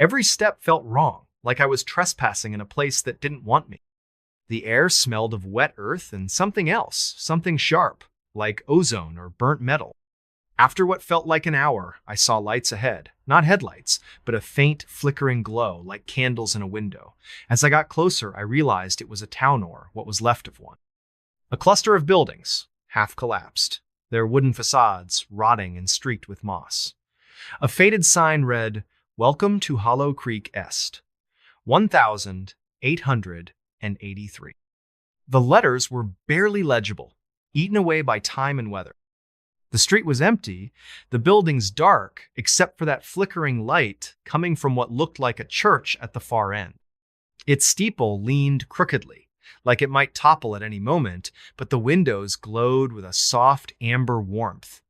Every step felt wrong, like I was trespassing in a place that didn't want me. The air smelled of wet earth and something else, something sharp, like ozone or burnt metal. After what felt like an hour, I saw lights ahead. Not headlights, but a faint, flickering glow, like candles in a window. As I got closer, I realized it was a town or what was left of one. A cluster of buildings, half collapsed, their wooden facades rotting and streaked with moss. A faded sign read, "Welcome to Hollow Creek Est, 1883." The letters were barely legible, eaten away by time and weather. The street was empty, the buildings dark, except for that flickering light coming from what looked like a church at the far end. Its steeple leaned crookedly, like it might topple at any moment, but the windows glowed with a soft amber warmth.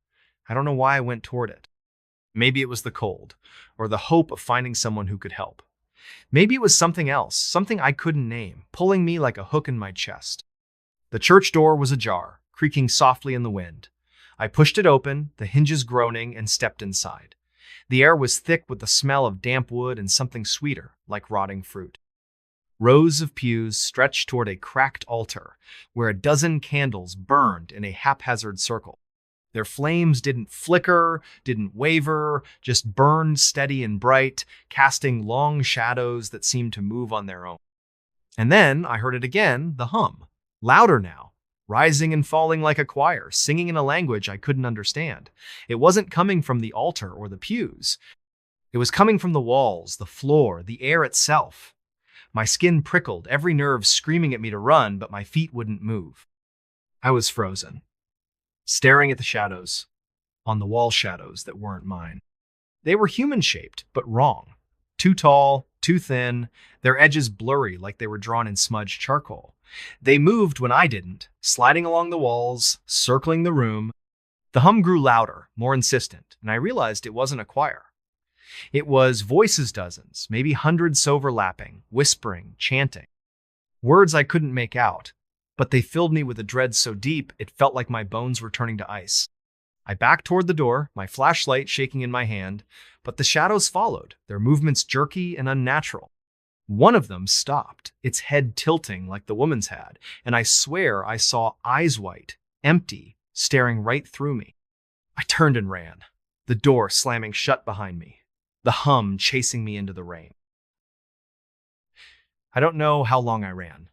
I don't know why I went toward it. Maybe it was the cold, or the hope of finding someone who could help. Maybe it was something else, something I couldn't name, pulling me like a hook in my chest. The church door was ajar, creaking softly in the wind. I pushed it open, the hinges groaning, and stepped inside. The air was thick with the smell of damp wood and something sweeter, like rotting fruit. Rows of pews stretched toward a cracked altar, where a dozen candles burned in a haphazard circle. Their flames didn't flicker, didn't waver, just burned steady and bright, casting long shadows that seemed to move on their own. And then I heard it again, the hum, louder now, rising and falling like a choir, singing in a language I couldn't understand. It wasn't coming from the altar or the pews. It was coming from the walls, the floor, the air itself. My skin prickled, every nerve screaming at me to run, but my feet wouldn't move. I was frozen, staring at the shadows, on the wall shadows that weren't mine. They were human-shaped, but wrong. Too tall, too thin, their edges blurry like they were drawn in smudged charcoal. They moved when I didn't, sliding along the walls, circling the room. The hum grew louder, more insistent, and I realized it wasn't a choir. It was voices dozens, maybe hundreds overlapping, whispering, chanting. Words I couldn't make out, but they filled me with a dread so deep it felt like my bones were turning to ice. I backed toward the door, my flashlight shaking in my hand, but the shadows followed, their movements jerky and unnatural. One of them stopped, its head tilting like the woman's had, and I swear I saw eyes white, empty, staring right through me. I turned and ran, the door slamming shut behind me, the hum chasing me into the rain. I don't know how long I ran.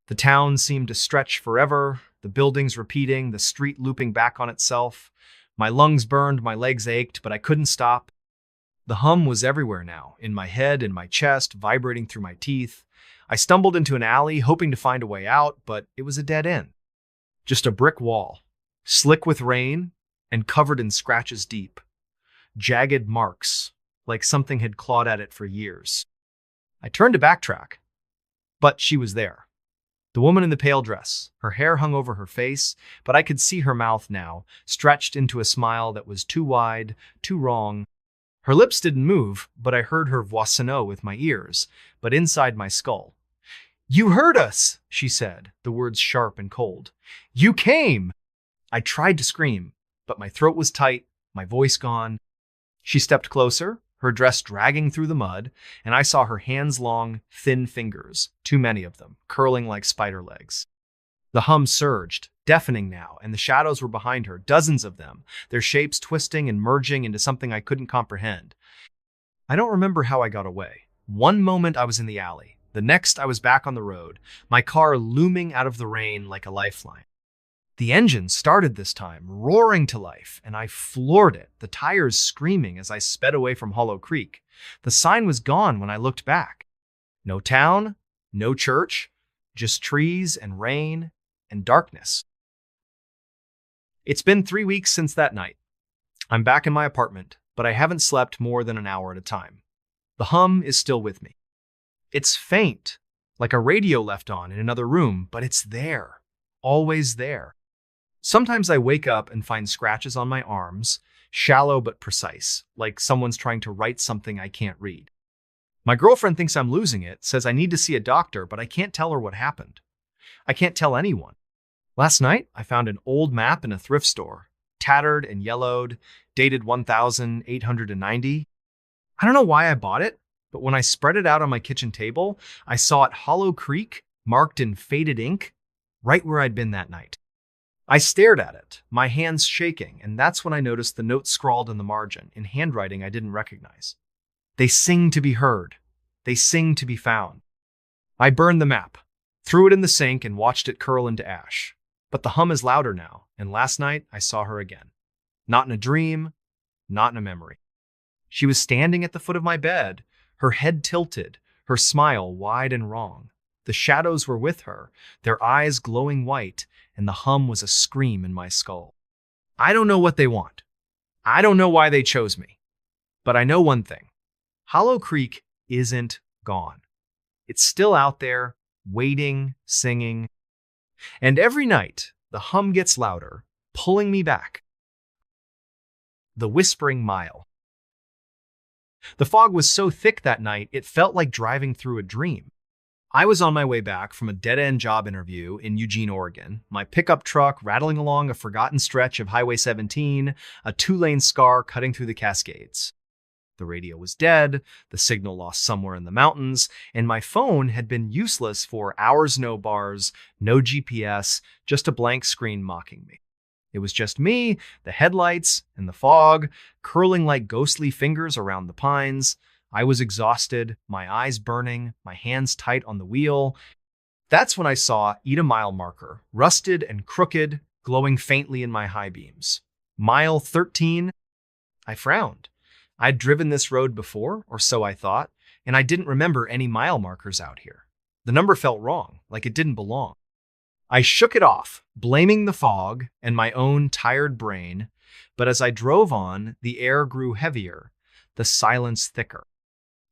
The town seemed to stretch forever, the buildings repeating, the street looping back on itself. My lungs burned, my legs ached, but I couldn't stop. The hum was everywhere now, in my head, in my chest, vibrating through my teeth. I stumbled into an alley, hoping to find a way out, but it was a dead end. Just a brick wall, slick with rain and covered in scratches deep. Jagged marks, like something had clawed at it for years. I turned to backtrack, but she was there. The woman in the pale dress, her hair hung over her face, but I could see her mouth now, stretched into a smile that was too wide, too wrong. Her lips didn't move, but I heard her voisinot with my ears, but inside my skull. "You heard us," she said, the words sharp and cold. "You came!" I tried to scream, but my throat was tight, my voice gone. She stepped closer, her dress dragging through the mud, and I saw her hands-long, thin fingers, too many of them, curling like spider legs. The hum surged, deafening now, and the shadows were behind her, dozens of them, their shapes twisting and merging into something I couldn't comprehend. I don't remember how I got away. One moment I was in the alley, the next I was back on the road, my car looming out of the rain like a lifeline. The engine started this time, roaring to life, and I floored it, the tires screaming as I sped away from Hollow Creek. The sign was gone when I looked back. No town, no church, just trees and rain and darkness. It's been 3 weeks since that night. I'm back in my apartment, but I haven't slept more than an hour at a time. The hum is still with me. It's faint, like a radio left on in another room, but it's there, always there. Sometimes I wake up and find scratches on my arms, shallow but precise, like someone's trying to write something I can't read. My girlfriend thinks I'm losing it, says I need to see a doctor, but I can't tell her what happened. I can't tell anyone. Last night, I found an old map in a thrift store, tattered and yellowed, dated 1890. I don't know why I bought it. But when I spread it out on my kitchen table, I saw it Hollow Creek, marked in faded ink, right where I'd been that night. I stared at it, my hands shaking, and that's when I noticed the note scrawled in the margin, in handwriting I didn't recognize. They sing to be heard. They sing to be found. I burned the map, threw it in the sink, and watched it curl into ash. But the hum is louder now, and last night I saw her again. Not in a dream, not in a memory. She was standing at the foot of my bed, her head tilted, her smile wide and wrong. The shadows were with her, their eyes glowing white, and the hum was a scream in my skull. I don't know what they want. I don't know why they chose me. But I know one thing. Hollow Creek isn't gone. It's still out there, waiting, singing. And every night, the hum gets louder, pulling me back. The Whispering Mile. The fog was so thick that night, it felt like driving through a dream. I was on my way back from a dead-end job interview in Eugene, Oregon, my pickup truck rattling along a forgotten stretch of Highway 17, a two-lane scar cutting through the Cascades. The radio was dead, the signal lost somewhere in the mountains, and my phone had been useless for hours, no bars, no GPS, just a blank screen mocking me. It was just me, the headlights, and the fog, curling like ghostly fingers around the pines. I was exhausted, my eyes burning, my hands tight on the wheel. That's when I saw Eat a Mile marker, rusted and crooked, glowing faintly in my high beams. Mile 13. I frowned. I'd driven this road before, or so I thought, and I didn't remember any mile markers out here. The number felt wrong, like it didn't belong. I shook it off, blaming the fog and my own tired brain, but as I drove on, the air grew heavier, the silence thicker.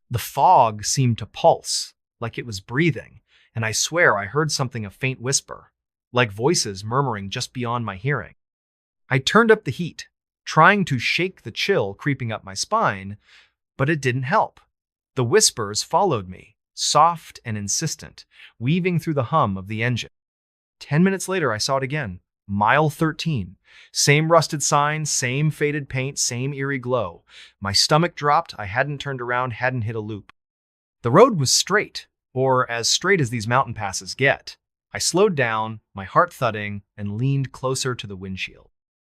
The fog seemed to pulse, like it was breathing, and I swear I heard something a faint whisper, like voices murmuring just beyond my hearing. I turned up the heat, trying to shake the chill creeping up my spine, but it didn't help. The whispers followed me, soft and insistent, weaving through the hum of the engine. 10 minutes later, I saw it again. Mile 13. Same rusted sign, same faded paint, same eerie glow. My stomach dropped. I hadn't turned around, hadn't hit a loop. The road was straight, or as straight as these mountain passes get. I slowed down, my heart thudding, and leaned closer to the windshield.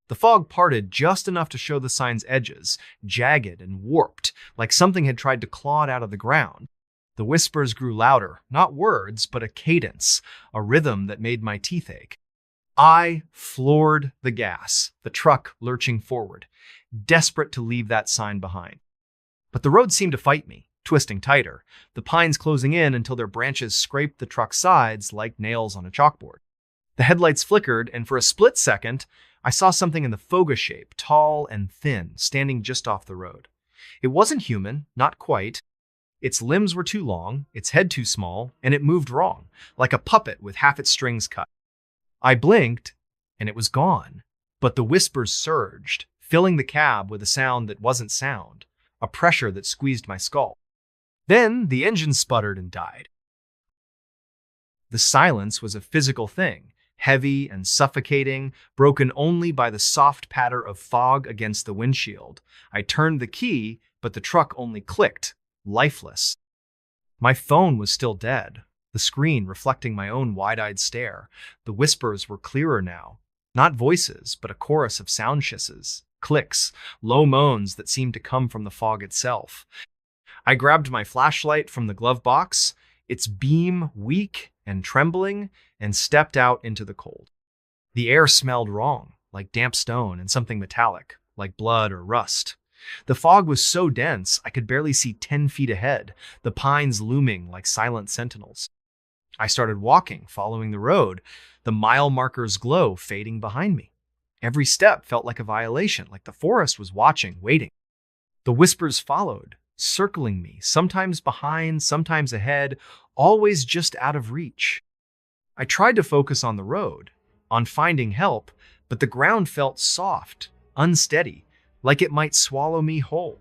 The fog parted just enough to show the sign's edges, jagged and warped, like something had tried to claw it out of the ground. The whispers grew louder, not words, but a cadence, a rhythm that made my teeth ache. I floored the gas, the truck lurching forward, desperate to leave that sign behind. But the road seemed to fight me, twisting tighter, the pines closing in until their branches scraped the truck's sides like nails on a chalkboard. The headlights flickered, and for a split second, I saw something in the foga shape, tall and thin, standing just off the road. It wasn't human, not quite. Its limbs were too long, its head too small, and it moved wrong, like a puppet with half its strings cut. I blinked, and it was gone. But the whispers surged, filling the cab with a sound that wasn't sound, a pressure that squeezed my skull. Then the engine sputtered and died. The silence was a physical thing, heavy and suffocating, broken only by the soft patter of fog against the windshield. I turned the key, but the truck only clicked, lifeless. My phone was still dead, the screen reflecting my own wide-eyed stare. The whispers were clearer now, not voices, but a chorus of sound hisses, clicks, low moans that seemed to come from the fog itself. I grabbed my flashlight from the glove box, its beam weak and trembling, and stepped out into the cold. The air smelled wrong, like damp stone and something metallic, like blood or rust. The fog was so dense I could barely see 10 feet ahead, the pines looming like silent sentinels. I started walking, following the road, the mile marker's glow fading behind me. Every step felt like a violation, like the forest was watching, waiting. The whispers followed, circling me, sometimes behind, sometimes ahead, always just out of reach. I tried to focus on the road, on finding help, but the ground felt soft, unsteady, like it might swallow me whole.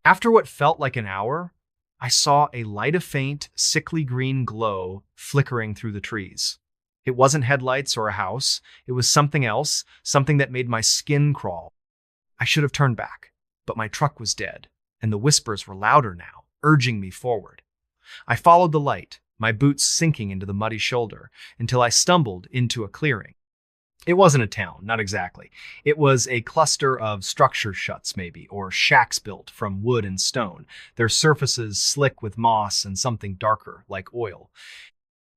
After what felt like an hour, I saw a light of faint, sickly green glow flickering through the trees. It wasn't headlights or a house. It was something else, something that made my skin crawl. I should have turned back, but my truck was dead, and the whispers were louder now, urging me forward. I followed the light, my boots sinking into the muddy shoulder, until I stumbled into a clearing. It wasn't a town, not exactly. It was a cluster of structure shuts, maybe, or shacks built from wood and stone, their surfaces slick with moss and something darker, like oil.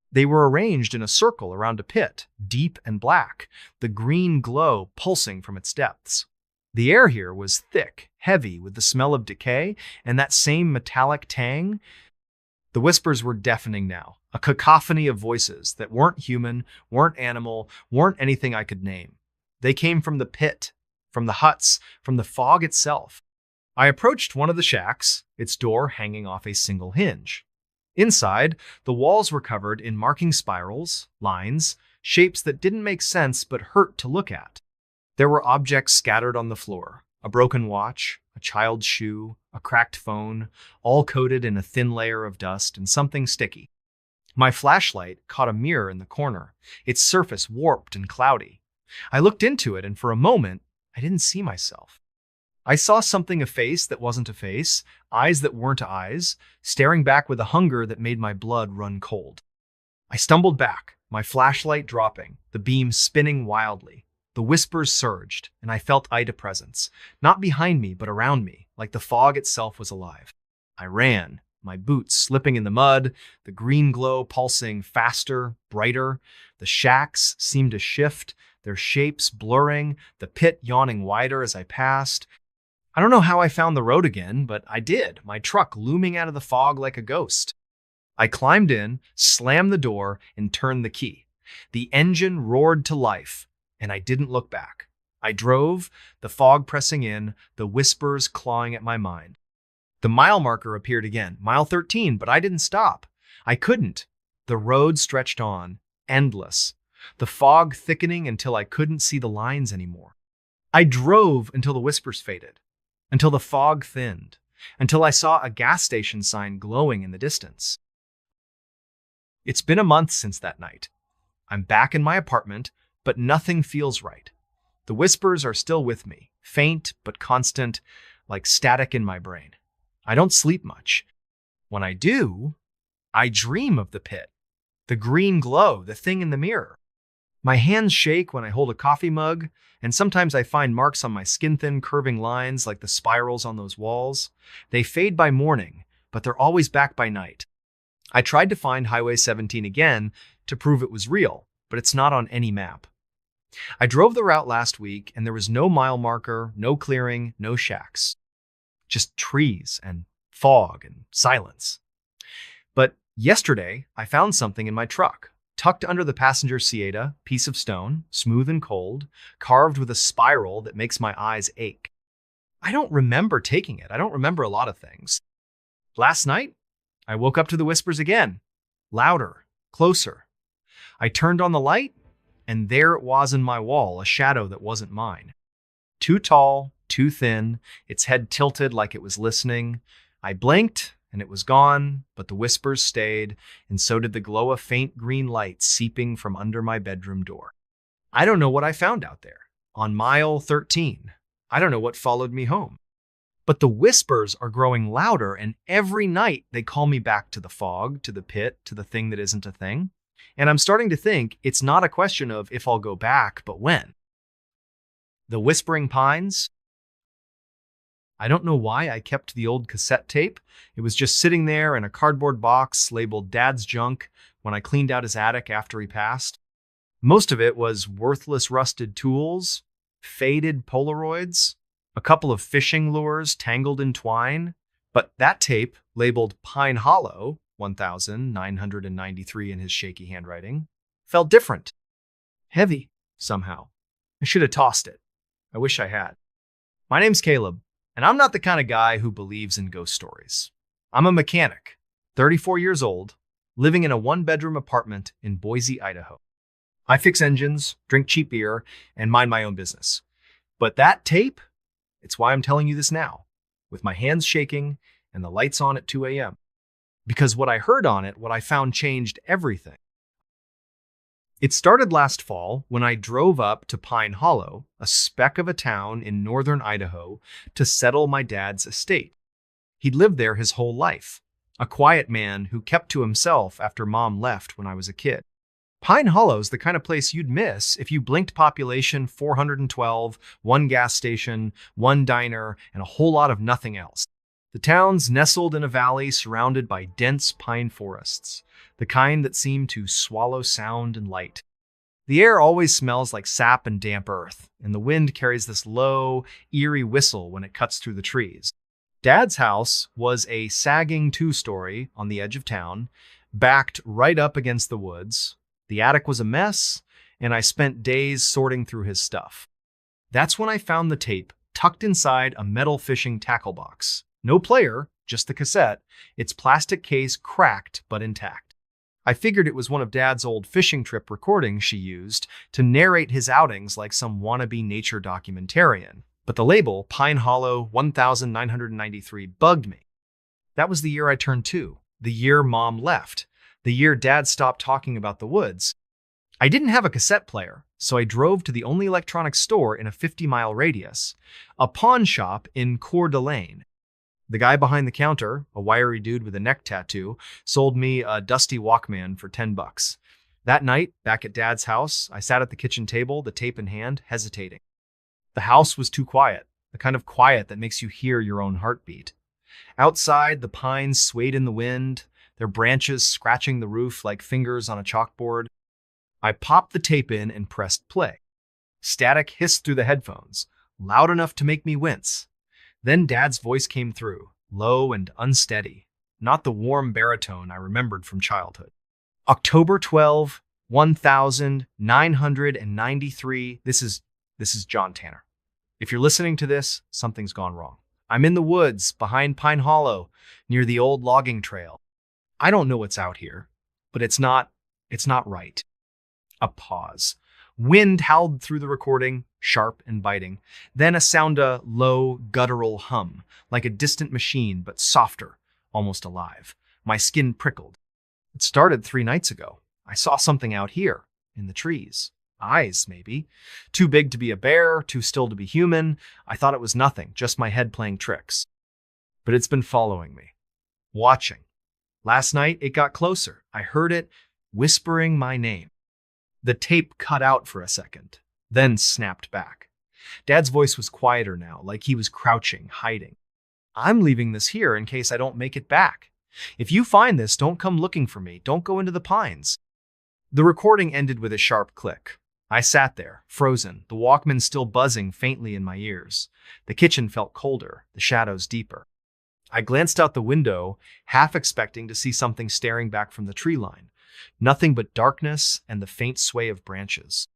They were arranged in a circle around a pit, deep and black, the green glow pulsing from its depths. The air here was thick, heavy with the smell of decay and that same metallic tang. The whispers were deafening now, a cacophony of voices that weren't human, weren't animal, weren't anything I could name. They came from the pit, from the huts, from the fog itself. I approached one of the shacks, its door hanging off a single hinge. Inside, the walls were covered in marking spirals, lines, shapes that didn't make sense but hurt to look at. There were objects scattered on the floor, a broken watch, a child's shoe, a cracked phone, all coated in a thin layer of dust and something sticky. My flashlight caught a mirror in the corner, its surface warped and cloudy. I looked into it, and for a moment, I didn't see myself. I saw something, a face that wasn't a face, eyes that weren't eyes, staring back with a hunger that made my blood run cold. I stumbled back, my flashlight dropping, the beam spinning wildly. The whispers surged, and I felt Ida presence, not behind me but around me, like the fog itself was alive. I ran, my boots slipping in the mud, the green glow pulsing faster, brighter. The shacks seemed to shift, their shapes blurring, the pit yawning wider as I passed. I don't know how I found the road again, but I did, my truck looming out of the fog like a ghost. I climbed in, slammed the door, and turned the key. The engine roared to life, and I didn't look back. I drove, the fog pressing in, the whispers clawing at my mind. The mile marker appeared again, mile 13, but I didn't stop. I couldn't. The road stretched on, endless, the fog thickening until I couldn't see the lines anymore. I drove until the whispers faded, until the fog thinned, until I saw a gas station sign glowing in the distance. It's been a month since that night. I'm back in my apartment, but nothing feels right. The whispers are still with me, faint but constant, like static in my brain. I don't sleep much. When I do, I dream of the pit, the green glow, the thing in the mirror. My hands shake when I hold a coffee mug, and sometimes I find marks on my skin-thin curving lines like the spirals on those walls. They fade by morning, but they're always back by night. I tried to find Highway 17 again to prove it was real, but it's not on any map. I drove the route last week, and there was no mile marker, no clearing, no shacks. Just trees and fog and silence. But yesterday, I found something in my truck, tucked under the passenger Sieta, piece of stone, smooth and cold, carved with a spiral that makes my eyes ache. I don't remember taking it. I don't remember a lot of things. Last night, I woke up to the whispers again, louder, closer. I turned on the light, and there it was in my wall, a shadow that wasn't mine. Too tall, too thin, its head tilted like it was listening. I blinked, and it was gone, but the whispers stayed, and so did the glow of faint green light seeping from under my bedroom door. I don't know what I found out there, on mile 13. I don't know what followed me home. But the whispers are growing louder, and every night they call me back to the fog, to the pit, to the thing that isn't a thing. And I'm starting to think it's not a question of if I'll go back, but when. The Whispering Pines. I don't know why I kept the old cassette tape. It was just sitting there in a cardboard box labeled Dad's Junk when I cleaned out his attic after he passed. Most of it was worthless rusted tools, faded Polaroids, a couple of fishing lures tangled in twine. But that tape, labeled Pine Hollow, 1993 in his shaky handwriting, felt different. Heavy, somehow. I should have tossed it. I wish I had. My name's Caleb, and I'm not the kind of guy who believes in ghost stories. I'm a mechanic, 34 years old, living in a one-bedroom apartment in Boise, Idaho. I fix engines, drink cheap beer, and mind my own business. But that tape, it's why I'm telling you this now, with my hands shaking and the lights on at 2 a.m. Because what I heard on it, what I found changed everything. It started last fall when I drove up to Pine Hollow, a speck of a town in northern Idaho, to settle my dad's estate. He'd lived there his whole life. A quiet man who kept to himself after Mom left when I was a kid. Pine Hollow's the kind of place you'd miss if you blinked population 412, one gas station, one diner, and a whole lot of nothing else. The town's nestled in a valley surrounded by dense pine forests, the kind that seem to swallow sound and light. The air always smells like sap and damp earth, and the wind carries this low, eerie whistle when it cuts through the trees. Dad's house was a sagging two-story on the edge of town, backed right up against the woods. The attic was a mess, and I spent days sorting through his stuff. That's when I found the tape tucked inside a metal fishing tackle box. No player, just the cassette, its plastic case cracked but intact. I figured it was one of Dad's old fishing trip recordings she used to narrate his outings like some wannabe nature documentarian. But the label, Pine Hollow 1993, bugged me. That was the year I turned 2, the year Mom left, the year Dad stopped talking about the woods. I didn't have a cassette player, so I drove to the only electronics store in a 50-mile radius, a pawn shop in Coeur d'Alene. The guy behind the counter, a wiry dude with a neck tattoo, sold me a dusty Walkman for $10. That night, back at Dad's house, I sat at the kitchen table, the tape in hand, hesitating. The house was too quiet, the kind of quiet that makes you hear your own heartbeat. Outside, the pines swayed in the wind, their branches scratching the roof like fingers on a chalkboard. I popped the tape in and pressed play. Static hissed through the headphones, loud enough to make me wince. Then Dad's voice came through, low and unsteady, not the warm baritone I remembered from childhood. October 12, 1993. This is John Tanner. If you're listening to this, something's gone wrong. I'm in the woods behind Pine Hollow, near the old logging trail. I don't know what's out here, but it's not right. A pause. Wind howled through the recording, sharp and biting. Then a low, guttural hum, like a distant machine, but softer, almost alive. My skin prickled. It started 3 nights ago. I saw something out here, in the trees. Eyes, maybe. Too big to be a bear, too still to be human. I thought it was nothing, just my head playing tricks. But it's been following me. Watching. Last night, it got closer. I heard it whispering my name. The tape cut out for a second, then snapped back. Dad's voice was quieter now, like he was crouching, hiding. I'm leaving this here in case I don't make it back. If you find this, don't come looking for me. Don't go into the pines. The recording ended with a sharp click. I sat there, frozen, the Walkman still buzzing faintly in my ears. The kitchen felt colder, the shadows deeper. I glanced out the window, half expecting to see something staring back from the tree line. Nothing but darkness and the faint sway of branches.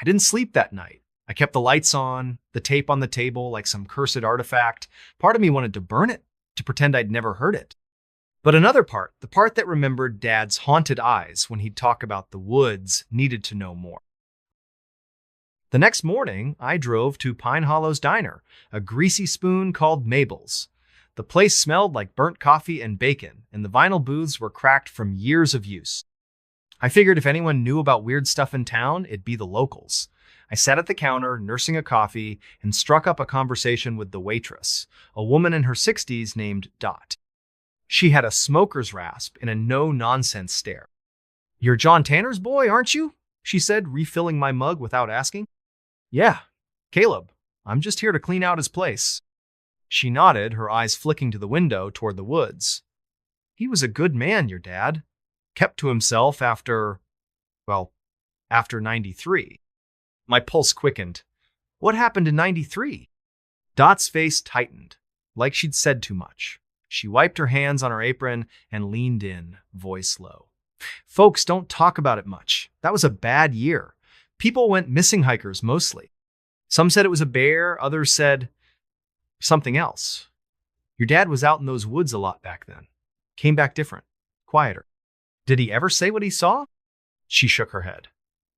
I didn't sleep that night. I kept the lights on, the tape on the table like some cursed artifact. Part of me wanted to burn it, to pretend I'd never heard it. But another part, the part that remembered Dad's haunted eyes when he'd talk about the woods, needed to know more. The next morning, I drove to Pine Hollow's diner, a greasy spoon called Mabel's. The place smelled like burnt coffee and bacon, and the vinyl booths were cracked from years of use. I figured if anyone knew about weird stuff in town, it'd be the locals. I sat at the counter, nursing a coffee, and struck up a conversation with the waitress, a woman in her 60s named Dot. She had a smoker's rasp and a no-nonsense stare. "You're John Tanner's boy, aren't you?" she said, refilling my mug without asking. "Yeah, Caleb. I'm just here to clean out his place." She nodded, her eyes flicking to the window toward the woods. "He was a good man, your dad. Kept to himself after 93. My pulse quickened. What happened in 93? Dot's face tightened, like she'd said too much. She wiped her hands on her apron and leaned in, voice low. "Folks don't talk about it much. That was a bad year. People went missing, hikers mostly. Some said it was a bear, others said something else. Your dad was out in those woods a lot back then. Came back different, quieter. Did he ever say what he saw?" She shook her head.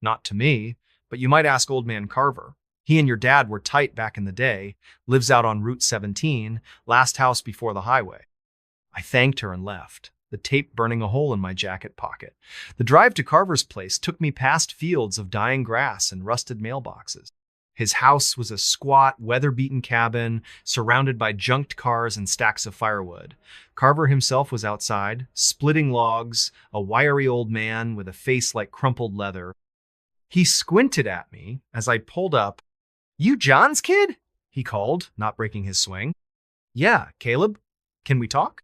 "Not to me, but you might ask old man Carver. He and your dad were tight back in the day, lives out on Route 17, last house before the highway." I thanked her and left, the tape burning a hole in my jacket pocket. The drive to Carver's place took me past fields of dying grass and rusted mailboxes. His house was a squat, weather-beaten cabin surrounded by junked cars and stacks of firewood. Carver himself was outside, splitting logs, a wiry old man with a face like crumpled leather. He squinted at me as I pulled up. "You John's kid?" he called, not breaking his swing. "Yeah, Caleb. Can we talk?"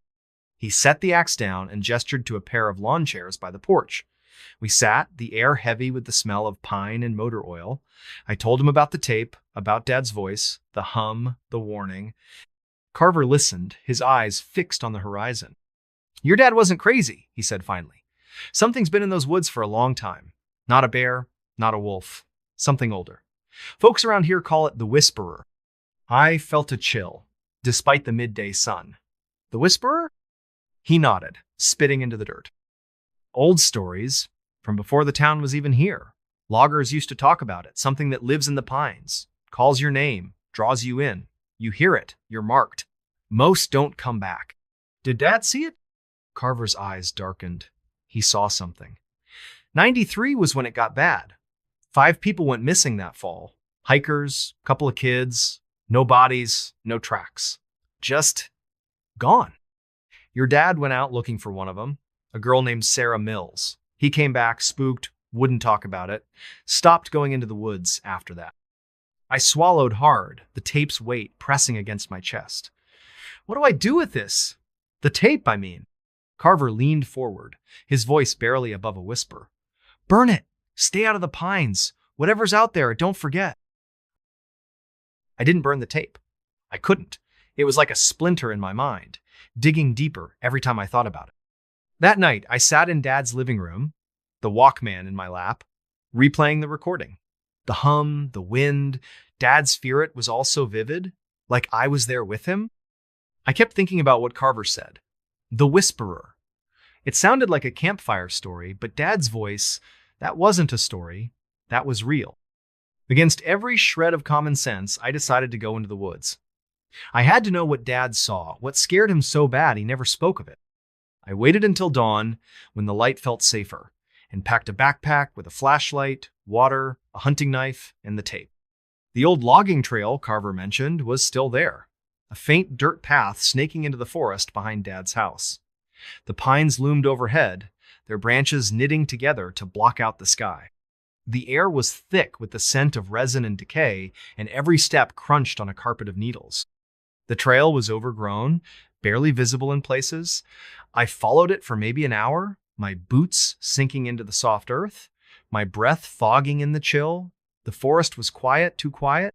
He set the axe down and gestured to a pair of lawn chairs by the porch. We sat, the air heavy with the smell of pine and motor oil. I told him about the tape, about Dad's voice, the hum, the warning. Carver listened, his eyes fixed on the horizon. "Your dad wasn't crazy," he said finally. "Something's been in those woods for a long time. Not a bear, not a wolf, something older. Folks around here call it the Whisperer." I felt a chill, despite the midday sun. "The Whisperer?" He nodded, spitting into the dirt. "Old stories, from before the town was even here. Loggers used to talk about it, something that lives in the pines, calls your name, draws you in. You hear it, you're marked. Most don't come back." "Did Dad see it?" Carver's eyes darkened. He saw something. 93 was when it got bad. 5 people went missing that fall. Hikers, couple of kids, no bodies, no tracks. Just gone. Your dad went out looking for one of them, a girl named Sarah Mills. He came back, spooked, wouldn't talk about it, stopped going into the woods after that. I swallowed hard, the tape's weight pressing against my chest. "What do I do with this? The tape, I mean." Carver leaned forward, his voice barely above a whisper. "Burn it. Stay out of the pines. Whatever's out there, don't forget." I didn't burn the tape. I couldn't. It was like a splinter in my mind, digging deeper every time I thought about it. That night, I sat in Dad's living room, the Walkman in my lap, replaying the recording. The hum, the wind, Dad's spirit was all so vivid, like I was there with him. I kept thinking about what Carver said. The Whisperer. It sounded like a campfire story, but Dad's voice, that wasn't a story. That was real. Against every shred of common sense, I decided to go into the woods. I had to know what Dad saw, what scared him so bad he never spoke of it. I waited until dawn, when the light felt safer, and packed a backpack with a flashlight, water, a hunting knife, and the tape. The old logging trail Carver mentioned was still there, a faint dirt path snaking into the forest behind Dad's house. The pines loomed overhead, their branches knitting together to block out the sky. The air was thick with the scent of resin and decay, and every step crunched on a carpet of needles. The trail was overgrown, barely visible in places. I followed it for maybe an hour, my boots sinking into the soft earth, my breath fogging in the chill. The forest was quiet, too quiet.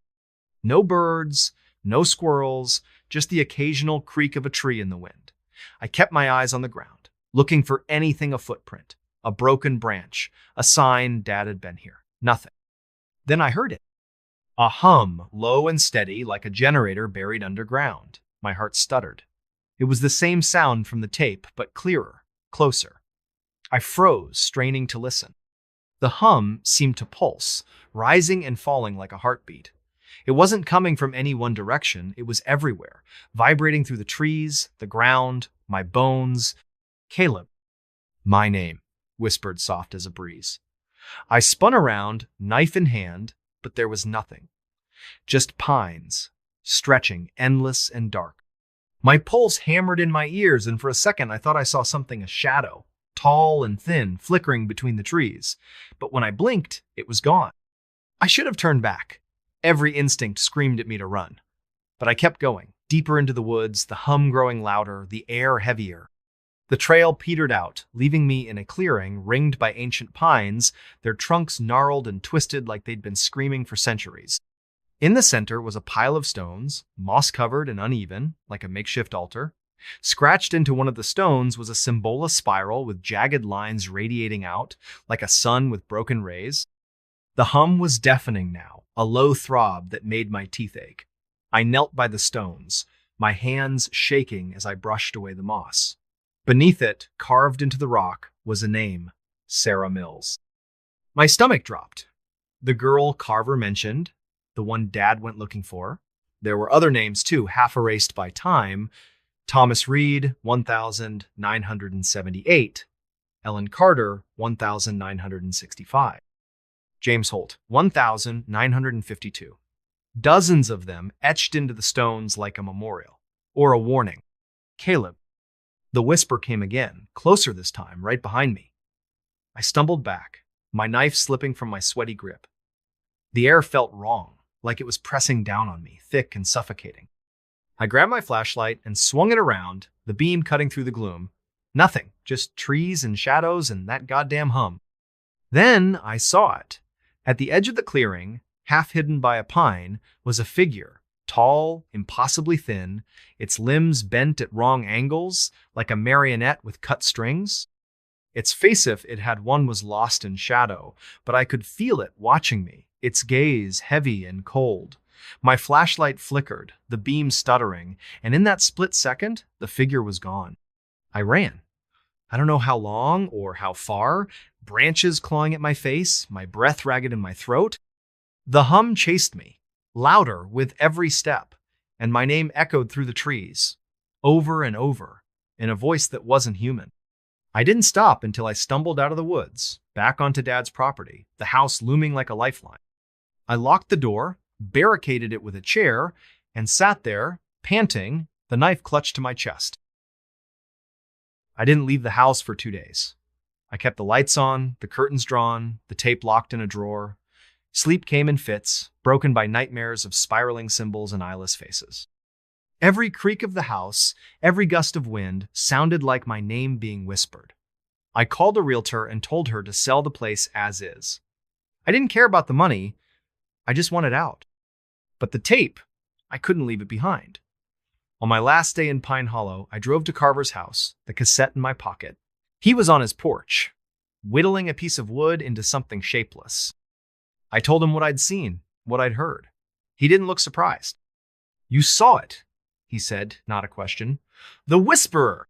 No birds, no squirrels, just the occasional creak of a tree in the wind. I kept my eyes on the ground, looking for anything a footprint, a broken branch, a sign Dad had been here. Nothing. Then I heard it. A hum, low and steady, like a generator buried underground. My heart stuttered. It was the same sound from the tape, but clearer, closer. I froze, straining to listen. The hum seemed to pulse, rising and falling like a heartbeat. It wasn't coming from any one direction, it was everywhere, vibrating through the trees, the ground, my bones. "Caleb." "My name," whispered soft as a breeze. I spun around, knife in hand, but there was nothing. Just pines, stretching, endless and dark. My pulse hammered in my ears, and for a second I thought I saw something, a shadow, tall and thin, flickering between the trees. But when I blinked, it was gone. I should have turned back. Every instinct screamed at me to run. But I kept going, deeper into the woods, the hum growing louder, the air heavier. The trail petered out, leaving me in a clearing ringed by ancient pines, their trunks gnarled and twisted like they'd been screaming for centuries. In the center was a pile of stones, moss-covered and uneven, like a makeshift altar. Scratched into one of the stones was a Symbol spiral with jagged lines radiating out, like a sun with broken rays. The hum was deafening now, a low throb that made my teeth ache. I knelt by the stones, my hands shaking as I brushed away the moss. Beneath it, carved into the rock, was a name, Sarah Mills. My stomach dropped. The girl Carver mentioned, the one Dad went looking for. There were other names too, half erased by time. Thomas Reed, 1978. Ellen Carter, 1965. James Holt, 1952. dozens of them etched into the stones like a memorial or a warning. Caleb. The whisper came again, closer this time, right behind me. I stumbled back, my knife slipping from my sweaty grip. The air felt wrong, like it was pressing down on me, thick and suffocating. I grabbed my flashlight and swung it around, the beam cutting through the gloom. Nothing, just trees and shadows and that goddamn hum. Then I saw it. At the edge of the clearing, half hidden by a pine, was a figure, tall, impossibly thin, its limbs bent at wrong angles, like a marionette with cut strings. Its face, if it had one, was lost in shadow, but I could feel it watching me, its gaze heavy and cold. My flashlight flickered, the beam stuttering, and in that split second, the figure was gone. I ran. I don't know how long or how far, branches clawing at my face, my breath ragged in my throat. The hum chased me, louder with every step, and my name echoed through the trees, over and over, in a voice that wasn't human. I didn't stop until I stumbled out of the woods, back onto Dad's property, the house looming like a lifeline. I locked the door, barricaded it with a chair, and sat there, panting, the knife clutched to my chest. I didn't leave the house for 2 days. I kept the lights on, the curtains drawn, the tape locked in a drawer. Sleep came in fits, broken by nightmares of spiraling symbols and eyeless faces. Every creak of the house, every gust of wind, sounded like my name being whispered. I called a realtor and told her to sell the place as is. I didn't care about the money, I just wanted out. But the tape, I couldn't leave it behind. On my last day in Pine Hollow, I drove to Carver's house, the cassette in my pocket. He was on his porch, whittling a piece of wood into something shapeless. I told him what I'd seen, what I'd heard. He didn't look surprised. "You saw it," he said, not a question. "The Whisperer."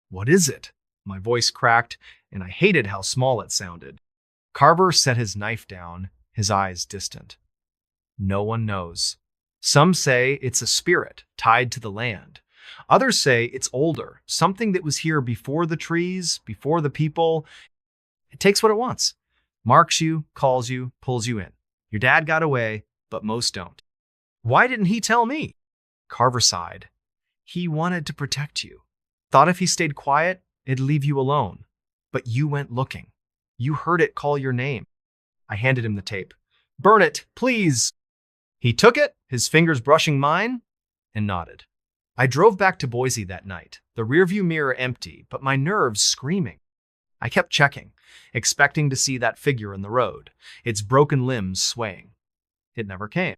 "What is it?" My voice cracked, and I hated how small it sounded. Carver set his knife down, his eyes distant. "No one knows. Some say it's a spirit tied to the land. Others say it's older, something that was here before the trees, before the people. It takes what it wants. Marks you, calls you, pulls you in. Your dad got away, but most don't." "Why didn't he tell me?" Carver sighed. "He wanted to protect you. Thought if he stayed quiet, it'd leave you alone. But you went looking. You heard it call your name." I handed him the tape. "Burn it, please." He took it, his fingers brushing mine, and nodded. I drove back to Boise that night, the rearview mirror empty, but my nerves screaming. I kept checking, expecting to see that figure in the road, its broken limbs swaying. It never came.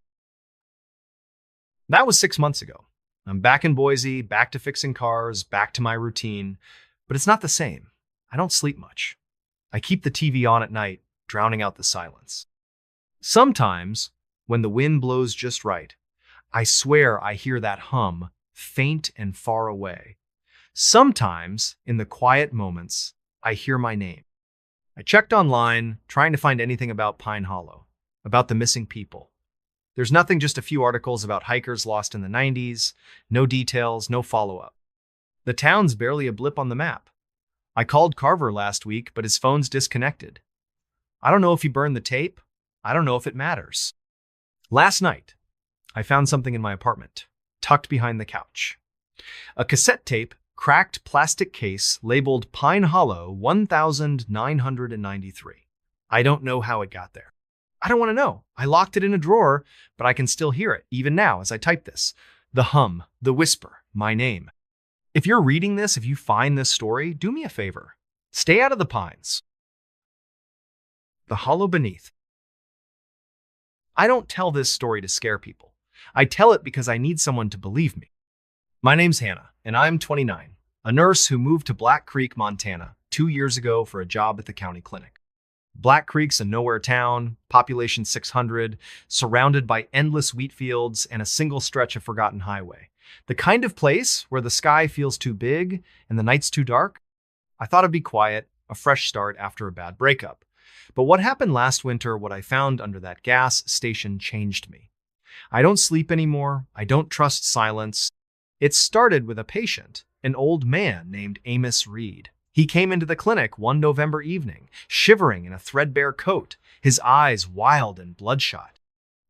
That was 6 months ago. I'm back in Boise, back to fixing cars, back to my routine, but it's not the same. I don't sleep much. I keep the TV on at night, drowning out the silence. Sometimes, when the wind blows just right, I swear I hear that hum, faint and far away. Sometimes, in the quiet moments, I hear my name. I checked online, trying to find anything about Pine Hollow, about the missing people. There's nothing, just a few articles about hikers lost in the 90s, no details, no follow-up. The town's barely a blip on the map. I called Carver last week, but his phone's disconnected. I don't know if he burned the tape. I don't know if it matters. Last night, I found something in my apartment, tucked behind the couch. A cassette tape, cracked plastic case labeled Pine Hollow 1993. I don't know how it got there. I don't want to know. I locked it in a drawer, but I can still hear it, even now as I type this. The hum, the whisper, my name. If you're reading this, if you find this story, do me a favor. Stay out of the pines. The hollow beneath. I don't tell this story to scare people. I tell it because I need someone to believe me. My name's Hannah, and I'm 29, a nurse who moved to Black Creek, Montana, 2 years ago for a job at the county clinic. Black Creek's a nowhere town, population 600, surrounded by endless wheat fields and a single stretch of forgotten highway. The kind of place where the sky feels too big and the nights too dark. I thought it'd be quiet, a fresh start after a bad breakup. But what happened last winter, what I found under that gas station, changed me. I don't sleep anymore. I don't trust silence. It started with a patient, an old man named Amos Reed. He came into the clinic one November evening, shivering in a threadbare coat, his eyes wild and bloodshot.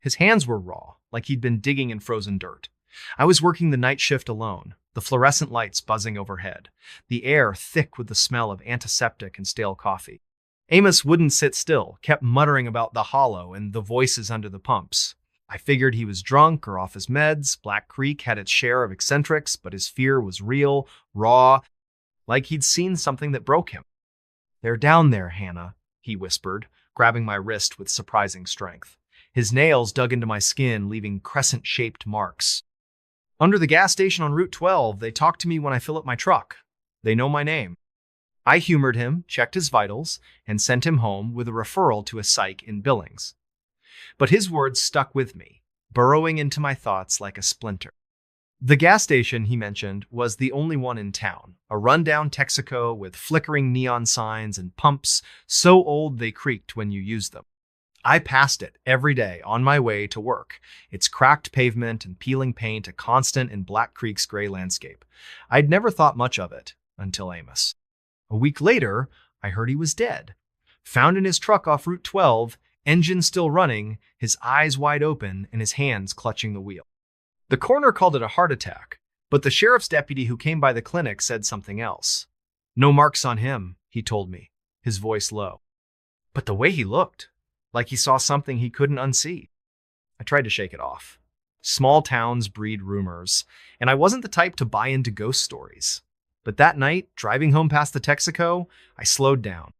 His hands were raw, like he'd been digging in frozen dirt. I was working the night shift alone, the fluorescent lights buzzing overhead, the air thick with the smell of antiseptic and stale coffee. Amos wouldn't sit still, kept muttering about the hollow and the voices under the pumps. I figured he was drunk or off his meds. Black Creek had its share of eccentrics, but his fear was real, raw, like he'd seen something that broke him. "They're down there, Hannah," he whispered, grabbing my wrist with surprising strength. His nails dug into my skin, leaving crescent-shaped marks. "Under the gas station on Route 12, they talk to me when I fill up my truck. They know my name." I humored him, checked his vitals, and sent him home with a referral to a psych in Billings. But his words stuck with me, burrowing into my thoughts like a splinter. The gas station, he mentioned, was the only one in town, a rundown Texaco with flickering neon signs and pumps so old they creaked when you used them. I passed it every day on my way to work, its cracked pavement and peeling paint a constant in Black Creek's gray landscape. I'd never thought much of it until Amos. A week later, I heard he was dead. Found in his truck off Route 12, engine still running, his eyes wide open and his hands clutching the wheel. The coroner called it a heart attack, but the sheriff's deputy who came by the clinic said something else. "No marks on him," he told me, his voice low. But the way he looked, like he saw something he couldn't unsee. I tried to shake it off. Small towns breed rumors, and I wasn't the type to buy into ghost stories. But that night, driving home past the Texaco, I slowed down.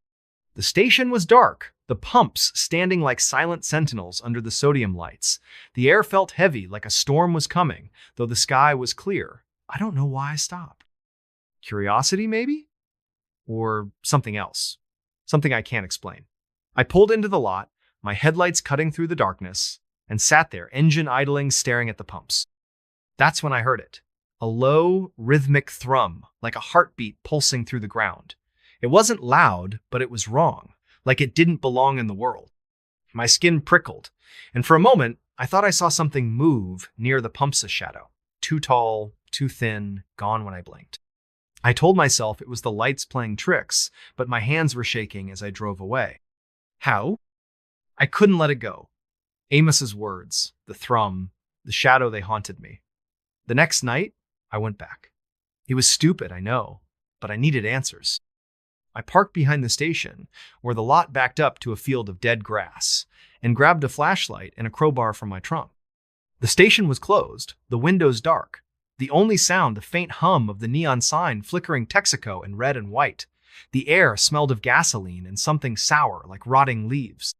The station was dark, the pumps standing like silent sentinels under the sodium lights. The air felt heavy, like a storm was coming, though the sky was clear. I don't know why I stopped. Curiosity, maybe? Or something else. Something I can't explain. I pulled into the lot, my headlights cutting through the darkness, and sat there, engine idling, staring at the pumps. That's when I heard it. A low, rhythmic thrum, like a heartbeat pulsing through the ground. It wasn't loud, but it was wrong, like it didn't belong in the world. My skin prickled, and for a moment, I thought I saw something move near the pump's shadow. Too tall, too thin, gone when I blinked. I told myself it was the lights playing tricks, but my hands were shaking as I drove away. How? I couldn't let it go. Amos's words, the thrum, the shadow, they haunted me. The next night, I went back. It was stupid, I know, but I needed answers. I parked behind the station, where the lot backed up to a field of dead grass, and grabbed a flashlight and a crowbar from my trunk. The station was closed, the windows dark. The only sound, the faint hum of the neon sign flickering Texaco in red and white. The air smelled of gasoline and something sour like rotting leaves.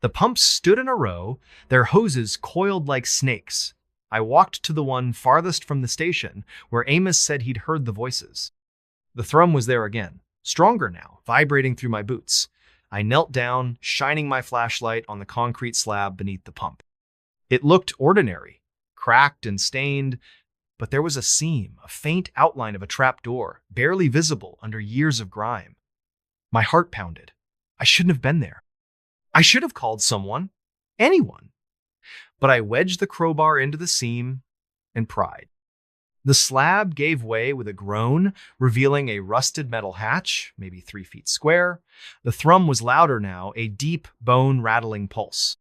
The pumps stood in a row, their hoses coiled like snakes. I walked to the one farthest from the station, where Amos said he'd heard the voices. The thrum was there again, stronger now, vibrating through my boots. I knelt down, shining my flashlight on the concrete slab beneath the pump. It looked ordinary, cracked and stained, but there was a seam, a faint outline of a trap door, barely visible under years of grime. My heart pounded. I shouldn't have been there. I should have called someone, anyone. But I wedged the crowbar into the seam and pried. The slab gave way with a groan, revealing a rusted metal hatch, maybe 3 feet square. The thrum was louder now, a deep, bone-rattling pulse.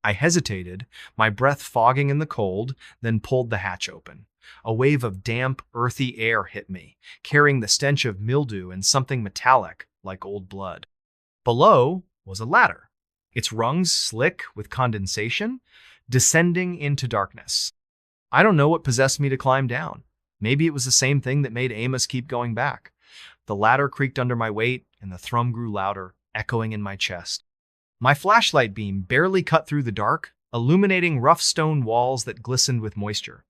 I hesitated, my breath fogging in the cold, then pulled the hatch open. A wave of damp, earthy air hit me, carrying the stench of mildew and something metallic, like old blood. Below was a ladder, its rungs slick with condensation, descending into darkness. I don't know what possessed me to climb down. Maybe it was the same thing that made Amos keep going back. The ladder creaked under my weight, and the thrum grew louder, echoing in my chest. My flashlight beam barely cut through the dark, illuminating rough stone walls that glistened with moisture.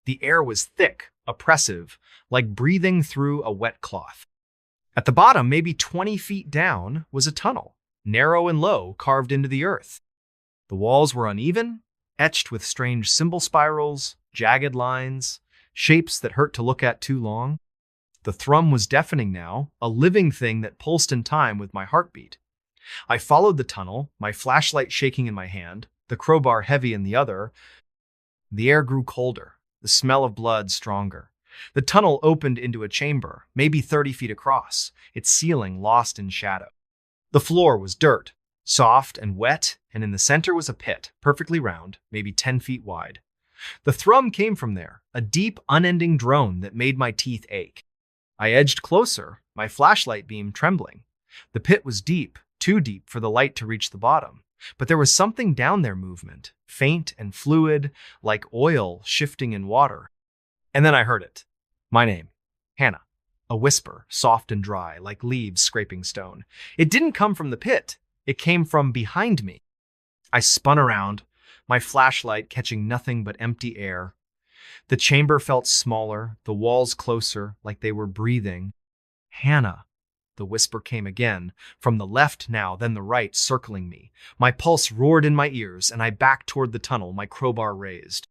The air was thick, oppressive, like breathing through a wet cloth. At the bottom, maybe 20 feet down, was a tunnel, narrow and low, carved into the earth. The walls were uneven, etched with strange symbol spirals, jagged lines, shapes that hurt to look at too long. The thrum was deafening now, a living thing that pulsed in time with my heartbeat. I followed the tunnel, my flashlight shaking in my hand, the crowbar heavy in the other. The air grew colder, the smell of blood stronger. The tunnel opened into a chamber, maybe 30 feet across, its ceiling lost in shadow. The floor was dirt, soft and wet, and in the center was a pit, perfectly round, maybe 10 feet wide. The thrum came from there, a deep, unending drone that made my teeth ache. I edged closer, my flashlight beam trembling. The pit was deep, too deep for the light to reach the bottom. But there was something down there movement, faint and fluid, like oil shifting in water. And then I heard it. My name, Hannah. A whisper, soft and dry, like leaves scraping stone. It didn't come from the pit. It came from behind me. I spun around, my flashlight catching nothing but empty air. The chamber felt smaller, the walls closer, like they were breathing. Hannah. The whisper came again, from the left now, then the right, circling me. My pulse roared in my ears, and I backed toward the tunnel, my crowbar raised.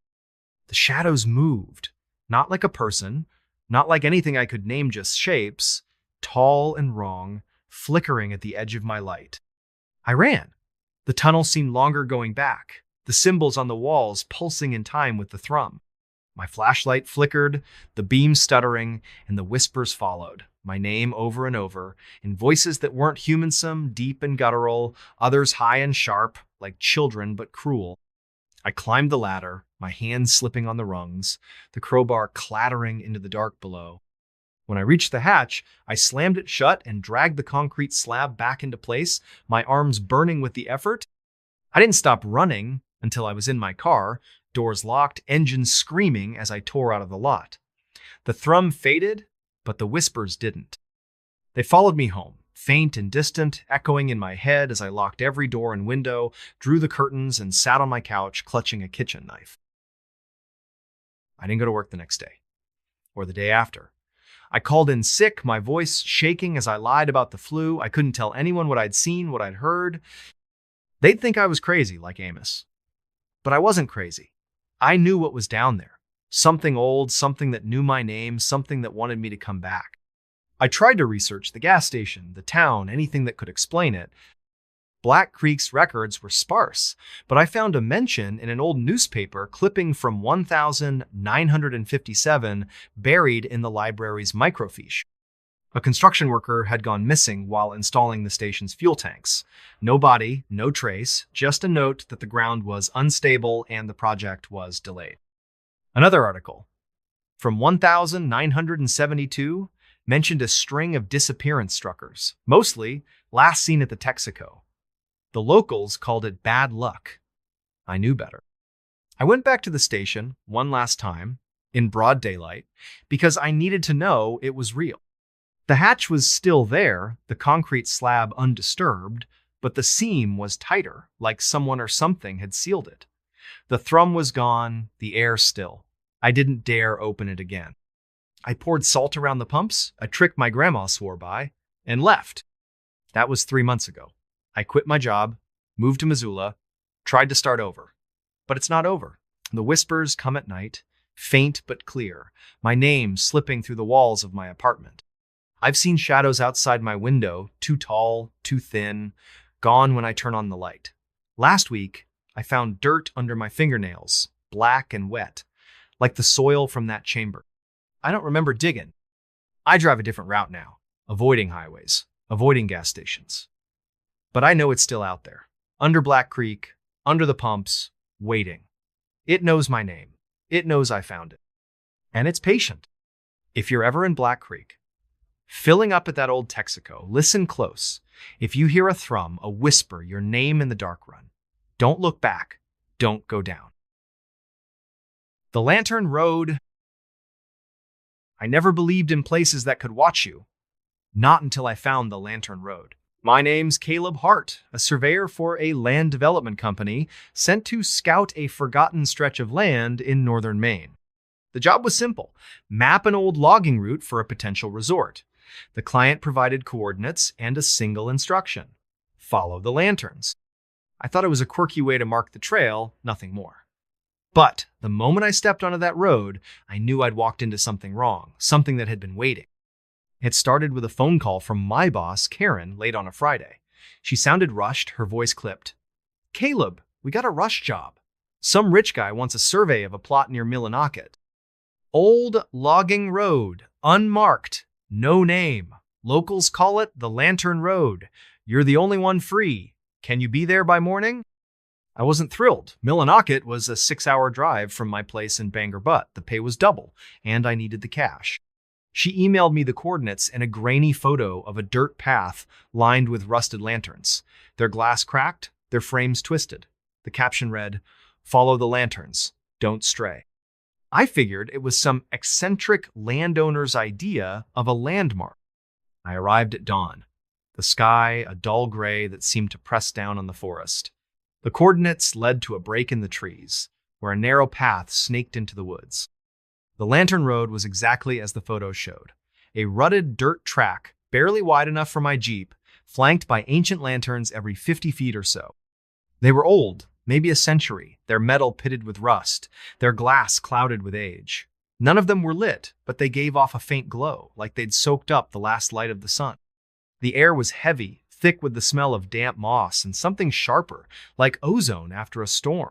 The shadows moved, not like a person, not like anything I could name, just shapes, tall and wrong, flickering at the edge of my light. I ran. The tunnel seemed longer going back, the symbols on the walls pulsing in time with the thrum. My flashlight flickered, the beam stuttering, and the whispers followed, my name over and over, in voices that weren't humansome, deep and guttural, others high and sharp, like children but cruel. I climbed the ladder, my hands slipping on the rungs, the crowbar clattering into the dark below. When I reached the hatch, I slammed it shut and dragged the concrete slab back into place, my arms burning with the effort. I didn't stop running until I was in my car, doors locked, engines screaming as I tore out of the lot. The thrum faded, but the whispers didn't. They followed me home, faint and distant, echoing in my head as I locked every door and window, drew the curtains, and sat on my couch clutching a kitchen knife. I didn't go to work the next day, or the day after. I called in sick, my voice shaking as I lied about the flu. I couldn't tell anyone what I'd seen, what I'd heard. They'd think I was crazy, like Amos. But I wasn't crazy. I knew what was down there. Something old, something that knew my name, something that wanted me to come back. I tried to research the gas station, the town, anything that could explain it. Black Creek's records were sparse, but I found a mention in an old newspaper clipping from 1957 buried in the library's microfiche. A construction worker had gone missing while installing the station's fuel tanks. No body, no trace, just a note that the ground was unstable and the project was delayed. Another article from 1972 mentioned a string of disappearance struckers, mostly last seen at the Texaco. The locals called it bad luck. I knew better. I went back to the station one last time, in broad daylight, because I needed to know it was real. The hatch was still there, the concrete slab undisturbed, but the seam was tighter, like someone or something had sealed it. The thrum was gone, the air still. I didn't dare open it again. I poured salt around the pumps, a trick my grandma swore by, and left. That was 3 months ago. I quit my job, moved to Missoula, tried to start over. But it's not over. The whispers come at night, faint but clear, my name slipping through the walls of my apartment. I've seen shadows outside my window, too tall, too thin, gone when I turn on the light. Last week, I found dirt under my fingernails, black and wet, like the soil from that chamber. I don't remember digging. I drive a different route now, avoiding highways, avoiding gas stations. But I know it's still out there, under Black Creek, under the pumps, waiting. It knows my name. It knows I found it. And it's patient. If you're ever in Black Creek, filling up at that old Texaco, listen close. If you hear a thrum, a whisper, your name in the dark run, don't look back. Don't go down. The Lantern Road. I never believed in places that could watch you. Not until I found the Lantern Road. My name's Caleb Hart, a surveyor for a land development company sent to scout a forgotten stretch of land in northern Maine. The job was simple: map an old logging route for a potential resort. The client provided coordinates and a single instruction: follow the lanterns. I thought it was a quirky way to mark the trail, nothing more. But the moment I stepped onto that road, I knew I'd walked into something wrong, something that had been waiting. It started with a phone call from my boss, Karen, late on a Friday. She sounded rushed, her voice clipped. "Caleb, we got a rush job. Some rich guy wants a survey of a plot near Millinocket. Old logging road, unmarked, no name. Locals call it the Lantern Road. You're the only one free. Can you be there by morning? I wasn't thrilled. Millinocket was a 6-hour drive from my place in Bangor Butt. The pay was double, and I needed the cash. She emailed me the coordinates and a grainy photo of a dirt path lined with rusted lanterns. Their glass cracked, their frames twisted. The caption read, "Follow the lanterns. Don't stray." I figured it was some eccentric landowner's idea of a landmark. I arrived at dawn. The sky, a dull gray that seemed to press down on the forest. The coordinates led to a break in the trees, where a narrow path snaked into the woods. The lantern road was exactly as the photo showed. A rutted dirt track, barely wide enough for my Jeep, flanked by ancient lanterns every 50 feet or so. They were old, maybe a century, their metal pitted with rust, their glass clouded with age. None of them were lit, but they gave off a faint glow, like they'd soaked up the last light of the sun. The air was heavy, thick with the smell of damp moss and something sharper, like ozone after a storm.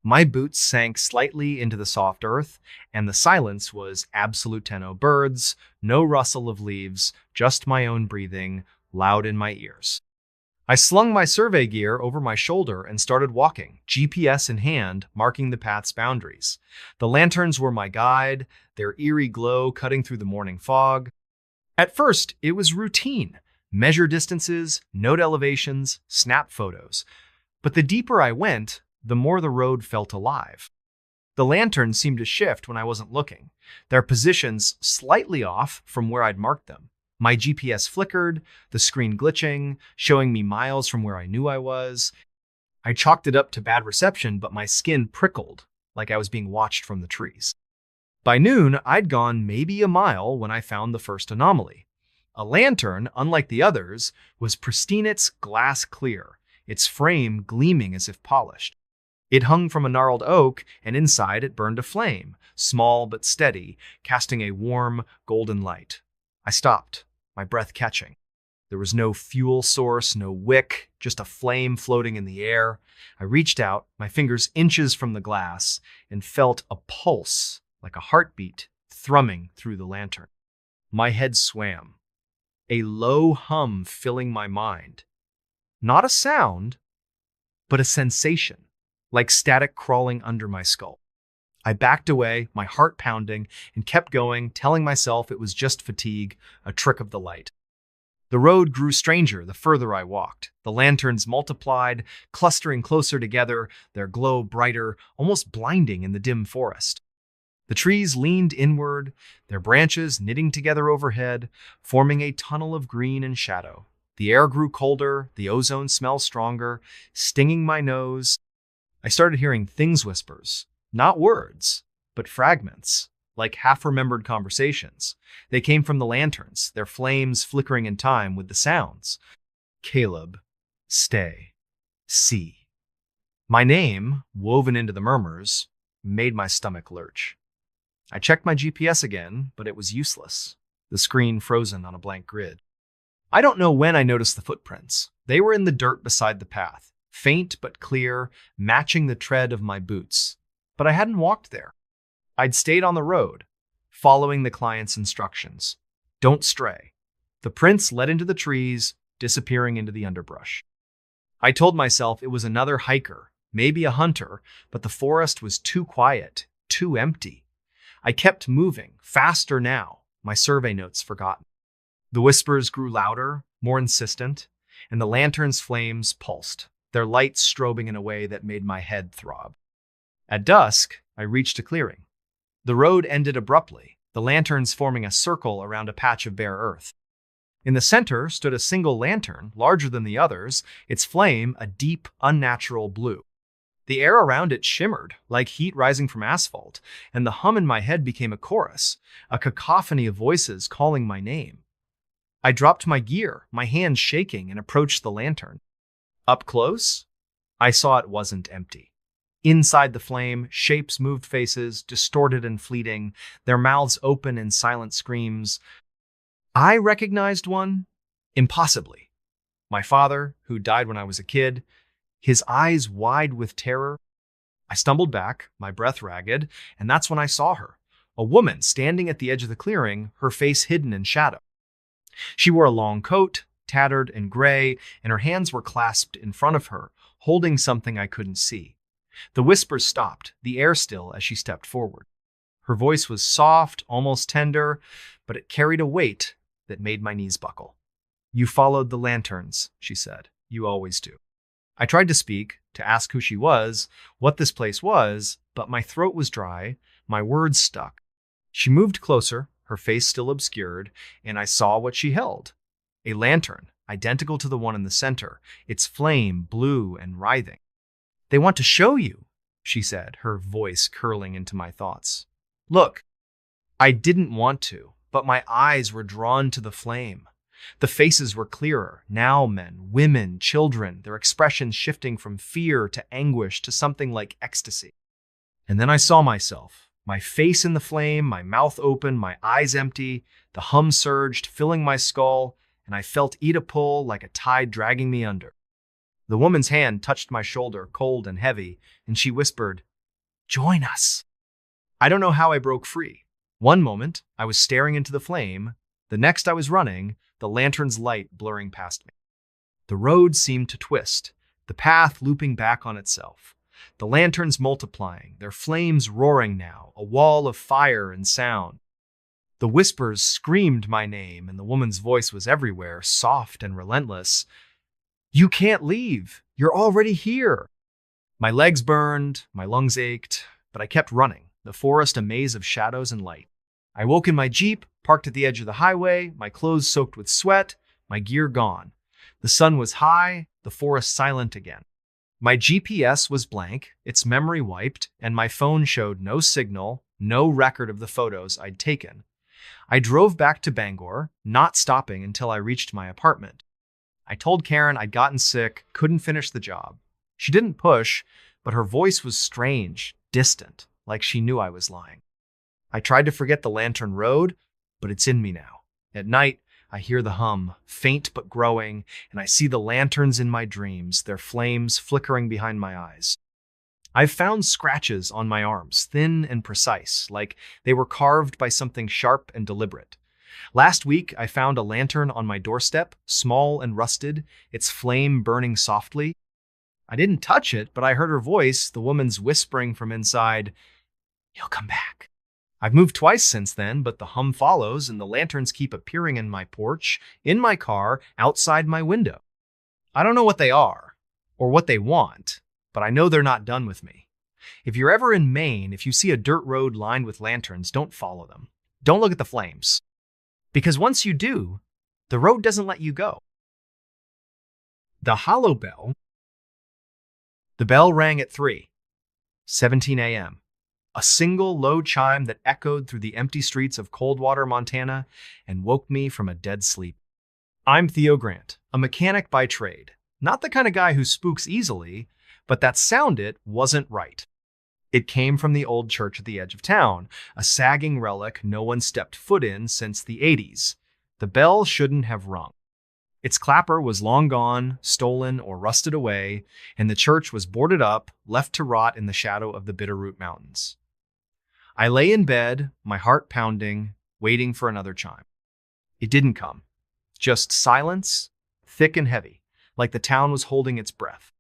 My boots sank slightly into the soft earth, and the silence was absolute tenno birds, no rustle of leaves, just my own breathing, loud in my ears. I slung my survey gear over my shoulder and started walking, GPS in hand, marking the path's boundaries. The lanterns were my guide, their eerie glow cutting through the morning fog. At first, it was routine. Measure distances, note elevations, snap photos. But the deeper I went, the more the road felt alive. The lanterns seemed to shift when I wasn't looking, their positions slightly off from where I'd marked them. My GPS flickered, the screen glitching, showing me miles from where I knew I was. I chalked it up to bad reception, but my skin prickled, like I was being watched from the trees. By noon, I'd gone maybe a mile when I found the first anomaly. A lantern, unlike the others, was pristine, its glass clear, its frame gleaming as if polished. It hung from a gnarled oak, and inside it burned a flame, small but steady, casting a warm, golden light. I stopped, my breath catching. There was no fuel source, no wick, just a flame floating in the air. I reached out, my fingers inches from the glass, and felt a pulse, like a heartbeat, thrumming through the lantern. My head swam, a low hum filling my mind. Not a sound, but a sensation, like static crawling under my skull. I backed away, my heart pounding, and kept going, telling myself it was just fatigue, a trick of the light. The road grew stranger the further I walked. The lanterns multiplied, clustering closer together, their glow brighter, almost blinding in the dim forest. The trees leaned inward, their branches knitting together overhead, forming a tunnel of green and shadow. The air grew colder, the ozone smell stronger, stinging my nose. I started hearing things whispers. Not words, but fragments, like half-remembered conversations. They came from the lanterns, their flames flickering in time with the sounds. Caleb, stay, see. My name, woven into the murmurs, made my stomach lurch. I checked my GPS again, but it was useless, the screen frozen on a blank grid. I don't know when I noticed the footprints. They were in the dirt beside the path, faint but clear, matching the tread of my boots. But I hadn't walked there. I'd stayed on the road, following the client's instructions. Don't stray. The prints led into the trees, disappearing into the underbrush. I told myself it was another hiker, maybe a hunter, but the forest was too quiet, too empty. I kept moving, faster now, my survey notes forgotten. The whispers grew louder, more insistent, and the lantern's flames pulsed, their lights strobing in a way that made my head throb. At dusk, I reached a clearing. The road ended abruptly, the lanterns forming a circle around a patch of bare earth. In the center stood a single lantern, larger than the others, its flame a deep, unnatural blue. The air around it shimmered, like heat rising from asphalt, and the hum in my head became a chorus, a cacophony of voices calling my name. I dropped my gear, my hands shaking, and approached the lantern. Up close, I saw it wasn't empty. Inside the flame, shapes moved faces, distorted and fleeting, their mouths open in silent screams. I recognized one, impossibly. My father, who died when I was a kid, his eyes wide with terror. I stumbled back, my breath ragged, and that's when I saw her, a woman standing at the edge of the clearing, her face hidden in shadow. She wore a long coat, tattered and gray, and her hands were clasped in front of her, holding something I couldn't see. The whispers stopped, the air still, as she stepped forward. Her voice was soft, almost tender, but it carried a weight that made my knees buckle. "You followed the lanterns," she said. "You always do." I tried to speak, to ask who she was, what this place was, but my throat was dry, my words stuck. She moved closer, her face still obscured, and I saw what she held. A lantern, identical to the one in the center, its flame blue and writhing. "They want to show you," she said, her voice curling into my thoughts. "Look." I didn't want to, but my eyes were drawn to the flame. The faces were clearer, now men, women, children, their expressions shifting from fear to anguish to something like ecstasy. And then I saw myself, my face in the flame, my mouth open, my eyes empty. The hum surged, filling my skull, and I felt Ida pull like a tide dragging me under. The woman's hand touched my shoulder, cold and heavy, and she whispered, "Join us." I don't know how I broke free. One moment, I was staring into the flame. The next, I was running, the lantern's light blurring past me. The road seemed to twist, the path looping back on itself. The lanterns multiplying, their flames roaring now, a wall of fire and sound. The whispers screamed my name, and the woman's voice was everywhere, soft and relentless. "You can't leave. You're already here." My legs burned, my lungs ached, but I kept running, the forest a maze of shadows and light. I woke in my Jeep, parked at the edge of the highway, my clothes soaked with sweat, my gear gone. The sun was high, the forest silent again. My GPS was blank, its memory wiped, and my phone showed no signal, no record of the photos I'd taken. I drove back to Bangor, not stopping until I reached my apartment. I told Karen I'd gotten sick, couldn't finish the job. She didn't push, but her voice was strange, distant, like she knew I was lying. I tried to forget the lantern road, but it's in me now. At night, I hear the hum, faint but growing, and I see the lanterns in my dreams, their flames flickering behind my eyes. I've found scratches on my arms, thin and precise, like they were carved by something sharp and deliberate. Last week, I found a lantern on my doorstep, small and rusted, its flame burning softly. I didn't touch it, but I heard her voice, the woman's whispering from inside, "You'll come back." I've moved twice since then, but the hum follows and the lanterns keep appearing in my porch, in my car, outside my window. I don't know what they are or what they want, but I know they're not done with me. If you're ever in Maine, if you see a dirt road lined with lanterns, don't follow them. Don't look at the flames. Because once you do, the road doesn't let you go. The hollow bell. The bell rang at 3:17 a.m. A single low chime that echoed through the empty streets of Coldwater, Montana, and woke me from a dead sleep. I'm Theo Grant, a mechanic by trade. Not the kind of guy who spooks easily, but that sound it wasn't right. It came from the old church at the edge of town, a sagging relic no one stepped foot in since the 80s. The bell shouldn't have rung. Its clapper was long gone, stolen, or rusted away, and the church was boarded up, left to rot in the shadow of the Bitterroot Mountains. I lay in bed, my heart pounding, waiting for another chime. It didn't come. Just silence, thick and heavy, like the town was holding its breath.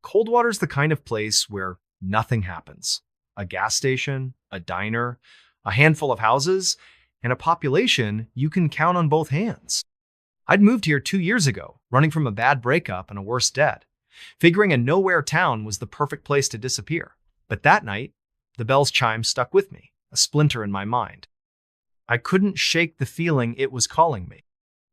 Coldwater's the kind of place where nothing happens. A gas station, a diner, a handful of houses, and a population you can count on both hands. I'd moved here 2 years ago, running from a bad breakup and a worse debt, figuring a nowhere town was the perfect place to disappear. But that night, the bell's chime stuck with me, a splinter in my mind. I couldn't shake the feeling it was calling me.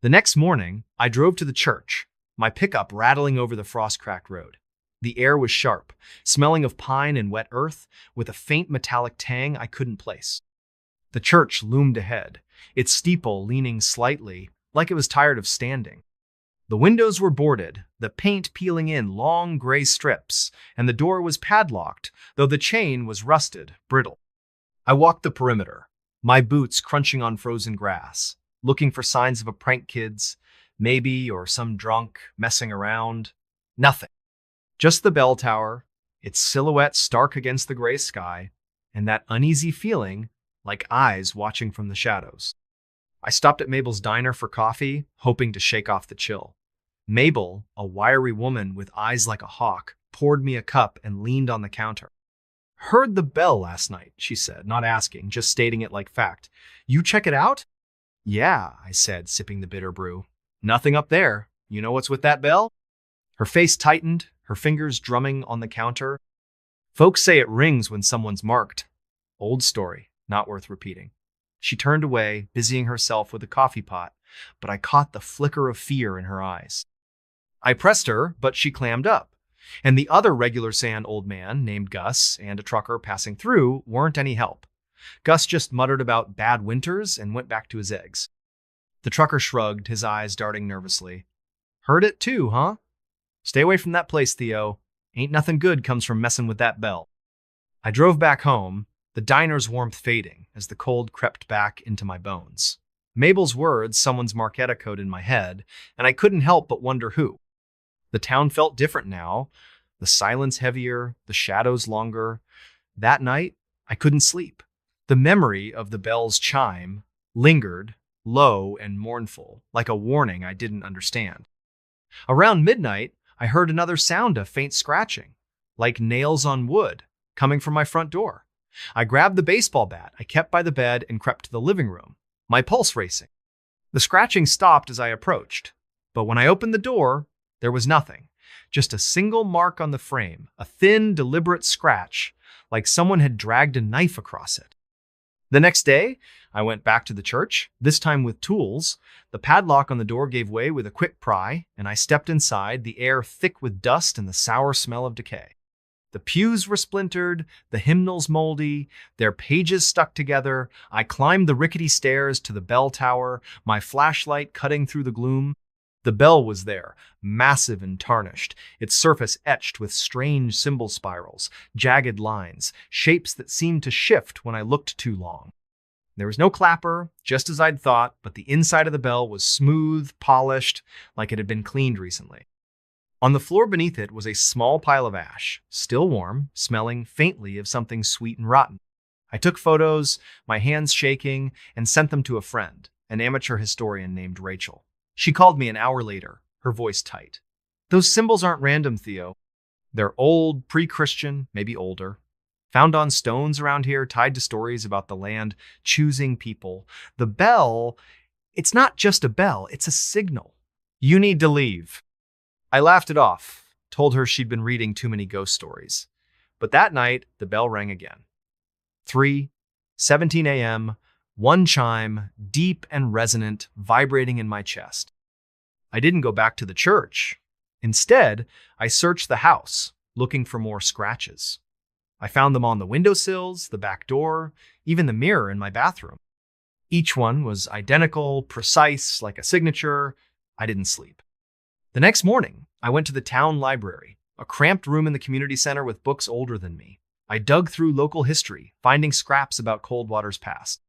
The next morning, I drove to the church, my pickup rattling over the frost-cracked road. The air was sharp, smelling of pine and wet earth, with a faint metallic tang I couldn't place. The church loomed ahead, its steeple leaning slightly, like it was tired of standing. The windows were boarded, the paint peeling in long gray strips, and the door was padlocked, though the chain was rusted, brittle. I walked the perimeter, my boots crunching on frozen grass, looking for signs of a prank kids, maybe, or some drunk messing around. Nothing. Just the bell tower, its silhouette stark against the gray sky, and that uneasy feeling like eyes watching from the shadows. I stopped at Mabel's diner for coffee, hoping to shake off the chill. Mabel, a wiry woman with eyes like a hawk, poured me a cup and leaned on the counter. "Heard the bell last night," she said, not asking, just stating it like fact. "You check it out?" "Yeah," I said, sipping the bitter brew. "Nothing up there. You know what's with that bell?" Her face tightened, her fingers drumming on the counter. "Folks say it rings when someone's marked." Old story, not worth repeating. She turned away, busying herself with a coffee pot, but I caught the flicker of fear in her eyes. I pressed her, but she clammed up. And the other regular sand old man, named Gus, and a trucker passing through weren't any help. Gus just muttered about bad winters and went back to his eggs. The trucker shrugged, his eyes darting nervously. "Heard it too, huh? Stay away from that place, Theo. Ain't nothing good comes from messing with that bell." I drove back home, the diner's warmth fading as the cold crept back into my bones. Mabel's words, someone's mark echoed in my head, and I couldn't help but wonder who. The town felt different now, the silence heavier, the shadows longer. That night, I couldn't sleep. The memory of the bell's chime lingered, low and mournful, like a warning I didn't understand. Around midnight, I heard another sound of faint scratching, like nails on wood, coming from my front door. I grabbed the baseball bat I kept by the bed and crept to the living room, my pulse racing. The scratching stopped as I approached, but when I opened the door, there was nothing, just a single mark on the frame, a thin, deliberate scratch, like someone had dragged a knife across it. The next day, I went back to the church, this time with tools. The padlock on the door gave way with a quick pry, and I stepped inside, the air thick with dust and the sour smell of decay. The pews were splintered, the hymnals moldy, their pages stuck together. I climbed the rickety stairs to the bell tower, my flashlight cutting through the gloom. The bell was there, massive and tarnished, its surface etched with strange symbol spirals, jagged lines, shapes that seemed to shift when I looked too long. There was no clapper, just as I'd thought, but the inside of the bell was smooth, polished, like it had been cleaned recently. On the floor beneath it was a small pile of ash, still warm, smelling faintly of something sweet and rotten. I took photos, my hands shaking, and sent them to a friend, an amateur historian named Rachel. She called me an hour later, her voice tight. "Those symbols aren't random, Theo. They're old, pre-Christian, maybe older. Found on stones around here, tied to stories about the land choosing people. The bell, it's not just a bell, it's a signal. You need to leave." I laughed it off, told her she'd been reading too many ghost stories. But that night, the bell rang again. 3:17 a.m., one chime, deep and resonant, vibrating in my chest. I didn't go back to the church. Instead, I searched the house, looking for more scratches. I found them on the windowsills, the back door, even the mirror in my bathroom. Each one was identical, precise, like a signature. I didn't sleep. The next morning, I went to the town library, a cramped room in the community center with books older than me. I dug through local history, finding scraps about Coldwater's past.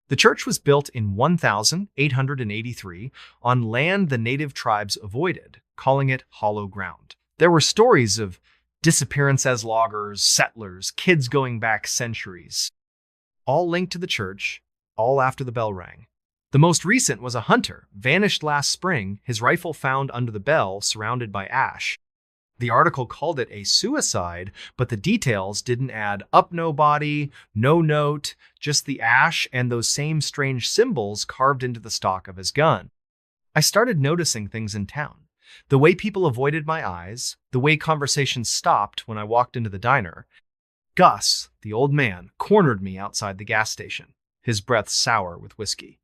The church was built in 1883 on land the native tribes avoided, calling it hollow ground. There were stories of disappearance as loggers, settlers, kids going back centuries, all linked to the church, all after the bell rang. The most recent was a hunter, vanished last spring, his rifle found under the bell, surrounded by ash. The article called it a suicide, but the details didn't add up. No body, no note, just the ash and those same strange symbols carved into the stock of his gun. I started noticing things in town. The way people avoided my eyes, the way conversations stopped when I walked into the diner. Gus, the old man, cornered me outside the gas station, his breath sour with whiskey.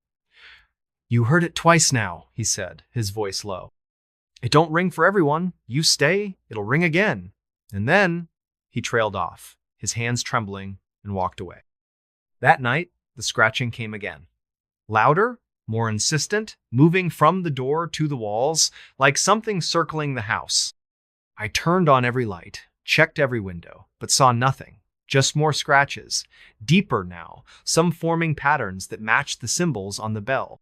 "You heard it twice now," he said, his voice low. "It don't ring for everyone. You stay, it'll ring again." And then he trailed off, his hands trembling, and walked away. That night, the scratching came again. Louder, more insistent, moving from the door to the walls, like something circling the house. I turned on every light, checked every window, but saw nothing. Just more scratches, deeper now, some forming patterns that matched the symbols on the bell.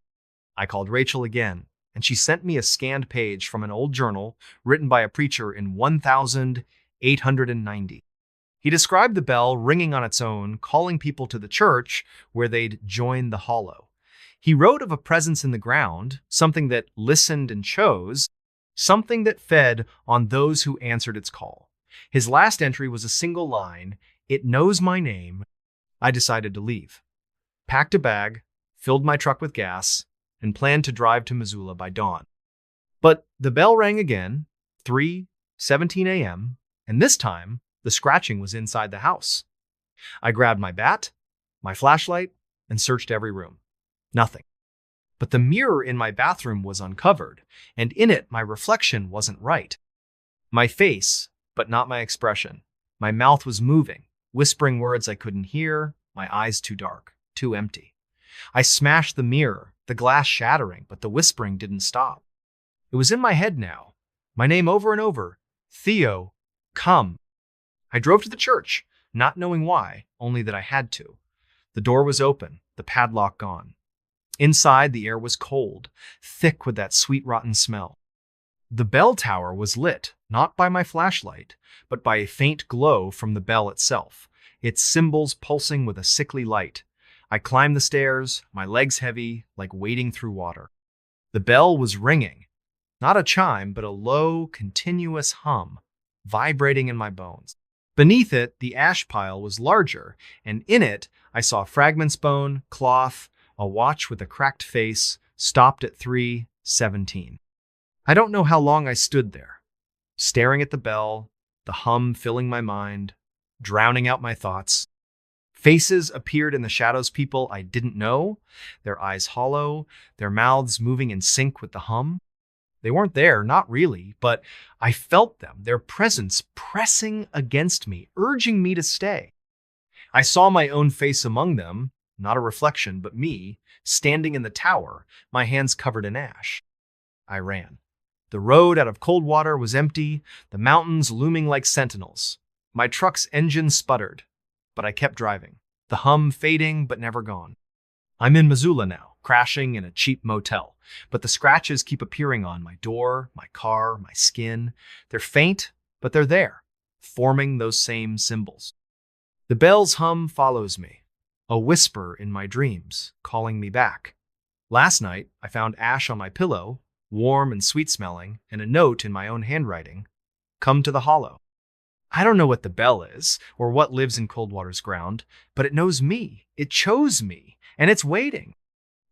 I called Rachel again, and she sent me a scanned page from an old journal written by a preacher in 1890. He described the bell ringing on its own, calling people to the church where they'd join the hollow. He wrote of a presence in the ground, something that listened and chose, something that fed on those who answered its call. His last entry was a single line, "It knows my name." I decided to leave, packed a bag, filled my truck with gas, and planned to drive to Missoula by dawn. But the bell rang again, 3:17 a.m., and this time the scratching was inside the house. I grabbed my bat, my flashlight, and searched every room. Nothing. But the mirror in my bathroom was uncovered, and in it my reflection wasn't right. My face, but not my expression. My mouth was moving, whispering words I couldn't hear, my eyes too dark, too empty. I smashed the mirror, the glass shattering, but the whispering didn't stop. It was in my head now. My name over and over. Theo, come. I drove to the church, not knowing why, only that I had to. The door was open, the padlock gone. Inside, the air was cold, thick with that sweet rotten smell. The bell tower was lit, not by my flashlight, but by a faint glow from the bell itself, its cymbals pulsing with a sickly light. I climbed the stairs, my legs heavy, like wading through water. The bell was ringing. Not a chime, but a low, continuous hum, vibrating in my bones. Beneath it, the ash pile was larger, and in it, I saw fragments bone, cloth, a watch with a cracked face, stopped at 3:17. I don't know how long I stood there, staring at the bell, the hum filling my mind, drowning out my thoughts. Faces appeared in the shadows, people I didn't know, their eyes hollow, their mouths moving in sync with the hum. They weren't there, not really, but I felt them, their presence pressing against me, urging me to stay. I saw my own face among them, not a reflection, but me, standing in the tower, my hands covered in ash. I ran. The road out of Coldwater was empty, the mountains looming like sentinels. My truck's engine sputtered, but I kept driving, the hum fading but never gone. I'm in Missoula now, crashing in a cheap motel, but the scratches keep appearing on my door, my car, my skin. They're faint, but they're there, forming those same symbols. The bell's hum follows me, a whisper in my dreams, calling me back. Last night, I found ash on my pillow, warm and sweet-smelling, and a note in my own handwriting, "Come to the hollow." I don't know what the bell is, or what lives in Coldwater's ground, but it knows me, it chose me, and it's waiting.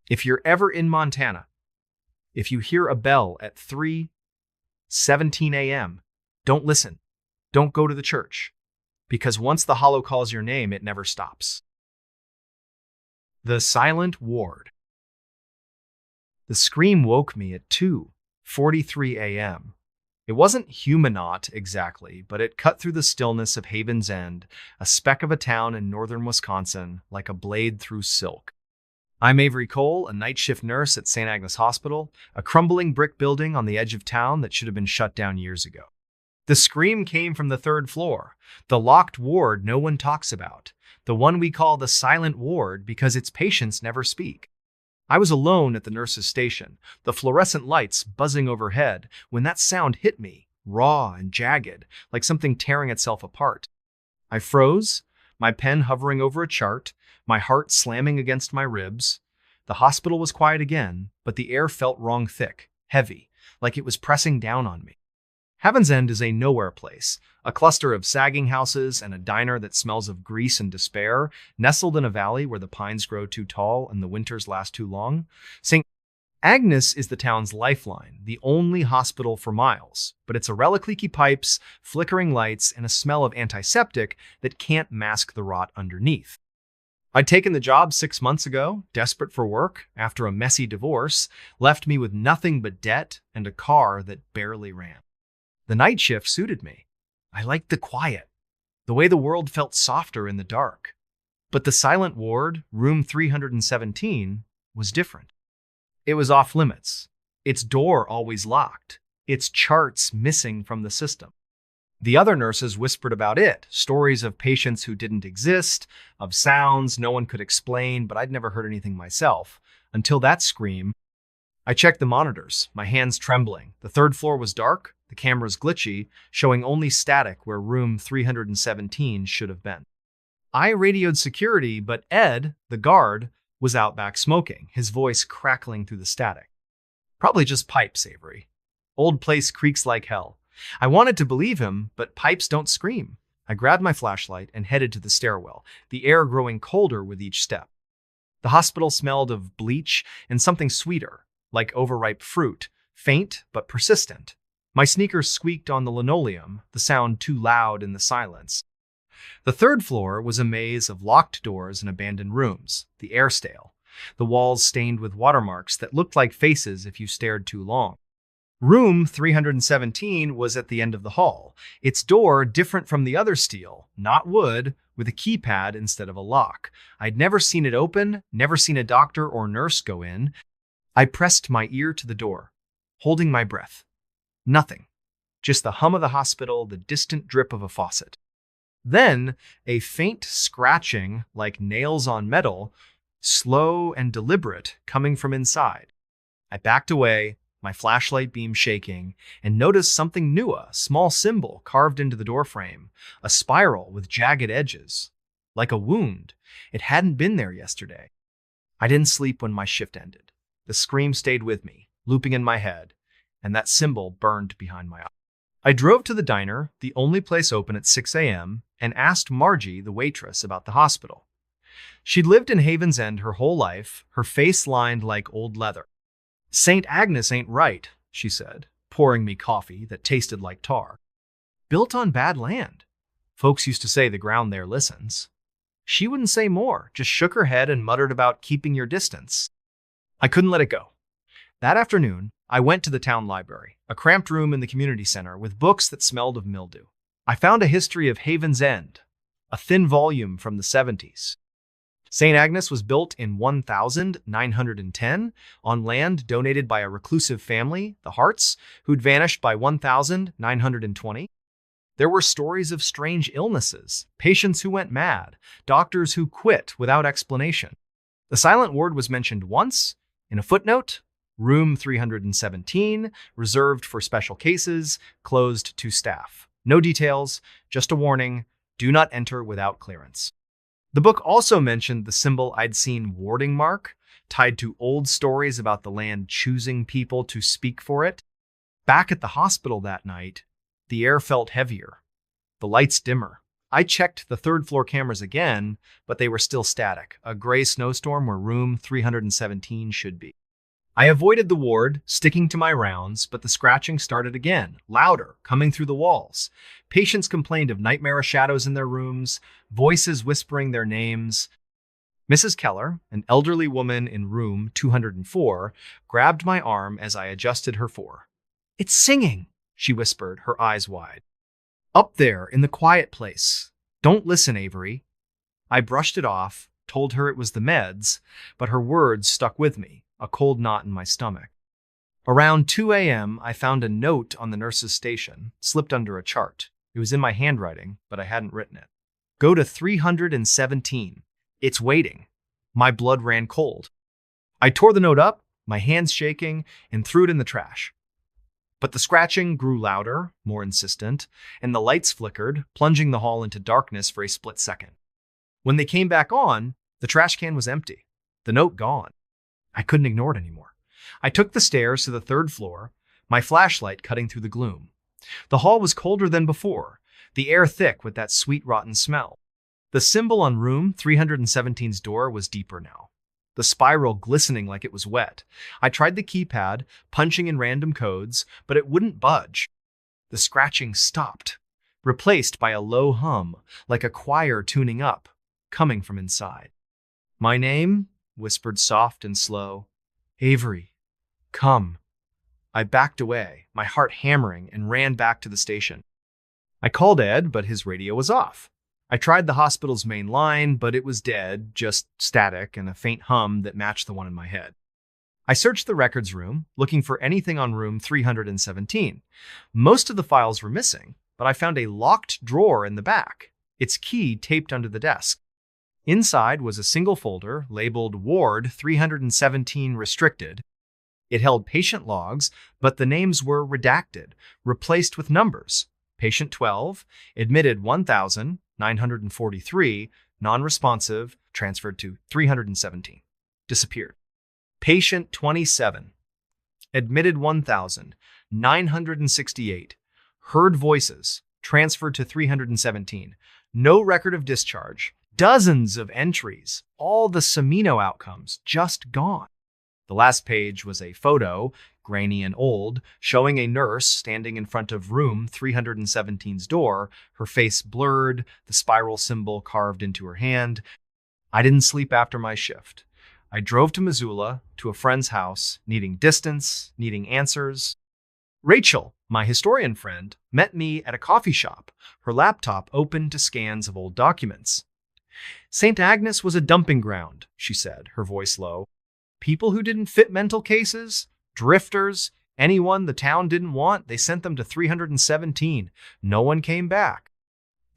If you're ever in Montana, if you hear a bell at 3:17 a.m., don't listen, don't go to the church, because once the hollow calls your name, it never stops. The Silent Ward. The scream woke me at 2:43 a.m. It wasn't Humanot exactly, but it cut through the stillness of Haven's End, a speck of a town in northern Wisconsin, like a blade through silk. I'm Avery Cole, a night shift nurse at St. Agnes Hospital, a crumbling brick building on the edge of town that should have been shut down years ago. The scream came from the third floor, the locked ward no one talks about, the one we call the silent ward because its patients never speak. I was alone at the nurse's station, the fluorescent lights buzzing overhead, when that sound hit me, raw and jagged, like something tearing itself apart. I froze, my pen hovering over a chart, my heart slamming against my ribs. The hospital was quiet again, but the air felt wrong thick, heavy, like it was pressing down on me. Haven's End is a nowhere place, a cluster of sagging houses and a diner that smells of grease and despair, nestled in a valley where the pines grow too tall and the winters last too long. St. Agnes is the town's lifeline, the only hospital for miles, but it's a relic of leaky pipes, flickering lights, and a smell of antiseptic that can't mask the rot underneath. I'd taken the job 6 months ago, desperate for work, after a messy divorce, left me with nothing but debt and a car that barely ran. The night shift suited me. I liked the quiet, the way the world felt softer in the dark. But the silent ward, room 317, was different. It was off limits, its door always locked, its charts missing from the system. The other nurses whispered about it, stories of patients who didn't exist, of sounds no one could explain, but I'd never heard anything myself, until that scream. I checked the monitors, my hands trembling. The third floor was dark, the cameras glitchy, showing only static where room 317 should have been. I radioed security, but Ed, the guard, was out back smoking, his voice crackling through the static. Probably just pipes, Avery. Old place creaks like hell. I wanted to believe him, but pipes don't scream. I grabbed my flashlight and headed to the stairwell, the air growing colder with each step. The hospital smelled of bleach and something sweeter, like overripe fruit, faint but persistent. My sneakers squeaked on the linoleum, the sound too loud in the silence. The third floor was a maze of locked doors and abandoned rooms, the air stale, the walls stained with watermarks that looked like faces if you stared too long. Room 317 was at the end of the hall, its door different from the other steel, not wood, with a keypad instead of a lock. I'd never seen it open, never seen a doctor or nurse go in. I pressed my ear to the door, holding my breath. Nothing. Just the hum of the hospital, the distant drip of a faucet. Then, a faint scratching, like nails on metal, slow and deliberate, coming from inside. I backed away, my flashlight beam shaking, and noticed something new, a small symbol carved into the doorframe, a spiral with jagged edges. Like a wound. It hadn't been there yesterday. I didn't sleep when my shift ended. The scream stayed with me, looping in my head, and that symbol burned behind my eye. I drove to the diner, the only place open at 6 a.m., and asked Margie, the waitress, about the hospital. She'd lived in Haven's End her whole life, her face lined like old leather. "St. Agnes ain't right," she said, pouring me coffee that tasted like tar. "Built on bad land. Folks used to say the ground there listens." She wouldn't say more, just shook her head and muttered about keeping your distance. I couldn't let it go. That afternoon, I went to the town library, a cramped room in the community center with books that smelled of mildew. I found a history of Haven's End, a thin volume from the 70s. St. Agnes was built in 1910 on land donated by a reclusive family, the Harts, who'd vanished by 1920. There were stories of strange illnesses, patients who went mad, doctors who quit without explanation. The silent ward was mentioned once, in a footnote, room 317, reserved for special cases, closed to staff. No details, just a warning, do not enter without clearance. The book also mentioned the symbol I'd seen warding mark, tied to old stories about the land choosing people to speak for it. Back at the hospital that night, the air felt heavier, the lights dimmer. I checked the third-floor cameras again, but they were still static, a gray snowstorm where room 317 should be. I avoided the ward, sticking to my rounds, but the scratching started again, louder, coming through the walls. Patients complained of nightmarish shadows in their rooms, voices whispering their names. Mrs. Keller, an elderly woman in room 204, grabbed my arm as I adjusted her for. "It's singing," she whispered, her eyes wide. "Up there, in the quiet place. Don't listen, Avery." I brushed it off, told her it was the meds, but her words stuck with me, a cold knot in my stomach. Around 2 a.m., I found a note on the nurse's station, slipped under a chart. It was in my handwriting, but I hadn't written it. "Go to 317. It's waiting." My blood ran cold. I tore the note up, my hands shaking, and threw it in the trash. But the scratching grew louder, more insistent, and the lights flickered, plunging the hall into darkness for a split second. When they came back on, the trash can was empty, the note gone. I couldn't ignore it anymore. I took the stairs to the third floor, my flashlight cutting through the gloom. The hall was colder than before, the air thick with that sweet rotten smell. The symbol on room 317's door was deeper now, the spiral glistening like it was wet. I tried the keypad, punching in random codes, but it wouldn't budge. The scratching stopped, replaced by a low hum, like a choir tuning up, coming from inside. "My name?" whispered soft and slow. "Avery. Come." I backed away, my heart hammering, and ran back to the station. I called Ed, but his radio was off. I tried the hospital's main line, but it was dead, just static and a faint hum that matched the one in my head. I searched the records room, looking for anything on room 317. Most of the files were missing, but I found a locked drawer in the back, its key taped under the desk. Inside was a single folder labeled Ward 317 Restricted. It held patient logs, but the names were redacted, replaced with numbers. Patient 12, admitted 1,943, non-responsive, transferred to 317. disappeared. Patient 27, admitted 1,968, heard voices, transferred to 317, no record of discharge, dozens of entries, all the Semino outcomes just gone. The last page was a photo, grainy and old, showing a nurse standing in front of room 317's door, her face blurred, the spiral symbol carved into her hand. I didn't sleep after my shift. I drove to Missoula, to a friend's house, needing distance, needing answers. Rachel, my historian friend, met me at a coffee shop, her laptop open to scans of old documents. St. Agnes was a dumping ground, she said, her voice low. People who didn't fit mental cases, drifters, anyone the town didn't want, they sent them to 317. No one came back.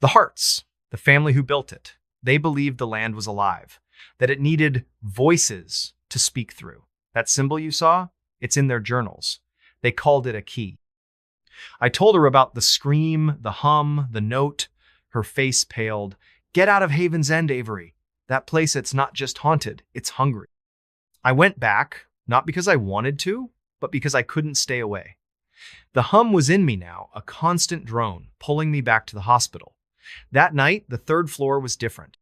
The Harts, the family who built it, they believed the land was alive, that it needed voices to speak through. That symbol you saw, it's in their journals. They called it a key. I told her about the scream, the hum, the note. Her face paled. Get out of Haven's End, Avery. That place, it's not just haunted, it's hungry. I went back, not because I wanted to, but because I couldn't stay away. The hum was in me now, a constant drone, pulling me back to the hospital. That night, the third floor was different.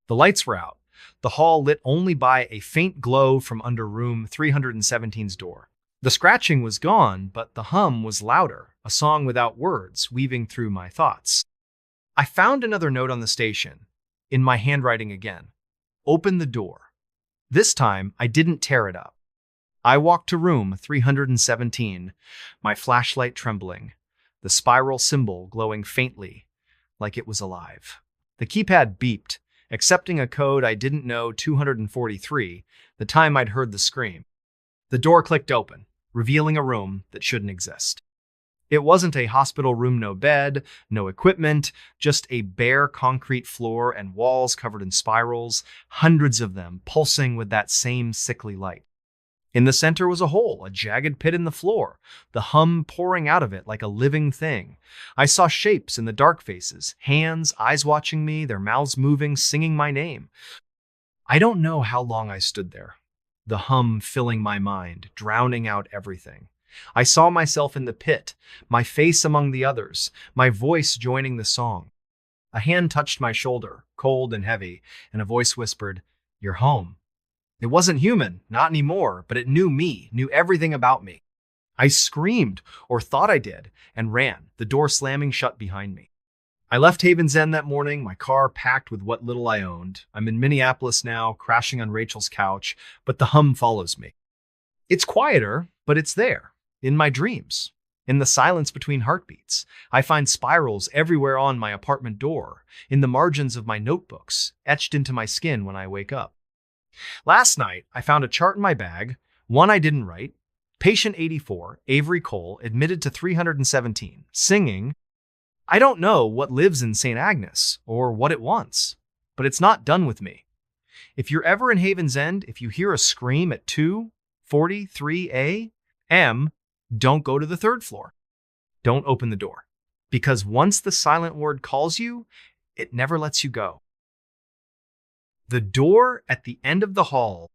The lights were out, the hall lit only by a faint glow from under room 317's door. The scratching was gone, but the hum was louder, a song without words, weaving through my thoughts. I found another note on the station, in my handwriting again. Open the door. This time, I didn't tear it up. I walked to room 317, my flashlight trembling, the spiral symbol glowing faintly, like it was alive. The keypad beeped, accepting a code I didn't know, 243, the time I'd heard the scream. The door clicked open, revealing a room that shouldn't exist. It wasn't a hospital room, no bed, no equipment, just a bare concrete floor and walls covered in spirals, hundreds of them pulsing with that same sickly light. In the center was a hole, a jagged pit in the floor, the hum pouring out of it like a living thing. I saw shapes in the dark faces, hands, eyes watching me, their mouths moving, singing my name. I don't know how long I stood there, the hum filling my mind, drowning out everything. I saw myself in the pit, my face among the others, my voice joining the song. A hand touched my shoulder, cold and heavy, and a voice whispered, "You're home." It wasn't human, not anymore, but it knew me, knew everything about me. I screamed, or thought I did, and ran, the door slamming shut behind me. I left Haven's End that morning, my car packed with what little I owned. I'm in Minneapolis now, crashing on Rachel's couch, but the hum follows me. It's quieter, but it's there, in my dreams, in the silence between heartbeats. I find spirals everywhere on my apartment door, in the margins of my notebooks, etched into my skin when I wake up. Last night, I found a chart in my bag, one I didn't write. Patient 84, Avery Cole, admitted to 317, singing, "I don't know what lives in St. Agnes, or what it wants, but it's not done with me." If you're ever in Haven's End, if you hear a scream at 2:43 a.m., don't go to the third floor. Don't open the door. Because once the silent word calls you, it never lets you go. The door at the end of the hall.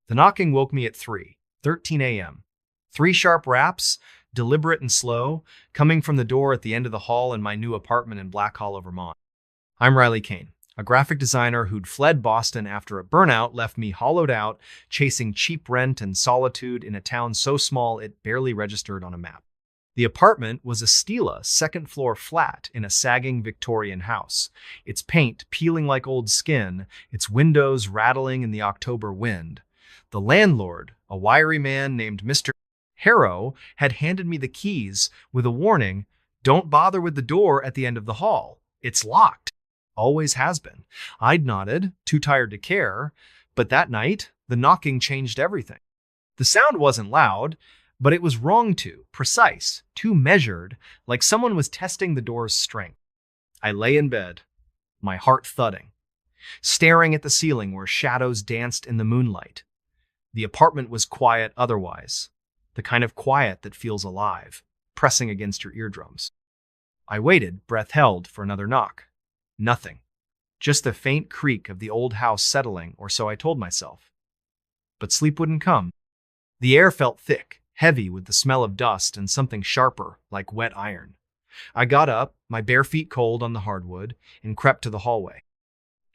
The knocking woke me at 3:13 a.m. 3 sharp raps, deliberate and slow, coming from the door at the end of the hall in my new apartment in Black Hollow, Vermont. I'm Riley Kane, a graphic designer who'd fled Boston after a burnout left me hollowed out, chasing cheap rent and solitude in a town so small it barely registered on a map. The apartment was a Stila second-floor flat in a sagging Victorian house, its paint peeling like old skin, its windows rattling in the October wind. The landlord, a wiry man named Mr. Harrow, had handed me the keys with a warning, "Don't bother with the door at the end of the hall. It's locked. Always has been." I'd nodded, too tired to care, but that night, the knocking changed everything. The sound wasn't loud, but it was wrong precise, too measured, like someone was testing the door's strength. I lay in bed, my heart thudding, staring at the ceiling where shadows danced in the moonlight. The apartment was quiet otherwise, the kind of quiet that feels alive, pressing against your eardrums. I waited, breath held, for another knock. Nothing. just the faint creak of the old house settling, or so I told myself. But sleep wouldn't come. The air felt thick, heavy with the smell of dust and something sharper, like wet iron. I got up, my bare feet cold on the hardwood, and crept to the hallway.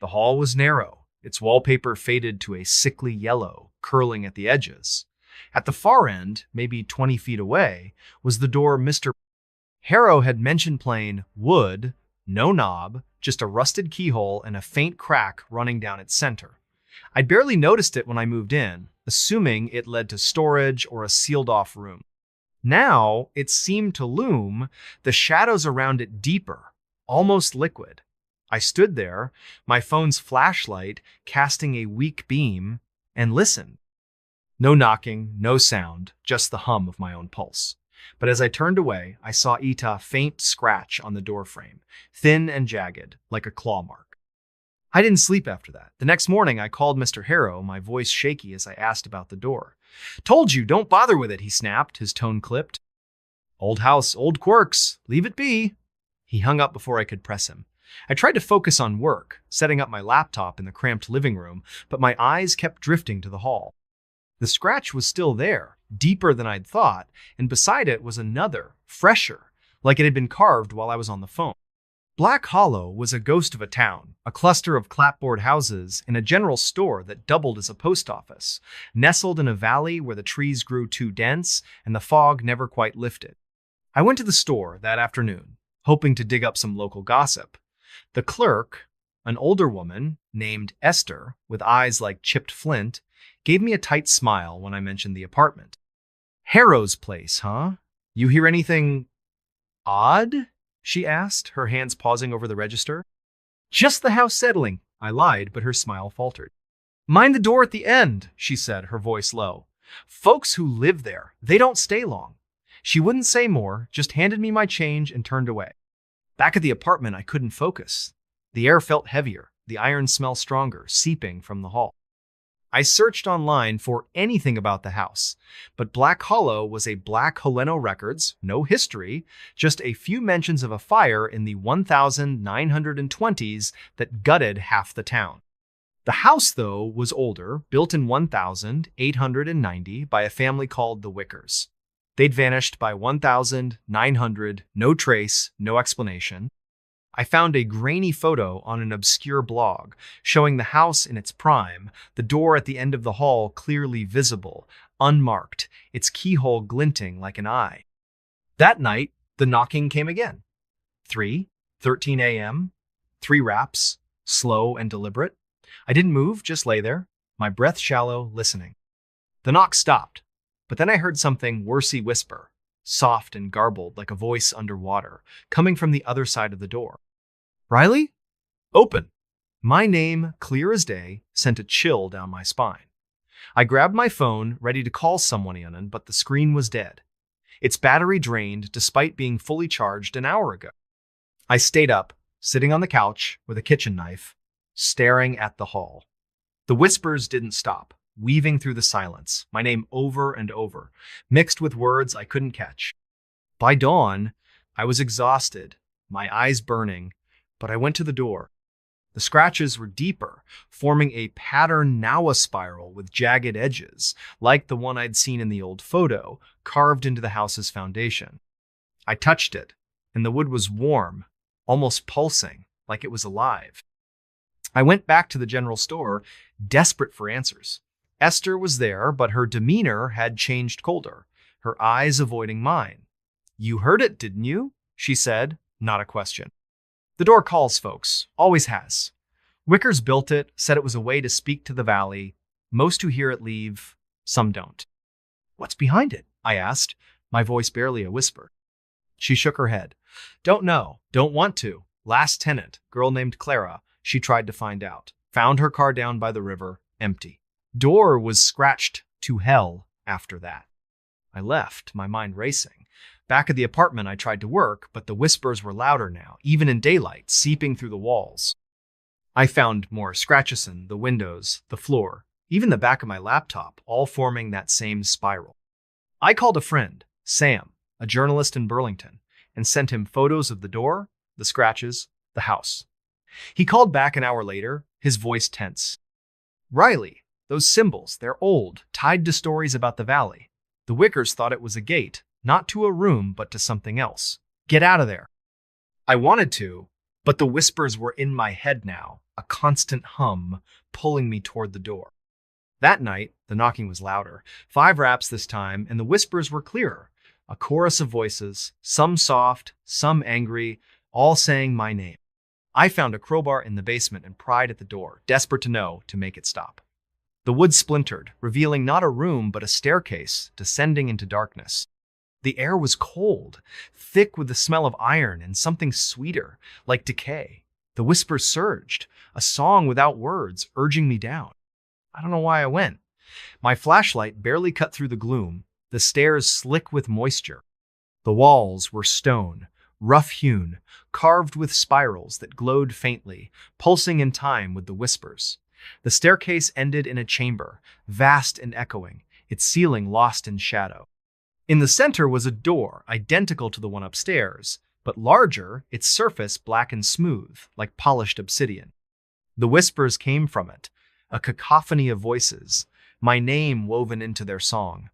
The hall was narrow, its wallpaper faded to a sickly yellow, curling at the edges. At the far end, maybe 20 feet away, was the door Mr. Harrow had mentioned plain wood, no knob, just a rusted keyhole and a faint crack running down its center. I'd barely noticed it when I moved in, assuming it led to storage or a sealed-off room. Now, it seemed to loom, the shadows around it deeper, almost liquid. I stood there, my phone's flashlight casting a weak beam, and listened. No knocking, no sound, just the hum of my own pulse. But as I turned away, I saw Ita faint scratch on the doorframe, thin and jagged, like a claw mark. I didn't sleep after that. The next morning, I called Mr. Harrow, my voice shaky as I asked about the door. "Told you, don't bother with it," he snapped, his tone clipped. "Old house, old quirks. Leave it be." He hung up before I could press him. I tried to focus on work, setting up my laptop in the cramped living room, but my eyes kept drifting to the hall. The scratch was still there, deeper than I'd thought, and beside it was another, fresher, like it had been carved while I was on the phone. Black Hollow was a ghost of a town, a cluster of clapboard houses and a general store that doubled as a post office, nestled in a valley where the trees grew too dense and the fog never quite lifted. I went to the store that afternoon, hoping to dig up some local gossip. The clerk, an older woman named Esther, with eyes like chipped flint, gave me a tight smile when I mentioned the apartment. "Harrow's place, huh? You hear anything odd?" she asked, her hands pausing over the register. "Just the house settling," I lied, but her smile faltered. "Mind the door at the end," she said, her voice low. "Folks who live there, they don't stay long." She wouldn't say more, just handed me my change and turned away. Back at the apartment, I couldn't focus. The air felt heavier, the iron smell stronger, seeping from the hall. I searched online for anything about the house, but Black Hollow was a black Heleno records, no history, just a few mentions of a fire in the 1920s that gutted half the town. The house, though, was older, built in 1890 by a family called the Wickers. They'd vanished by 1900, no trace, no explanation. I found a grainy photo on an obscure blog showing the house in its prime, the door at the end of the hall clearly visible, unmarked, its keyhole glinting like an eye. That night, the knocking came again. 3:13 a.m., 3 raps, slow and deliberate. I didn't move, just lay there, my breath shallow, listening. The knock stopped, but then I heard something worsey whisper, soft and garbled like a voice underwater, coming from the other side of the door. "Riley? Open." My name, clear as day, sent a chill down my spine. I grabbed my phone, ready to call someone in, but the screen was dead. Its battery drained despite being fully charged an hour ago. I stayed up, sitting on the couch with a kitchen knife, staring at the hall. The whispers didn't stop, weaving through the silence, my name over and over, mixed with words I couldn't catch. By dawn, I was exhausted, my eyes burning, but I went to the door. The scratches were deeper, forming a pattern Nawa spiral with jagged edges, like the one I'd seen in the old photo, carved into the house's foundation. I touched it, and the wood was warm, almost pulsing, like it was alive. I went back to the general store, desperate for answers. Esther was there, but her demeanor had changed colder, her eyes avoiding mine. "You heard it, didn't you?" she said, not a question. "The door calls, folks. Always has. Wickers built it, said it was a way to speak to the valley. Most who hear it leave, some don't." "What's behind it?" I asked, my voice barely a whisper. She shook her head. "Don't know. Don't want to. Last tenant, girl named Clara, she tried to find out. Found her car down by the river, empty. Door was scratched to hell after that." I left, my mind racing. Back at the apartment, I tried to work, but the whispers were louder now, even in daylight, seeping through the walls. I found more scratches in the windows, the floor, even the back of my laptop, all forming that same spiral. I called a friend, Sam, a journalist in Burlington, and sent him photos of the door, the scratches, the house. He called back an hour later, his voice tense. Riley, those symbols, they're old, tied to stories about the valley. The Wickers thought it was a gate, not to a room, but to something else. Get out of there. I wanted to, but the whispers were in my head now, a constant hum pulling me toward the door. That night, the knocking was louder. 5 raps this time, and the whispers were clearer. A chorus of voices, some soft, some angry, all saying my name. I found a crowbar in the basement and pried at the door, desperate to know to make it stop. The wood splintered, revealing not a room but a staircase descending into darkness. The air was cold, thick with the smell of iron and something sweeter, like decay. The whispers surged, a song without words, urging me down. I don't know why I went. My flashlight barely cut through the gloom, the stairs slick with moisture. The walls were stone, rough-hewn, carved with spirals that glowed faintly, pulsing in time with the whispers. The staircase ended in a chamber, vast and echoing, its ceiling lost in shadow. In the center was a door, identical to the one upstairs, but larger, its surface black and smooth, like polished obsidian. The whispers came from it, a cacophony of voices, my name woven into their song.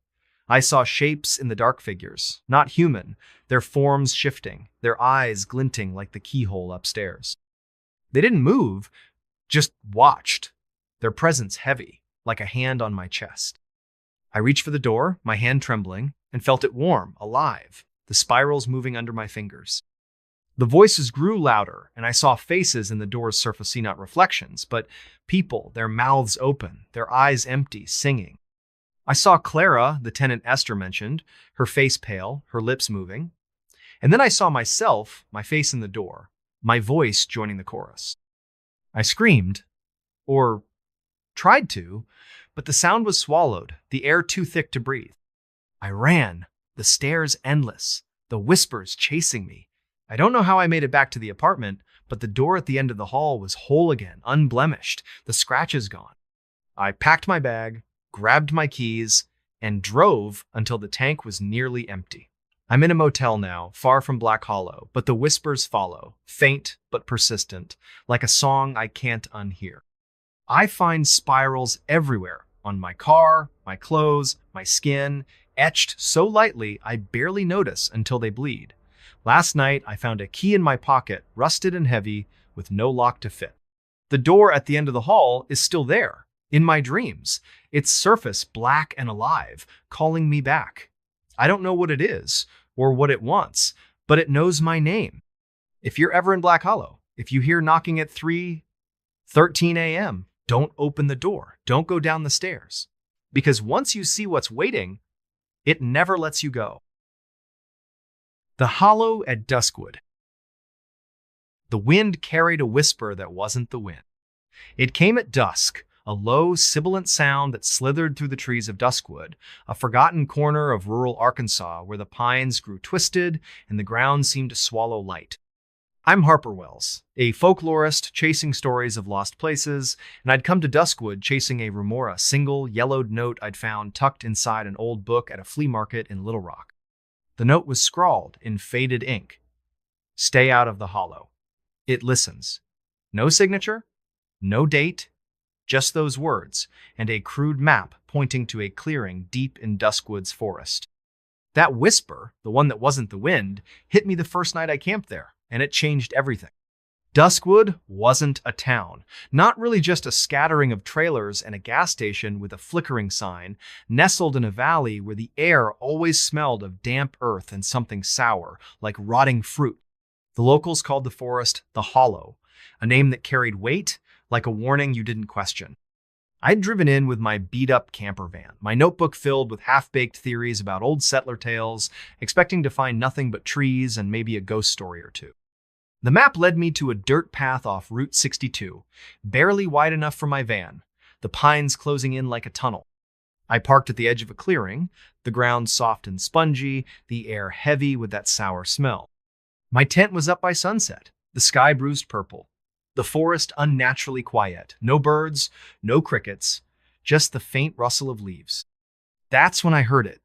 I saw shapes in the dark figures, not human, their forms shifting, their eyes glinting like the keyhole upstairs. They didn't move, just watched, their presence heavy, like a hand on my chest. I reached for the door, my hand trembling, and felt it warm, alive, the spirals moving under my fingers. The voices grew louder, and I saw faces in the door's surface, not reflections, but people, their mouths open, their eyes empty, singing. I saw Clara, the tenant Esther mentioned, her face pale, her lips moving. And then I saw myself, my face in the door, my voice joining the chorus. I screamed, or tried to, but the sound was swallowed, the air too thick to breathe. I ran, the stairs endless, the whispers chasing me. I don't know how I made it back to the apartment, but the door at the end of the hall was whole again, unblemished, the scratches gone. I packed my bag, grabbed my keys, and drove until the tank was nearly empty. I'm in a motel now, far from Black Hollow, but the whispers follow, faint but persistent, like a song I can't unhear. I find spirals everywhere, on my car, my clothes, my skin, etched so lightly I barely notice until they bleed. Last night, I found a key in my pocket, rusted and heavy, with no lock to fit. The door at the end of the hall is still there, in my dreams, its surface black and alive, calling me back. I don't know what it is, or what it wants, but it knows my name. If you're ever in Black Hollow, if you hear knocking at 3:13 a.m., don't open the door, don't go down the stairs. Because once you see what's waiting, it never lets you go. The Hollow at Duskwood. The wind carried a whisper that wasn't the wind. It came at dusk, a low, sibilant sound that slithered through the trees of Duskwood, a forgotten corner of rural Arkansas where the pines grew twisted and the ground seemed to swallow light. I'm Harper Wells, a folklorist chasing stories of lost places, and I'd come to Duskwood chasing a remora, single, yellowed note I'd found tucked inside an old book at a flea market in Little Rock. The note was scrawled in faded ink. Stay out of the hollow. It listens. No signature, no date, just those words, and a crude map pointing to a clearing deep in Duskwood's forest. That whisper, the one that wasn't the wind, hit me the first night I camped there, and it changed everything. Duskwood wasn't a town, not really just a scattering of trailers and a gas station with a flickering sign, nestled in a valley where the air always smelled of damp earth and something sour, like rotting fruit. The locals called the forest the Hollow, a name that carried weight, like a warning you didn't question. I'd driven in with my beat-up camper van, my notebook filled with half-baked theories about old settler tales, expecting to find nothing but trees and maybe a ghost story or two. The map led me to a dirt path off Route 62, barely wide enough for my van, the pines closing in like a tunnel. I parked at the edge of a clearing, the ground soft and spongy, the air heavy with that sour smell. My tent was up by sunset, the sky bruised purple, the forest unnaturally quiet, no birds, no crickets, just the faint rustle of leaves. That's when I heard it,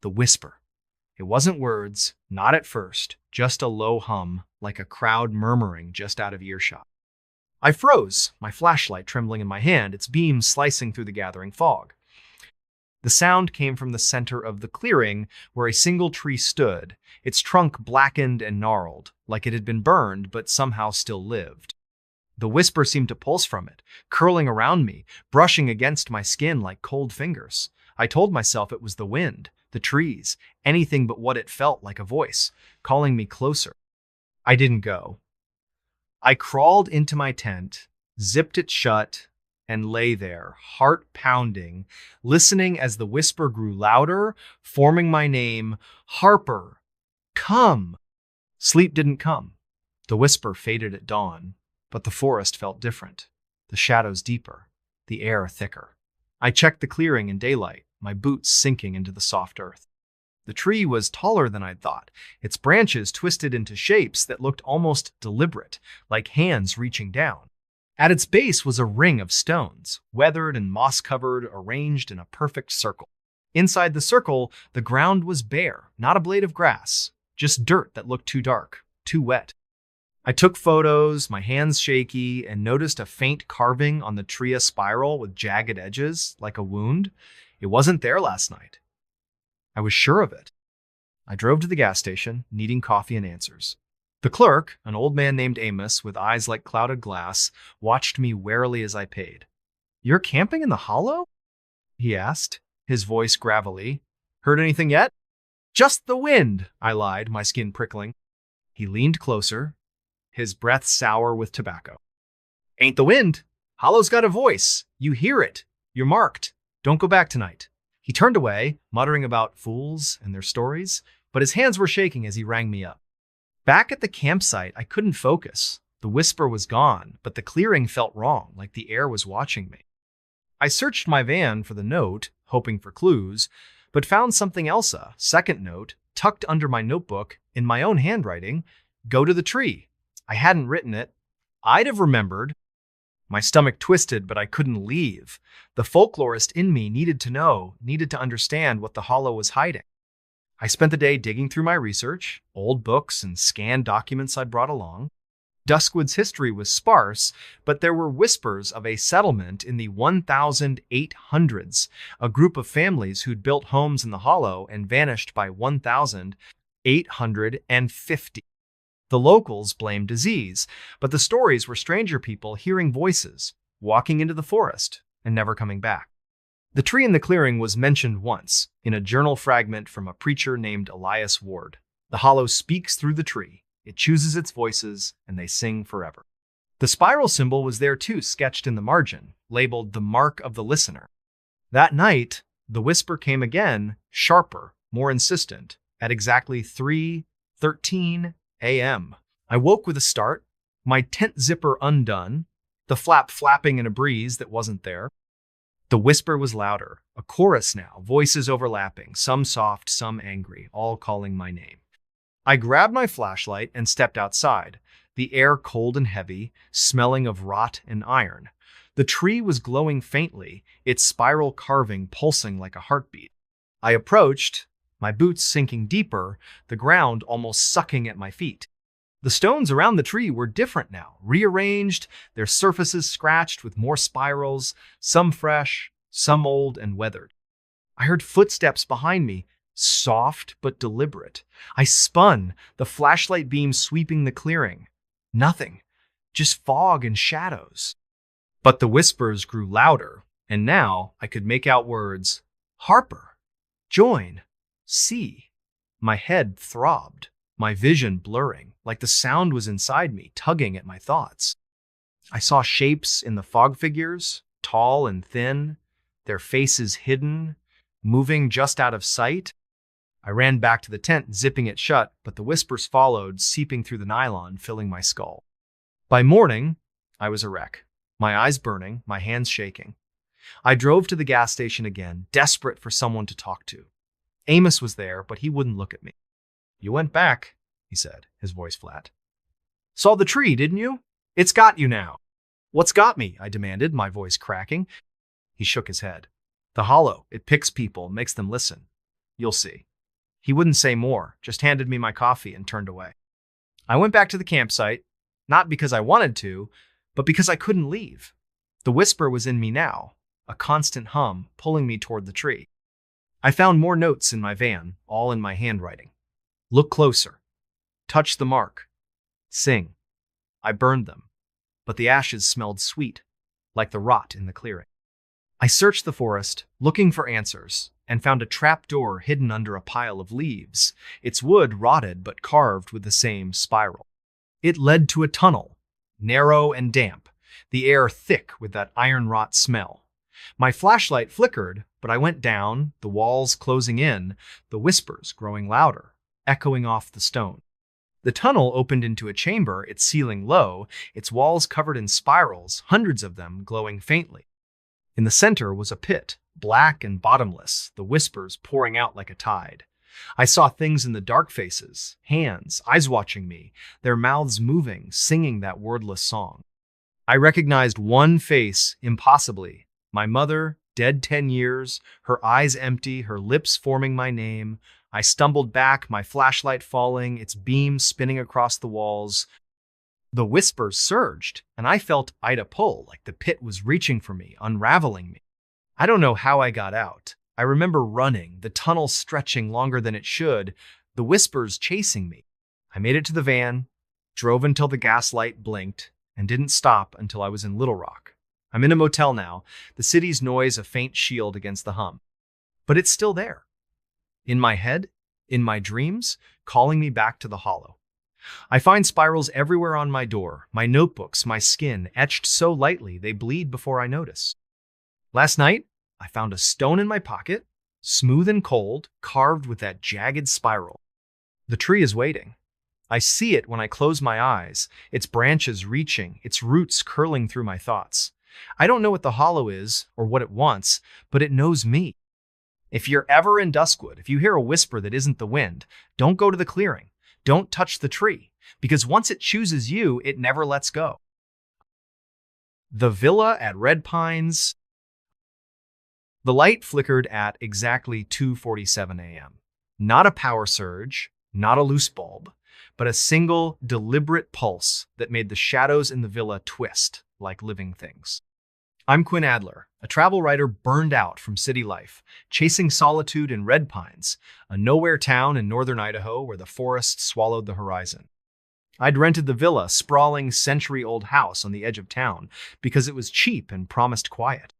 the whisper. It wasn't words, not at first, just a low hum, like a crowd murmuring just out of earshot. I froze, my flashlight trembling in my hand, its beams slicing through the gathering fog. The sound came from the center of the clearing where a single tree stood, its trunk blackened and gnarled, like it had been burned but somehow still lived. The whisper seemed to pulse from it, curling around me, brushing against my skin like cold fingers. I told myself it was the wind, the trees, anything but what it felt like a voice, calling me closer. I didn't go. I crawled into my tent, zipped it shut, and lay there, heart pounding, listening as the whisper grew louder, forming my name, Harper, come. Sleep didn't come. The whisper faded at dawn, but the forest felt different, the shadows deeper, the air thicker. I checked the clearing in daylight, my boots sinking into the soft earth. The tree was taller than I'd thought, its branches twisted into shapes that looked almost deliberate, like hands reaching down. At its base was a ring of stones, weathered and moss-covered, arranged in a perfect circle. Inside the circle, the ground was bare, not a blade of grass, just dirt that looked too dark, too wet. I took photos, my hands shaky, and noticed a faint carving on the tria spiral with jagged edges, like a wound. It wasn't there last night. I was sure of it. I drove to the gas station, needing coffee and answers. The clerk, an old man named Amos with eyes like clouded glass, watched me warily as I paid. "You're camping in the hollow?" he asked, his voice gravelly. "Heard anything yet?" "Just the wind," I lied, my skin prickling. He leaned closer, his breath sour with tobacco. "Ain't the wind. Hollow's got a voice. You hear it. You're marked. Don't go back tonight." He turned away, muttering about fools and their stories, but his hands were shaking as he rang me up. Back at the campsite, I couldn't focus. The whisper was gone, but the clearing felt wrong, like the air was watching me. I searched my van for the note, hoping for clues, but found something else, a second note, tucked under my notebook, in my own handwriting, "Go to the tree." I hadn't written it. I'd have remembered. My stomach twisted, but I couldn't leave. The folklorist in me needed to know, needed to understand what the hollow was hiding. I spent the day digging through my research, old books and scanned documents I'd brought along. Duskwood's history was sparse, but there were whispers of a settlement in the 1800s, a group of families who'd built homes in the hollow and vanished by 1850. The locals blamed disease, but the stories were stranger people hearing voices, walking into the forest, and never coming back. The tree in the clearing was mentioned once, in a journal fragment from a preacher named Elias Ward. The hollow speaks through the tree, it chooses its voices, and they sing forever. The spiral symbol was there too, sketched in the margin, labeled the mark of the listener. That night, the whisper came again, sharper, more insistent, at exactly 3:13 a.m. I woke with a start, my tent zipper undone, the flap flapping in a breeze that wasn't there. The whisper was louder, a chorus now, voices overlapping, some soft, some angry, all calling my name. I grabbed my flashlight and stepped outside, the air cold and heavy, smelling of rot and iron. The tree was glowing faintly, its spiral carving pulsing like a heartbeat. I approached, my boots sinking deeper, the ground almost sucking at my feet. The stones around the tree were different now, rearranged, their surfaces scratched with more spirals, some fresh, some old and weathered. I heard footsteps behind me, soft but deliberate. I spun, the flashlight beam sweeping the clearing. Nothing, just fog and shadows. But the whispers grew louder, and now I could make out words. "Harper, join, see." My head throbbed, my vision blurring, like the sound was inside me, tugging at my thoughts. I saw shapes in the fog figures, tall and thin, their faces hidden, moving just out of sight. I ran back to the tent, zipping it shut, but the whispers followed, seeping through the nylon, filling my skull. By morning, I was a wreck, my eyes burning, my hands shaking. I drove to the gas station again, desperate for someone to talk to. Amos was there, but he wouldn't look at me. "You went back," he said, his voice flat. "Saw the tree, didn't you? It's got you now." "What's got me?" I demanded, my voice cracking. He shook his head. "The hollow, it picks people, makes them listen. You'll see." He wouldn't say more, just handed me my coffee and turned away. I went back to the campsite, not because I wanted to, but because I couldn't leave. The whisper was in me now, a constant hum pulling me toward the tree. I found more notes in my van, all in my handwriting. Look closer. Touch the mark. Sing. I burned them, but the ashes smelled sweet, like the rot in the clearing. I searched the forest, looking for answers, and found a trap door hidden under a pile of leaves, its wood rotted but carved with the same spiral. It led to a tunnel, narrow and damp, the air thick with that iron rot smell. My flashlight flickered, but I went down, the walls closing in, the whispers growing louder, echoing off the stone. The tunnel opened into a chamber, its ceiling low, its walls covered in spirals, hundreds of them glowing faintly. In the center was a pit, black and bottomless, the whispers pouring out like a tide. I saw things in the dark faces, hands, eyes watching me, their mouths moving, singing that wordless song. I recognized one face impossibly, my mother, dead 10 years, her eyes empty, her lips forming my name. I stumbled back, my flashlight falling, its beam spinning across the walls. The whispers surged, and I felt Ida pull, like the pit was reaching for me, unraveling me. I don't know how I got out. I remember running, the tunnel stretching longer than it should, the whispers chasing me. I made it to the van, drove until the gas light blinked, and didn't stop until I was in Little Rock. I'm in a motel now, the city's noise a faint shield against the hum. But it's still there. In my head, in my dreams, calling me back to the hollow. I find spirals everywhere on my door, my notebooks, my skin, etched so lightly they bleed before I notice. Last night, I found a stone in my pocket, smooth and cold, carved with that jagged spiral. The tree is waiting. I see it when I close my eyes, its branches reaching, its roots curling through my thoughts. I don't know what the hollow is or what it wants, but it knows me. If you're ever in Duskwood, if you hear a whisper that isn't the wind, don't go to the clearing. Don't touch the tree, because once it chooses you, it never lets go. The villa at Red Pines. The light flickered at exactly 2:47 a.m. Not a power surge, not a loose bulb, but a single, deliberate pulse that made the shadows in the villa twist like living things. I'm Quinn Adler, a travel writer burned out from city life, chasing solitude in Red Pines, a nowhere town in northern Idaho where the forest swallowed the horizon. I'd rented the villa, sprawling century-old house on the edge of town, because it was cheap and promised quiet.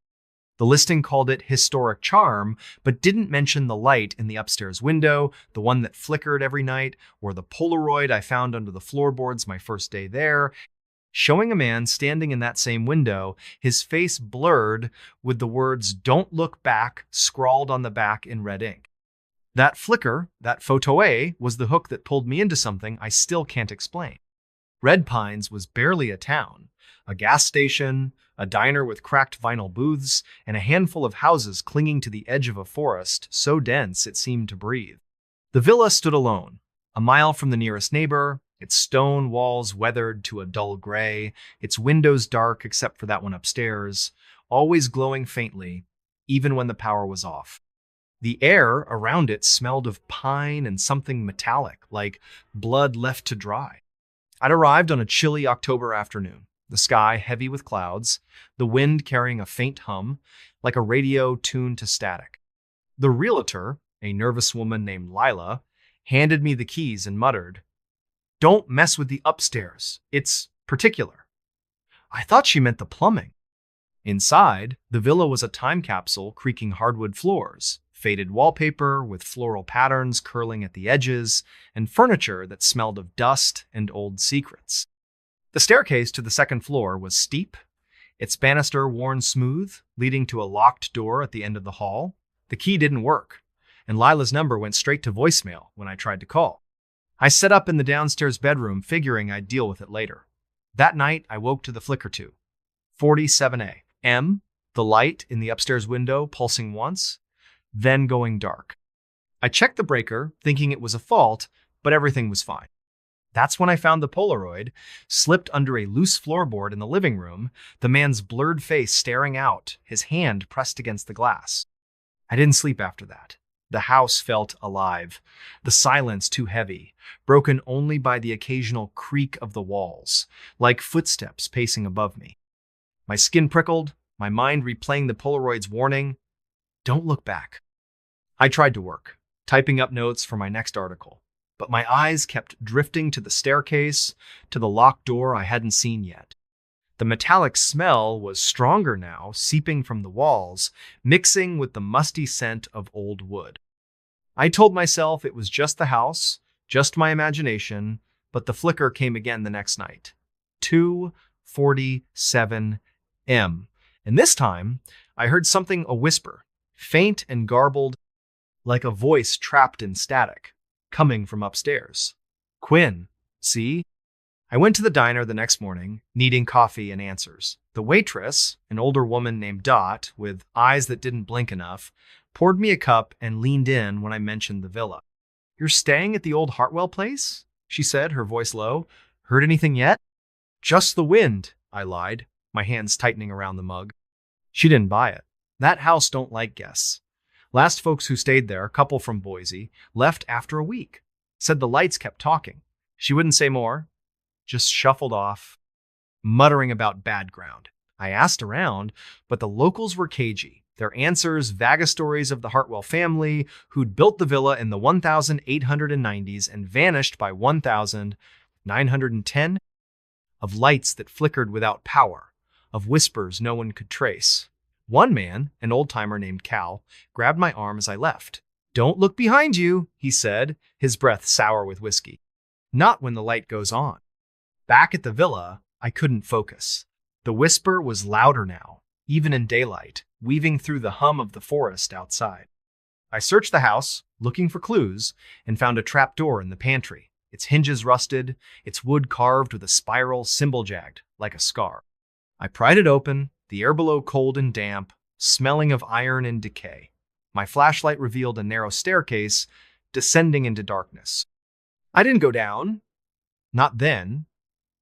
The listing called it historic charm, but didn't mention the light in the upstairs window, the one that flickered every night, or the Polaroid I found under the floorboards my first day there, showing a man standing in that same window, his face blurred with the words "Don't look back" scrawled on the back in red ink. That flicker, that photo-A, was the hook that pulled me into something I still can't explain. Red Pines was barely a town. A gas station, a diner with cracked vinyl booths, and a handful of houses clinging to the edge of a forest so dense it seemed to breathe. The villa stood alone, a mile from the nearest neighbor, its stone walls weathered to a dull gray, its windows dark except for that one upstairs, always glowing faintly, even when the power was off. The air around it smelled of pine and something metallic, like blood left to dry. I'd arrived on a chilly October afternoon, the sky heavy with clouds, the wind carrying a faint hum, like a radio tuned to static. The realtor, a nervous woman named Lila, handed me the keys and muttered, "Don't mess with the upstairs. It's particular." I thought she meant the plumbing. Inside, the villa was a time capsule creaking hardwood floors, faded wallpaper with floral patterns curling at the edges, and furniture that smelled of dust and old secrets. The staircase to the second floor was steep, its banister worn smooth, leading to a locked door at the end of the hall. The key didn't work, and Lila's number went straight to voicemail when I tried to call. I set up in the downstairs bedroom, figuring I'd deal with it later. That night, I woke to the flicker too. 47 a.m., the light in the upstairs window pulsing once, then going dark. I checked the breaker, thinking it was a fault, but everything was fine. That's when I found the Polaroid, slipped under a loose floorboard in the living room, the man's blurred face staring out, his hand pressed against the glass. I didn't sleep after that. The house felt alive, the silence too heavy, broken only by the occasional creak of the walls, like footsteps pacing above me. My skin prickled, my mind replaying the Polaroid's warning, "Don't look back." I tried to work, typing up notes for my next article, but my eyes kept drifting to the staircase, to the locked door I hadn't seen yet. The metallic smell was stronger now, seeping from the walls, mixing with the musty scent of old wood. I told myself it was just the house, just my imagination, but the flicker came again the next night. 2:47 m. And this time, I heard something a whisper, faint and garbled, like a voice trapped in static, coming from upstairs. "Quinn, see?" I went to the diner the next morning, needing coffee and answers. The waitress, an older woman named Dot, with eyes that didn't blink enough, poured me a cup and leaned in when I mentioned the villa. "You're staying at the old Hartwell place?" she said, her voice low. "Heard anything yet?" "Just the wind," I lied, my hands tightening around the mug. She didn't buy it. That house don't like guests. Last folks who stayed there, a couple from Boise, left after a week. Said the lights kept talking. She wouldn't say more, just shuffled off, muttering about bad ground. I asked around, but the locals were cagey. Their answers, vague stories of the Hartwell family, who'd built the villa in the 1890s and vanished by 1910, of lights that flickered without power, of whispers no one could trace. One man, an old-timer named Cal, grabbed my arm as I left. "Don't look behind you," he said, his breath sour with whiskey. "Not when the light goes on." Back at the villa, I couldn't focus. The whisper was louder now, even in daylight, weaving through the hum of the forest outside. I searched the house, looking for clues, and found a trap door in the pantry, its hinges rusted, its wood carved with a spiral symbol jagged, like a scar. I pried it open, the air below cold and damp, smelling of iron and decay. My flashlight revealed a narrow staircase, descending into darkness. I didn't go down, not then,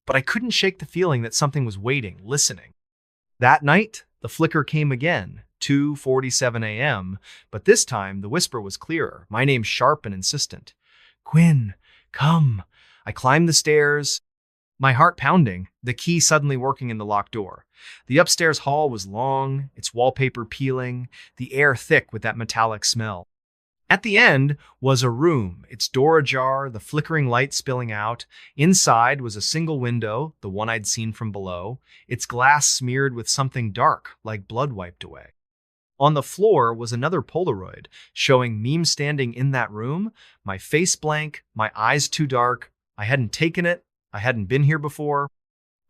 but I couldn't shake the feeling that something was waiting, listening. That night, the flicker came again, 2:47 a.m., but this time the whisper was clearer, my name sharp and insistent. "Quinn, come." I climbed the stairs, my heart pounding, the key suddenly working in the locked door. The upstairs hall was long, its wallpaper peeling, the air thick with that metallic smell. At the end was a room, its door ajar, the flickering light spilling out. Inside was a single window, the one I'd seen from below, its glass smeared with something dark, like blood wiped away. On the floor was another Polaroid, showing me standing in that room, my face blank, my eyes too dark. I hadn't taken it, I hadn't been here before.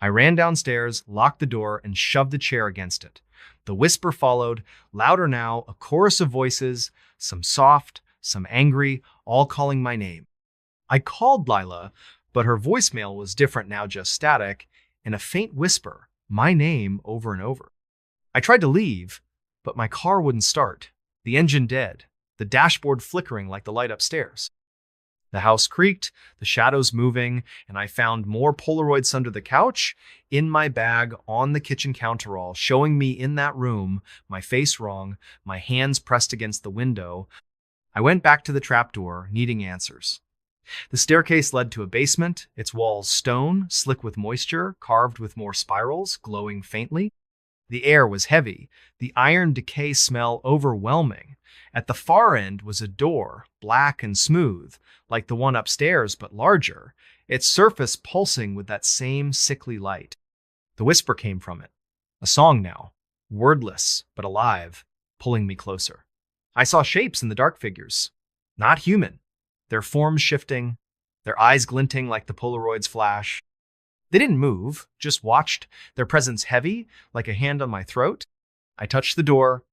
I ran downstairs, locked the door, and shoved the chair against it. The whisper followed, louder now, a chorus of voices, some soft, some angry, all calling my name. I called Lila, but her voicemail was different now, just static, and a faint whisper, my name over and over. I tried to leave, but my car wouldn't start, the engine dead, the dashboard flickering like the light upstairs. The house creaked, the shadows moving, and I found more Polaroids under the couch, in my bag, on the kitchen counterall, showing me in that room, my face wrong, my hands pressed against the window. I went back to the trapdoor, needing answers. The staircase led to a basement, its walls stone, slick with moisture, carved with more spirals, glowing faintly. The air was heavy, the iron decay smell overwhelming. At the far end was a door, black and smooth, like the one upstairs but larger, its surface pulsing with that same sickly light. The whisper came from it, a song now, wordless but alive, pulling me closer. I saw shapes in the dark figures, not human, their forms shifting, their eyes glinting like the Polaroid's flash. They didn't move, just watched, their presence heavy, like a hand on my throat. I touched the door,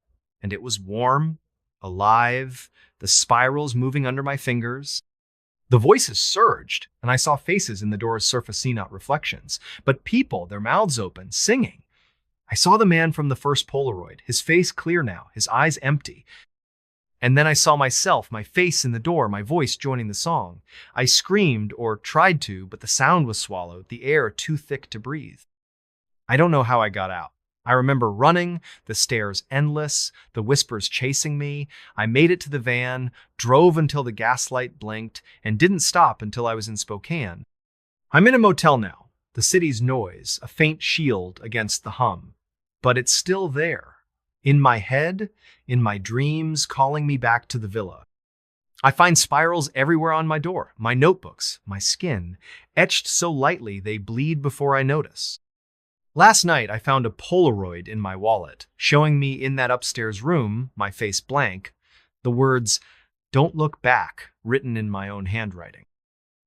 and it was warm, alive, the spirals moving under my fingers. The voices surged, and I saw faces in the door's surface seen out reflections, but people, their mouths open, singing. I saw the man from the first Polaroid, his face clear now, his eyes empty. And then I saw myself, my face in the door, my voice joining the song. I screamed, or tried to, but the sound was swallowed, the air too thick to breathe. I don't know how I got out. I remember running, the stairs endless, the whispers chasing me. I made it to the van, drove until the gaslight blinked, and didn't stop until I was in Spokane. I'm in a motel now, the city's noise, a faint shield against the hum. But it's still there, in my head, in my dreams, calling me back to the villa. I find spirals everywhere on my door, my notebooks, my skin, etched so lightly they bleed before I notice. Last night, I found a Polaroid in my wallet, showing me in that upstairs room, my face blank, the words, "Don't look back," written in my own handwriting.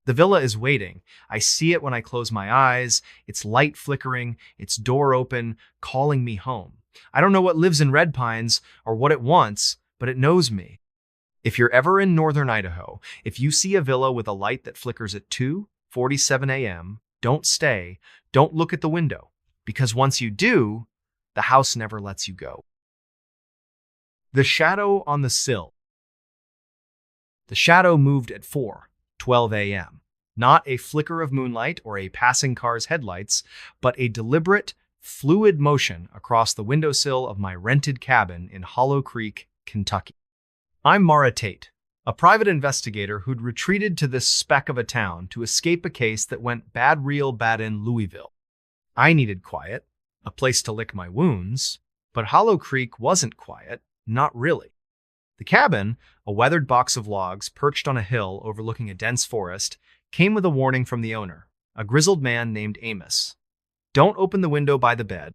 The villa is waiting. I see it when I close my eyes, its light flickering, its door open, calling me home. I don't know what lives in Red Pines or what it wants, but it knows me. If you're ever in northern Idaho, if you see a villa with a light that flickers at 2:47 a.m., don't stay, don't look at the window. Because once you do, the house never lets you go. The shadow on the sill. The shadow moved at 4:12 a.m. Not a flicker of moonlight or a passing car's headlights, but a deliberate, fluid motion across the windowsill of my rented cabin in Hollow Creek, Kentucky. I'm Mara Tate, a private investigator who'd retreated to this speck of a town to escape a case that went bad real bad in Louisville. I needed quiet, a place to lick my wounds, but Hollow Creek wasn't quiet, not really. The cabin, a weathered box of logs perched on a hill overlooking a dense forest, came with a warning from the owner, a grizzled man named Amos. Don't open the window by the bed.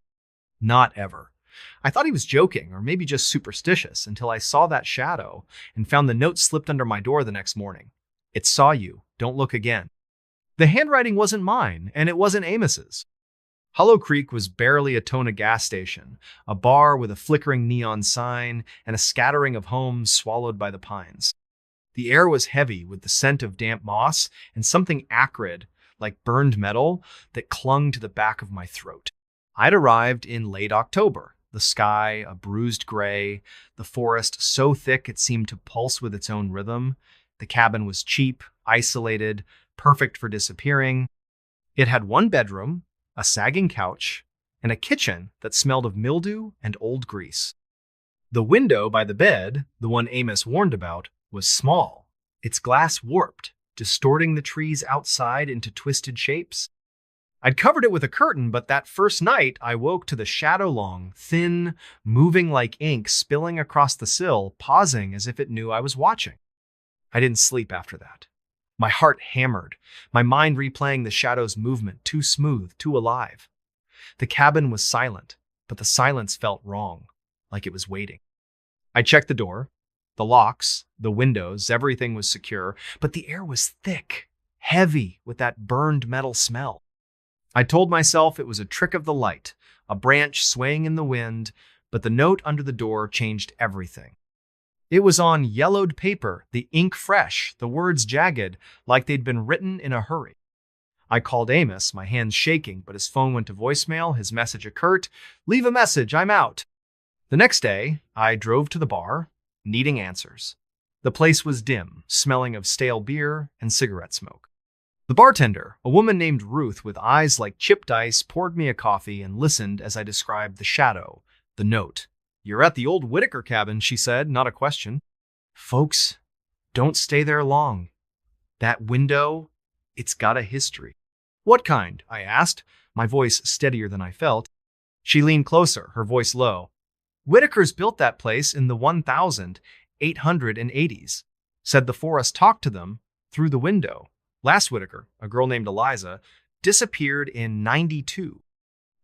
Not ever. I thought he was joking, or maybe just superstitious, until I saw that shadow and found the note slipped under my door the next morning. It saw you. Don't look again. The handwriting wasn't mine, and it wasn't Amos's. Hollow Creek was barely a Tona gas station, a bar with a flickering neon sign, and a scattering of homes swallowed by the pines. The air was heavy with the scent of damp moss and something acrid, like burned metal, that clung to the back of my throat. I'd arrived in late October, the sky a bruised gray, the forest so thick it seemed to pulse with its own rhythm. The cabin was cheap, isolated, perfect for disappearing. It had one bedroom, a sagging couch, and a kitchen that smelled of mildew and old grease. The window by the bed, the one Amos warned about, was small, its glass warped, distorting the trees outside into twisted shapes. I'd covered it with a curtain, but that first night I woke to the shadow-long, thin, moving like ink spilling across the sill, pausing as if it knew I was watching. I didn't sleep after that. My heart hammered, my mind replaying the shadow's movement, too smooth, too alive. The cabin was silent, but the silence felt wrong, like it was waiting. I checked the door, the locks, the windows, everything was secure, but the air was thick, heavy with that burned metal smell. I told myself it was a trick of the light, a branch swaying in the wind, but the note under the door changed everything. It was on yellowed paper, the ink fresh, the words jagged, like they'd been written in a hurry. I called Amos, my hands shaking, but his phone went to voicemail, his message a curt, "Leave a message, I'm out." The next day, I drove to the bar, needing answers. The place was dim, smelling of stale beer and cigarette smoke. The bartender, a woman named Ruth with eyes like chipped ice, poured me a coffee and listened as I described the shadow, the note. "You're at the old Whitaker cabin," she said, not a question. "Folks, don't stay there long. That window, it's got a history." "What kind?" I asked, my voice steadier than I felt. She leaned closer, her voice low. "Whitakers built that place in the 1880s. Said the forest talked to them through the window. Last Whitaker, a girl named Eliza, disappeared in 92.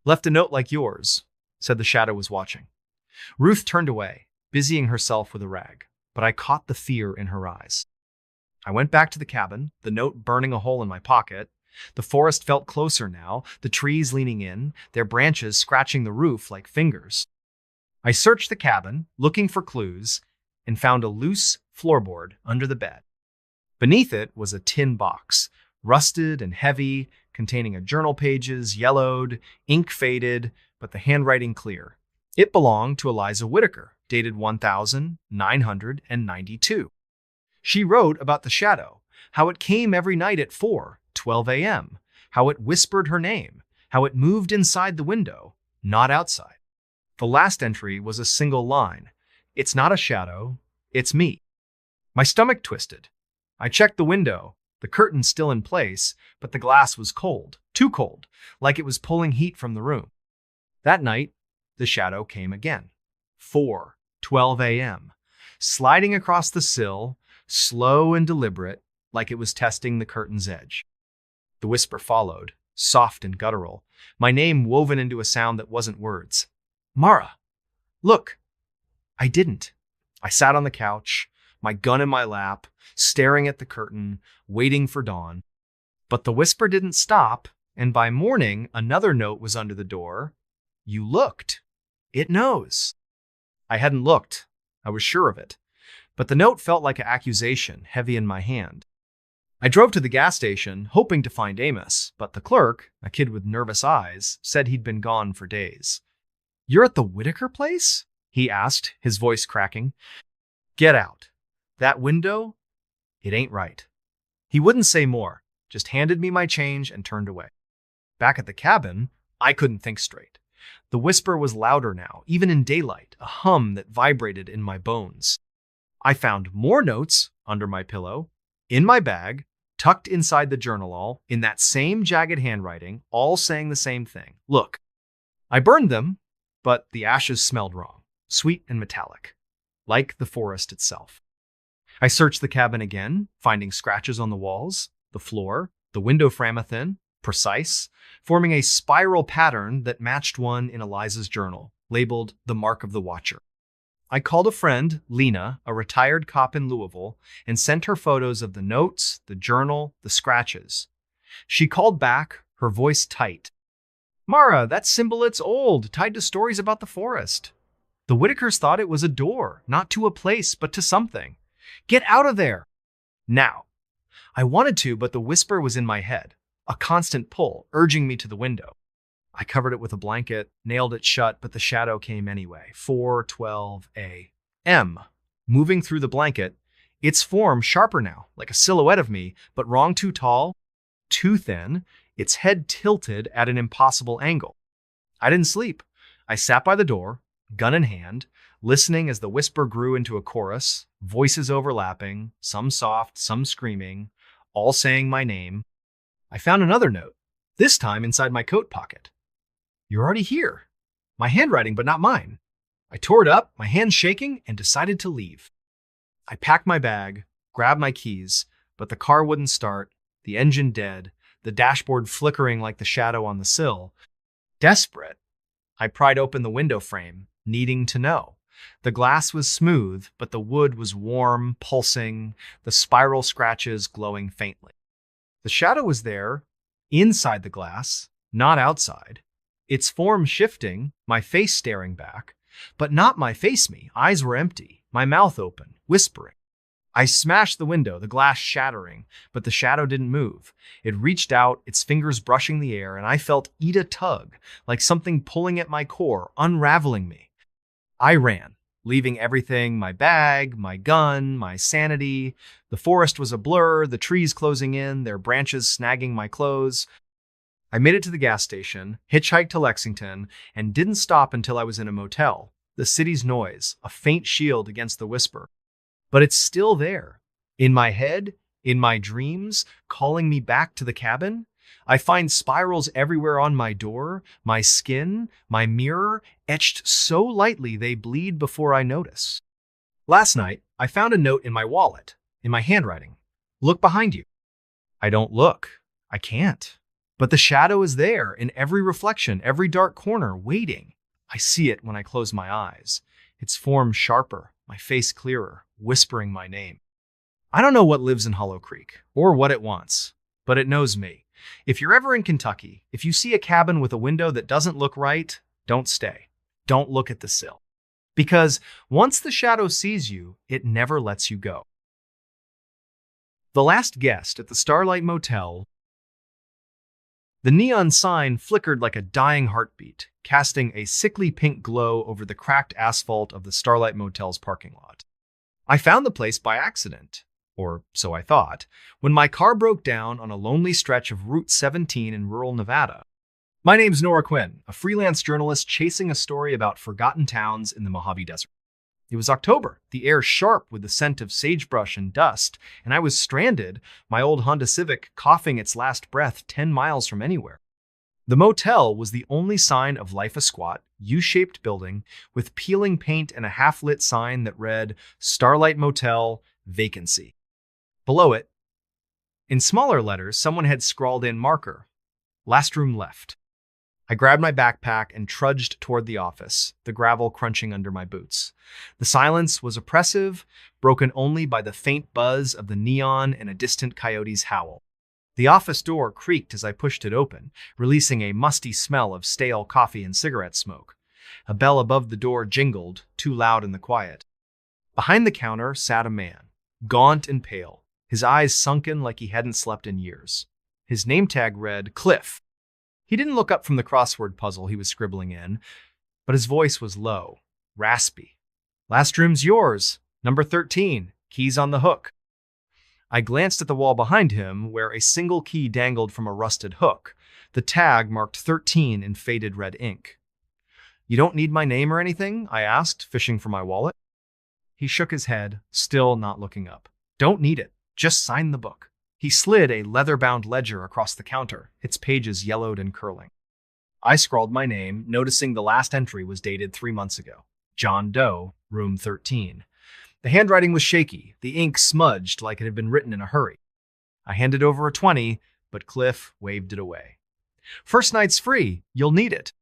Left a note like yours," said the shadow was watching. Ruth turned away, busying herself with a rag, but I caught the fear in her eyes. I went back to the cabin, the note burning a hole in my pocket. The forest felt closer now, the trees leaning in, their branches scratching the roof like fingers. I searched the cabin, looking for clues, and found a loose floorboard under the bed. Beneath it was a tin box, rusted and heavy, containing a journal pages, yellowed, ink faded, but the handwriting clear. It belonged to Eliza Whitaker, dated 1992. She wrote about the shadow, how it came every night at 4:12 a.m., how it whispered her name, how it moved inside the window, not outside. The last entry was a single line. It's not a shadow, it's me. My stomach twisted. I checked the window, the curtain still in place, but the glass was cold, too cold, like it was pulling heat from the room. That night, the shadow came again. 4:12 a.m., sliding across the sill, slow and deliberate, like it was testing the curtain's edge. The whisper followed, soft and guttural, my name woven into a sound that wasn't words. Mara, look. I didn't. I sat on the couch, my gun in my lap, staring at the curtain, waiting for dawn. But the whisper didn't stop, and by morning, another note was under the door. You looked. It knows. I hadn't looked. I was sure of it. But the note felt like an accusation, heavy in my hand. I drove to the gas station, hoping to find Amos, but the clerk, a kid with nervous eyes, said he'd been gone for days. You're at the Whitaker place? He asked, his voice cracking. Get out. That window? It ain't right. He wouldn't say more, just handed me my change and turned away. Back at the cabin, I couldn't think straight. The whisper was louder now, even in daylight, a hum that vibrated in my bones. I found more notes under my pillow, in my bag, tucked inside the journal, in that same jagged handwriting, all saying the same thing. Look. I burned them, but the ashes smelled wrong, sweet and metallic, like the forest itself. I searched the cabin again, finding scratches on the walls, the floor, the window frame within, precise, forming a spiral pattern that matched one in Eliza's journal, labeled The Mark of the Watcher. I called a friend, Lena, a retired cop in Louisville, and sent her photos of the notes, the journal, the scratches. She called back, her voice tight. Mara, that symbol, it's old, tied to stories about the forest. The Whitakers thought it was a door, not to a place, but to something. Get out of there! Now. I wanted to, but the whisper was in my head, a constant pull, urging me to the window. I covered it with a blanket, nailed it shut, but the shadow came anyway. 4:12 a.m. Moving through the blanket, its form sharper now, like a silhouette of me, but wrong too tall, too thin, its head tilted at an impossible angle. I didn't sleep. I sat by the door, gun in hand, listening as the whisper grew into a chorus, voices overlapping, some soft, some screaming, all saying my name. I found another note, this time inside my coat pocket. You're already here. My handwriting, but not mine. I tore it up, my hands shaking, and decided to leave. I packed my bag, grabbed my keys, but the car wouldn't start, the engine dead, the dashboard flickering like the shadow on the sill. Desperate, I pried open the window frame, needing to know. The glass was smooth, but the wood was warm, pulsing, the spiral scratches glowing faintly. The shadow was there, inside the glass, not outside. Its form shifting, my face staring back, but not my face-me. Eyes were empty, my mouth open, whispering. I smashed the window, the glass shattering, but the shadow didn't move. It reached out, its fingers brushing the air, and I felt Ida tug, like something pulling at my core, unraveling me. I ran, leaving everything, my bag, my gun, my sanity. The forest was a blur, the trees closing in, their branches snagging my clothes. I made it to the gas station, hitchhiked to Lexington, and didn't stop until I was in a motel. The city's noise, a faint shield against the whisper. But it's still there. In my head, in my dreams, calling me back to the cabin. I find spirals everywhere on my door, my skin, my mirror, etched so lightly they bleed before I notice. Last night, I found a note in my wallet, in my handwriting. Look behind you. I don't look. I can't. But the shadow is there, in every reflection, every dark corner, waiting. I see it when I close my eyes. Its form sharper, my face clearer, whispering my name. I don't know what lives in Hollow Creek, or what it wants, but it knows me. If you're ever in Kentucky, if you see a cabin with a window that doesn't look right, don't stay. Don't look at the sill. Because once the shadow sees you, it never lets you go. The last guest at the Starlight Motel. The neon sign flickered like a dying heartbeat, casting a sickly pink glow over the cracked asphalt of the Starlight Motel's parking lot. I found the place by accident, or so I thought, when my car broke down on a lonely stretch of Route 17 in rural Nevada. My name's Nora Quinn, a freelance journalist chasing a story about forgotten towns in the Mojave Desert. It was October, the air sharp with the scent of sagebrush and dust, and I was stranded, my old Honda Civic coughing its last breath 10 miles from anywhere. The motel was the only sign of life, a squat, U-shaped building with peeling paint and a half-lit sign that read Starlight Motel, Vacancy. Below it, in smaller letters, someone had scrawled in marker, last room left. I grabbed my backpack and trudged toward the office, the gravel crunching under my boots. The silence was oppressive, broken only by the faint buzz of the neon and a distant coyote's howl. The office door creaked as I pushed it open, releasing a musty smell of stale coffee and cigarette smoke. A bell above the door jingled, too loud in the quiet. Behind the counter sat a man, gaunt and pale, his eyes sunken like he hadn't slept in years. His name tag read Cliff. He didn't look up from the crossword puzzle he was scribbling in, but his voice was low, raspy. Last room's yours, number 13, keys on the hook. I glanced at the wall behind him, where a single key dangled from a rusted hook, the tag marked 13 in faded red ink. You don't need my name or anything? I asked, fishing for my wallet. He shook his head, still not looking up. Don't need it. Just sign the book. He slid a leather-bound ledger across the counter, its pages yellowed and curling. I scrawled my name, noticing the last entry was dated 3 months ago. John Doe, room 13. The handwriting was shaky, the ink smudged like it had been written in a hurry. I handed over a 20, but Cliff waved it away. First night's free, you'll need it.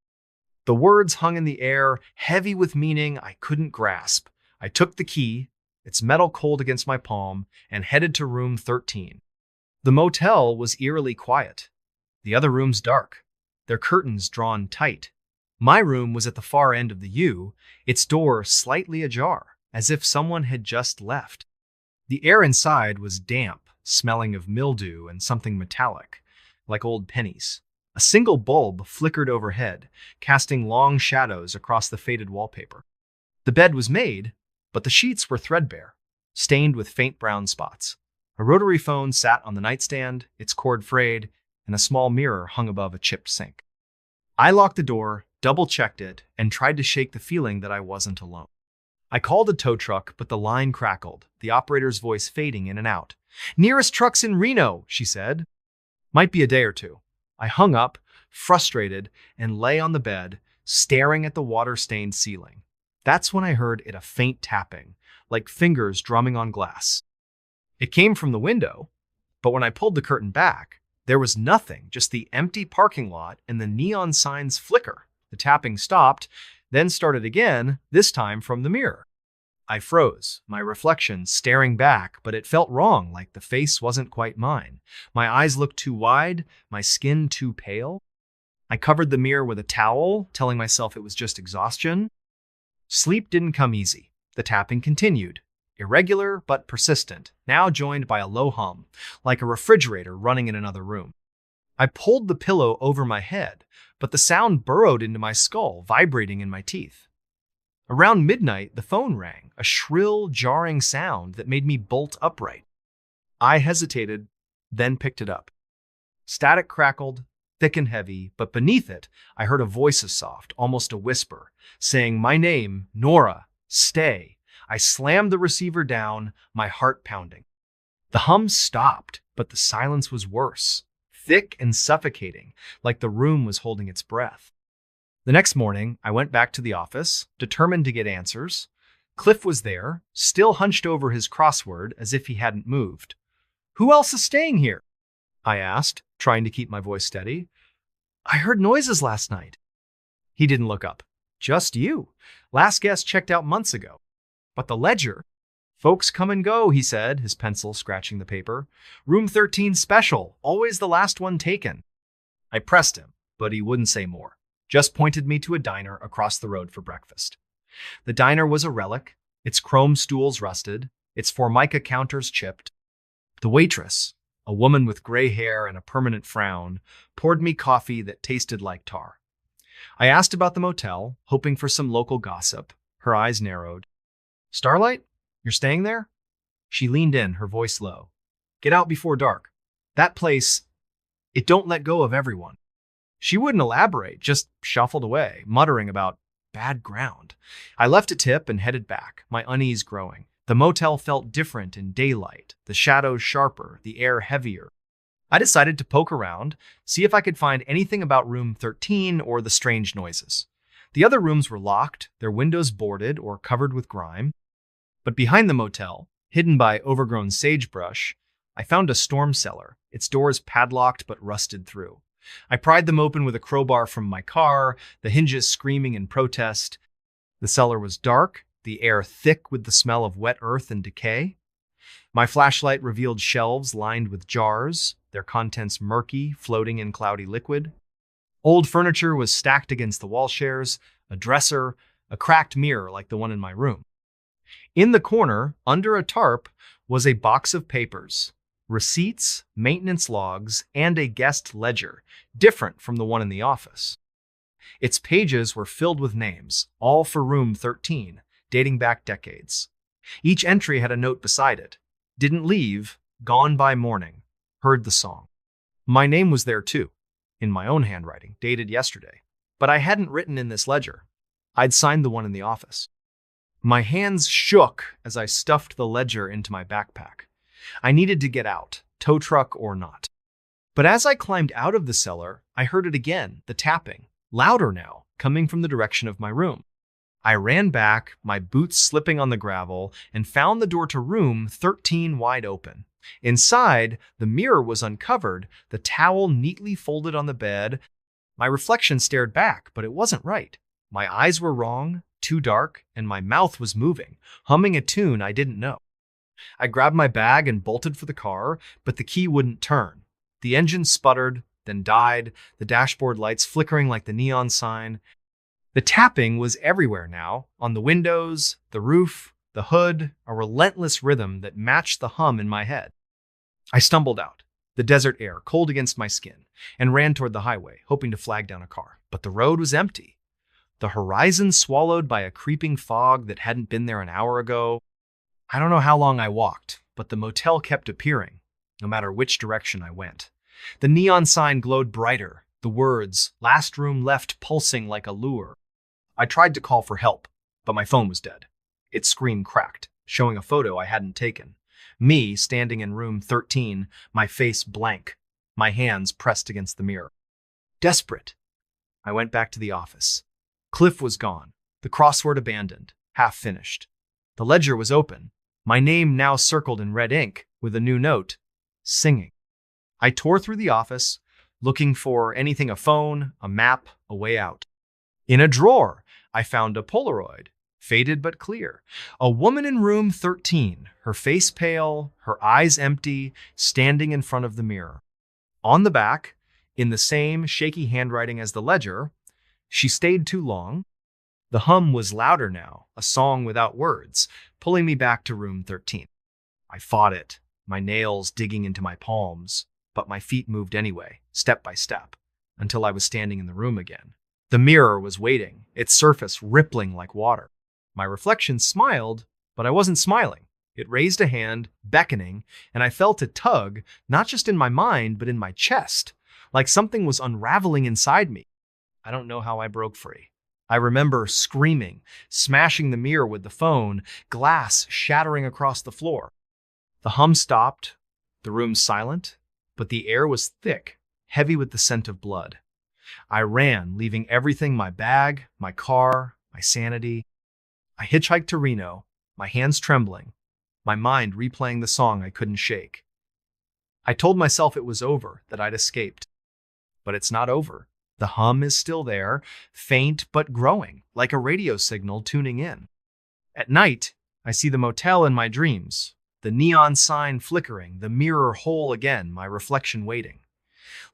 The words hung in the air, heavy with meaning I couldn't grasp. I took the key, its metal cold against my palm, and headed to room 13. The motel was eerily quiet. The other rooms dark, their curtains drawn tight. My room was at the far end of the U, its door slightly ajar, as if someone had just left. The air inside was damp, smelling of mildew and something metallic, like old pennies. A single bulb flickered overhead, casting long shadows across the faded wallpaper. The bed was made, but the sheets were threadbare, stained with faint brown spots. A rotary phone sat on the nightstand, its cord frayed, and a small mirror hung above a chipped sink. I locked the door, double-checked it, and tried to shake the feeling that I wasn't alone. I called a tow truck, but the line crackled, the operator's voice fading in and out. Nearest truck's in Reno, she said. Might be a day or two. I hung up, frustrated, and lay on the bed, staring at the water-stained ceiling. That's when I heard a faint tapping, like fingers drumming on glass. It came from the window, but when I pulled the curtain back, there was nothing, just the empty parking lot and the neon signs flicker. The tapping stopped, then started again, this time from the mirror. I froze, my reflection staring back, but it felt wrong, like the face wasn't quite mine. My eyes looked too wide, my skin too pale. I covered the mirror with a towel, telling myself it was just exhaustion. Sleep didn't come easy. The tapping continued. Irregular but persistent, now joined by a low hum, like a refrigerator running in another room. I pulled the pillow over my head, but the sound burrowed into my skull, vibrating in my teeth. Around midnight, the phone rang, a shrill, jarring sound that made me bolt upright. I hesitated, then picked it up. Static crackled, thick and heavy, but beneath it, I heard a voice as soft, almost a whisper, saying my name, Nora, stay. I slammed the receiver down, my heart pounding. The hum stopped, but the silence was worse, thick and suffocating, like the room was holding its breath. The next morning, I went back to the office, determined to get answers. Cliff was there, still hunched over his crossword as if he hadn't moved. Who else is staying here? I asked, trying to keep my voice steady. I heard noises last night. He didn't look up. Just you. Last guest checked out months ago. But the ledger? Folks come and go, he said, his pencil scratching the paper. Room 13 special, always the last one taken. I pressed him, but he wouldn't say more, just pointed me to a diner across the road for breakfast. The diner was a relic, its chrome stools rusted, its formica counters chipped. The waitress, a woman with gray hair and a permanent frown, poured me coffee that tasted like tar. I asked about the motel, hoping for some local gossip. Her eyes narrowed. Starlight? You're staying there? She leaned in, her voice low. Get out before dark. That place, it don't let go of everyone. She wouldn't elaborate, just shuffled away, muttering about bad ground. I left a tip and headed back, my unease growing. The motel felt different in daylight, the shadows sharper, the air heavier. I decided to poke around, see if I could find anything about room 13 or the strange noises. The other rooms were locked, their windows boarded or covered with grime. But behind the motel, hidden by overgrown sagebrush, I found a storm cellar, its doors padlocked but rusted through. I pried them open with a crowbar from my car, the hinges screaming in protest. The cellar was dark, the air thick with the smell of wet earth and decay. My flashlight revealed shelves lined with jars, their contents murky, floating in cloudy liquid. Old furniture was stacked against the wall shares, a dresser, a cracked mirror like the one in my room. In the corner, under a tarp, was a box of papers, receipts, maintenance logs, and a guest ledger, different from the one in the office. Its pages were filled with names, all for room 13, dating back decades. Each entry had a note beside it. Didn't leave, gone by morning, heard the song. My name was there too, in my own handwriting, dated yesterday. But I hadn't written in this ledger. I'd signed the one in the office. My hands shook as I stuffed the ledger into my backpack. I needed to get out, tow truck or not. But as I climbed out of the cellar, I heard it again, the tapping, louder now, coming from the direction of my room. I ran back, my boots slipping on the gravel, and found the door to room 13 wide open. Inside, the mirror was uncovered, the towel neatly folded on the bed. My reflection stared back, but it wasn't right. My eyes were wrong, too dark, and my mouth was moving, humming a tune I didn't know. I grabbed my bag and bolted for the car, but the key wouldn't turn. The engine sputtered, then died, the dashboard lights flickering like the neon sign. The tapping was everywhere now, on the windows, the roof, the hood, a relentless rhythm that matched the hum in my head. I stumbled out, the desert air cold against my skin, and ran toward the highway, hoping to flag down a car. But the road was empty. The horizon swallowed by a creeping fog that hadn't been there an hour ago. I don't know how long I walked, but the motel kept appearing, no matter which direction I went. The neon sign glowed brighter, the words, "Last room left," pulsing like a lure. I tried to call for help, but my phone was dead. Its screen cracked, showing a photo I hadn't taken. Me standing in room 13, my face blank, my hands pressed against the mirror. Desperate, I went back to the office. Cliff was gone, the crossword abandoned, half finished. The ledger was open, my name now circled in red ink with a new note, singing. I tore through the office, looking for anything, a phone, a map, a way out. In a drawer, I found a Polaroid, faded but clear. A woman in room 13, her face pale, her eyes empty, standing in front of the mirror. On the back, in the same shaky handwriting as the ledger, "She stayed too long." The hum was louder now, a song without words, pulling me back to room 13. I fought it, my nails digging into my palms, but my feet moved anyway, step by step, until I was standing in the room again. The mirror was waiting, its surface rippling like water. My reflection smiled, but I wasn't smiling. It raised a hand, beckoning, and I felt a tug, not just in my mind, but in my chest, like something was unraveling inside me. I don't know how I broke free. I remember screaming, smashing the mirror with the phone, glass shattering across the floor. The hum stopped, the room silent, but the air was thick, heavy with the scent of blood. I ran, leaving everything, my bag, my car, my sanity. I hitchhiked to Reno, my hands trembling, my mind replaying the song I couldn't shake. I told myself it was over, that I'd escaped. But it's not over. The hum is still there, faint but growing, like a radio signal tuning in. At night, I see the motel in my dreams, the neon sign flickering, the mirror whole again, my reflection waiting.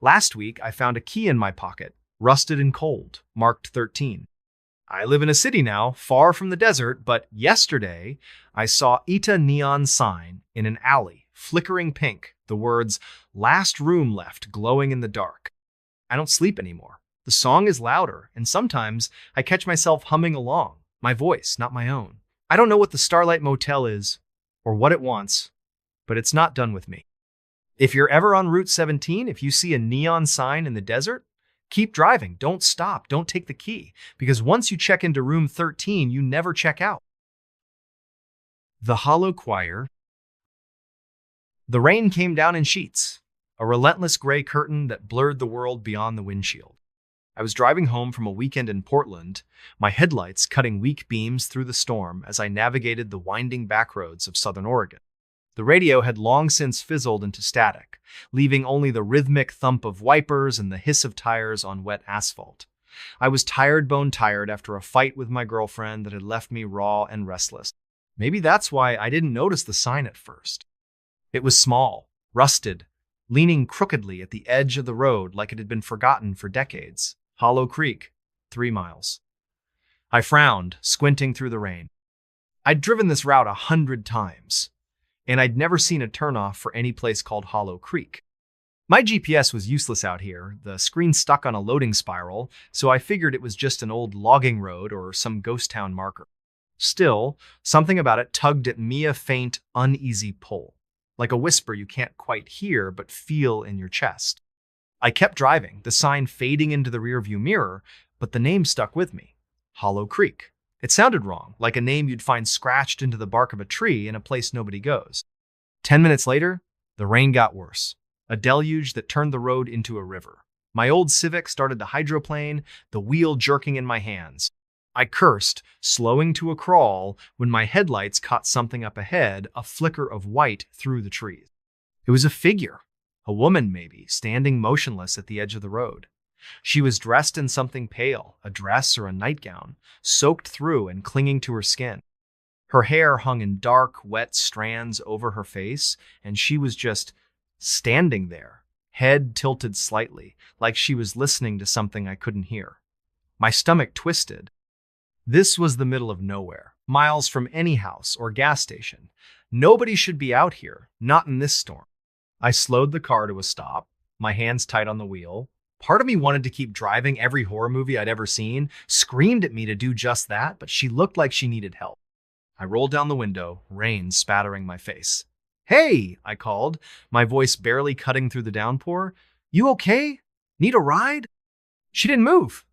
Last week, I found a key in my pocket, rusted and cold, marked 13. I live in a city now, far from the desert, but yesterday, I saw Ita neon sign in an alley, flickering pink, the words, "Last room left," glowing in the dark. I don't sleep anymore. The song is louder, and sometimes I catch myself humming along, my voice, not my own. I don't know what the Starlight Motel is, or what it wants, but it's not done with me. If you're ever on Route 17, if you see a neon sign in the desert, Keep driving. Don't stop. Don't take the key. Because once you check into room 13, you never check out. The hollow choir. The rain came down in sheets, a relentless gray curtain that blurred the world beyond the windshield. I was driving home from a weekend in Portland, my headlights cutting weak beams through the storm as I navigated the winding backroads of Southern Oregon. The radio had long since fizzled into static, leaving only the rhythmic thump of wipers and the hiss of tires on wet asphalt. I was tired, bone tired after a fight with my girlfriend that had left me raw and restless. Maybe that's why I didn't notice the sign at first. It was small, rusted, leaning crookedly at the edge of the road like it had been forgotten for decades. Hollow Creek, 3 miles. I frowned, squinting through the rain. I'd driven this route 100 times, and I'd never seen a turnoff for any place called Hollow Creek. My GPS was useless out here, the screen stuck on a loading spiral, so I figured it was just an old logging road or some ghost town marker. Still, something about it tugged at me, a faint, uneasy pull, like a whisper you can't quite hear but feel in your chest. I kept driving, the sign fading into the rearview mirror, but the name stuck with me. Hollow Creek. It sounded wrong, like a name you'd find scratched into the bark of a tree in a place nobody goes. 10 minutes later, the rain got worse. A deluge that turned the road into a river. My old Civic started to hydroplane, the wheel jerking in my hands. I cursed, slowing to a crawl, when my headlights caught something up ahead, a flicker of white through the trees. It was a figure. A woman, maybe, standing motionless at the edge of the road. She was dressed in something pale, a dress or a nightgown, soaked through and clinging to her skin. Her hair hung in dark, wet strands over her face, and she was just standing there, head tilted slightly, like she was listening to something I couldn't hear. My stomach twisted. This was the middle of nowhere, miles from any house or gas station. Nobody should be out here, not in this storm. I slowed the car to a stop, my hands tight on the wheel. Part of me wanted to keep driving every horror movie I'd ever seen, screamed at me to do just that, but she looked like she needed help. I rolled down the window, rain spattering my face. "Hey," I called, my voice barely cutting through the downpour. "You okay? Need a ride?" She didn't move,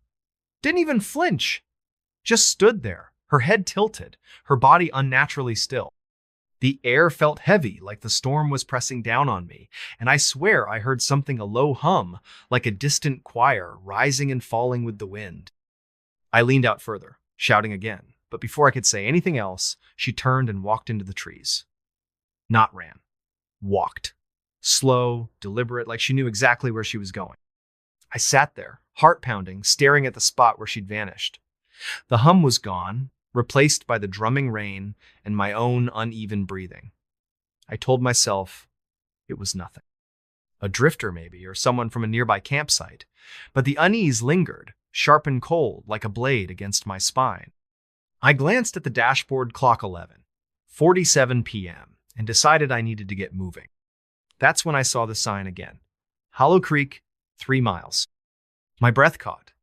didn't even flinch, just stood there, her head tilted, her body unnaturally still. The air felt heavy, like the storm was pressing down on me, and I swear I heard something, a low hum, like a distant choir, rising and falling with the wind. I leaned out further, shouting again, but before I could say anything else, she turned and walked into the trees. Not ran. Walked. Slow, deliberate, like she knew exactly where she was going. I sat there, heart pounding, staring at the spot where she'd vanished. The hum was gone, replaced by the drumming rain and my own uneven breathing. I told myself it was nothing. A drifter maybe, or someone from a nearby campsite. But the unease lingered, sharp and cold, like a blade against my spine. I glanced at the dashboard clock, 11:47 p.m., and decided I needed to get moving. That's when I saw the sign again. Hollow Creek, 3 miles. My breath caught.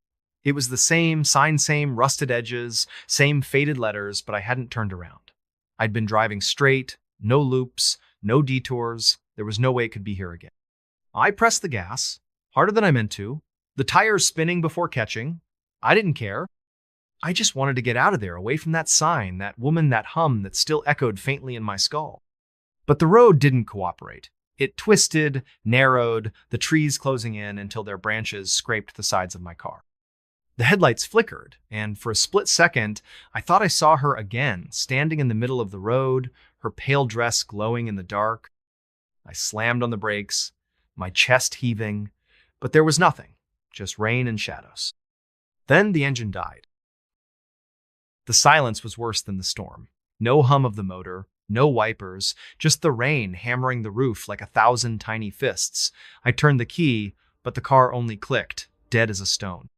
It was the same sign, same rusted edges, same faded letters, but I hadn't turned around. I'd been driving straight, no loops, no detours. There was no way it could be here again. I pressed the gas, harder than I meant to, the tires spinning before catching. I didn't care. I just wanted to get out of there, away from that sign, that woman, that hum that still echoed faintly in my skull. But the road didn't cooperate. It twisted, narrowed, the trees closing in until their branches scraped the sides of my car. The headlights flickered, and for a split second, I thought I saw her again, standing in the middle of the road, her pale dress glowing in the dark. I slammed on the brakes, my chest heaving, but there was nothing, just rain and shadows. Then the engine died. The silence was worse than the storm. No hum of the motor, no wipers, just the rain hammering the roof like 1,000 tiny fists. I turned the key, but the car only clicked, dead as a stone.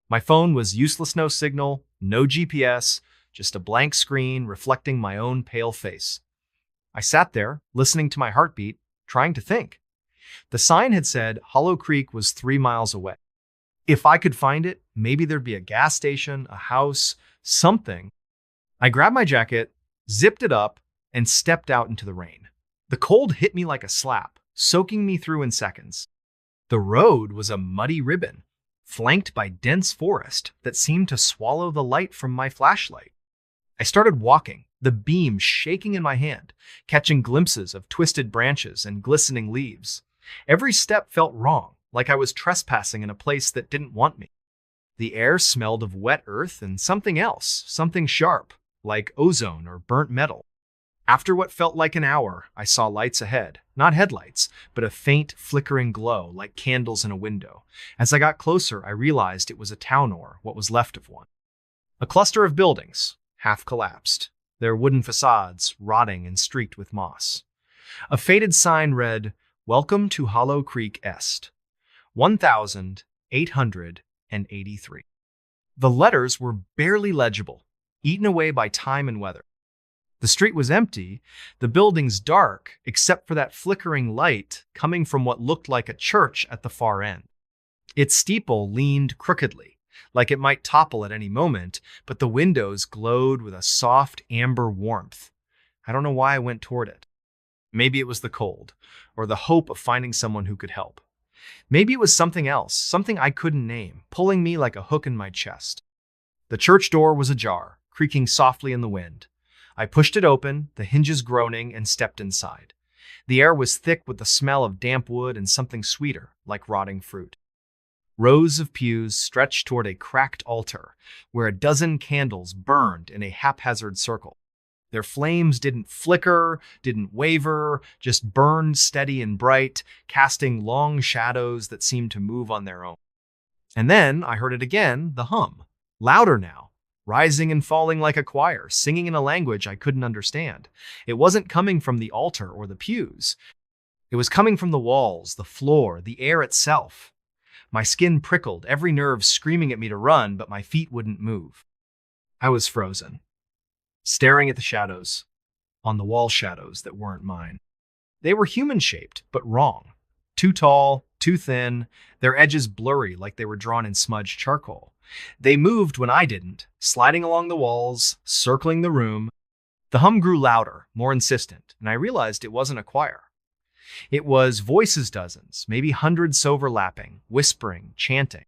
My phone was useless, no signal, no GPS, just a blank screen reflecting my own pale face. I sat there, listening to my heartbeat, trying to think. The sign had said Hollow Creek was 3 miles away. If I could find it, maybe there'd be a gas station, a house, something. I grabbed my jacket, zipped it up, and stepped out into the rain. The cold hit me like a slap, soaking me through in seconds. The road was a muddy ribbon, flanked by dense forest that seemed to swallow the light from my flashlight. I started walking, the beam shaking in my hand, catching glimpses of twisted branches and glistening leaves. Every step felt wrong, like I was trespassing in a place that didn't want me. The air smelled of wet earth and something else, something sharp, like ozone or burnt metal. After what felt like an hour, I saw lights ahead. Not headlights, but a faint, flickering glow like candles in a window. As I got closer, I realized it was a town or what was left of one. A cluster of buildings, half collapsed, their wooden facades rotting and streaked with moss. A faded sign read, "Welcome to Hollow Creek Est, 1883." The letters were barely legible, eaten away by time and weather. The street was empty, the buildings dark, except for that flickering light coming from what looked like a church at the far end. Its steeple leaned crookedly, like it might topple at any moment, but the windows glowed with a soft amber warmth. I don't know why I went toward it. Maybe it was the cold, or the hope of finding someone who could help. Maybe it was something else, something I couldn't name, pulling me like a hook in my chest. The church door was ajar, creaking softly in the wind. I pushed it open, the hinges groaning, and stepped inside. The air was thick with the smell of damp wood and something sweeter, like rotting fruit. Rows of pews stretched toward a cracked altar, where a dozen candles burned in a haphazard circle. Their flames didn't flicker, didn't waver, just burned steady and bright, casting long shadows that seemed to move on their own. And then I heard it again, the hum, louder now, rising and falling like a choir, singing in a language I couldn't understand. It wasn't coming from the altar or the pews. It was coming from the walls, the floor, the air itself. My skin prickled, every nerve screaming at me to run, but my feet wouldn't move. I was frozen, staring at the shadows, on the wall shadows that weren't mine. They were human-shaped, but wrong. Too tall, too thin, their edges blurry like they were drawn in smudged charcoal. They moved when I didn't, sliding along the walls, circling the room. The hum grew louder, more insistent, and I realized it wasn't a choir. It was voices dozens, maybe hundreds overlapping, whispering, chanting.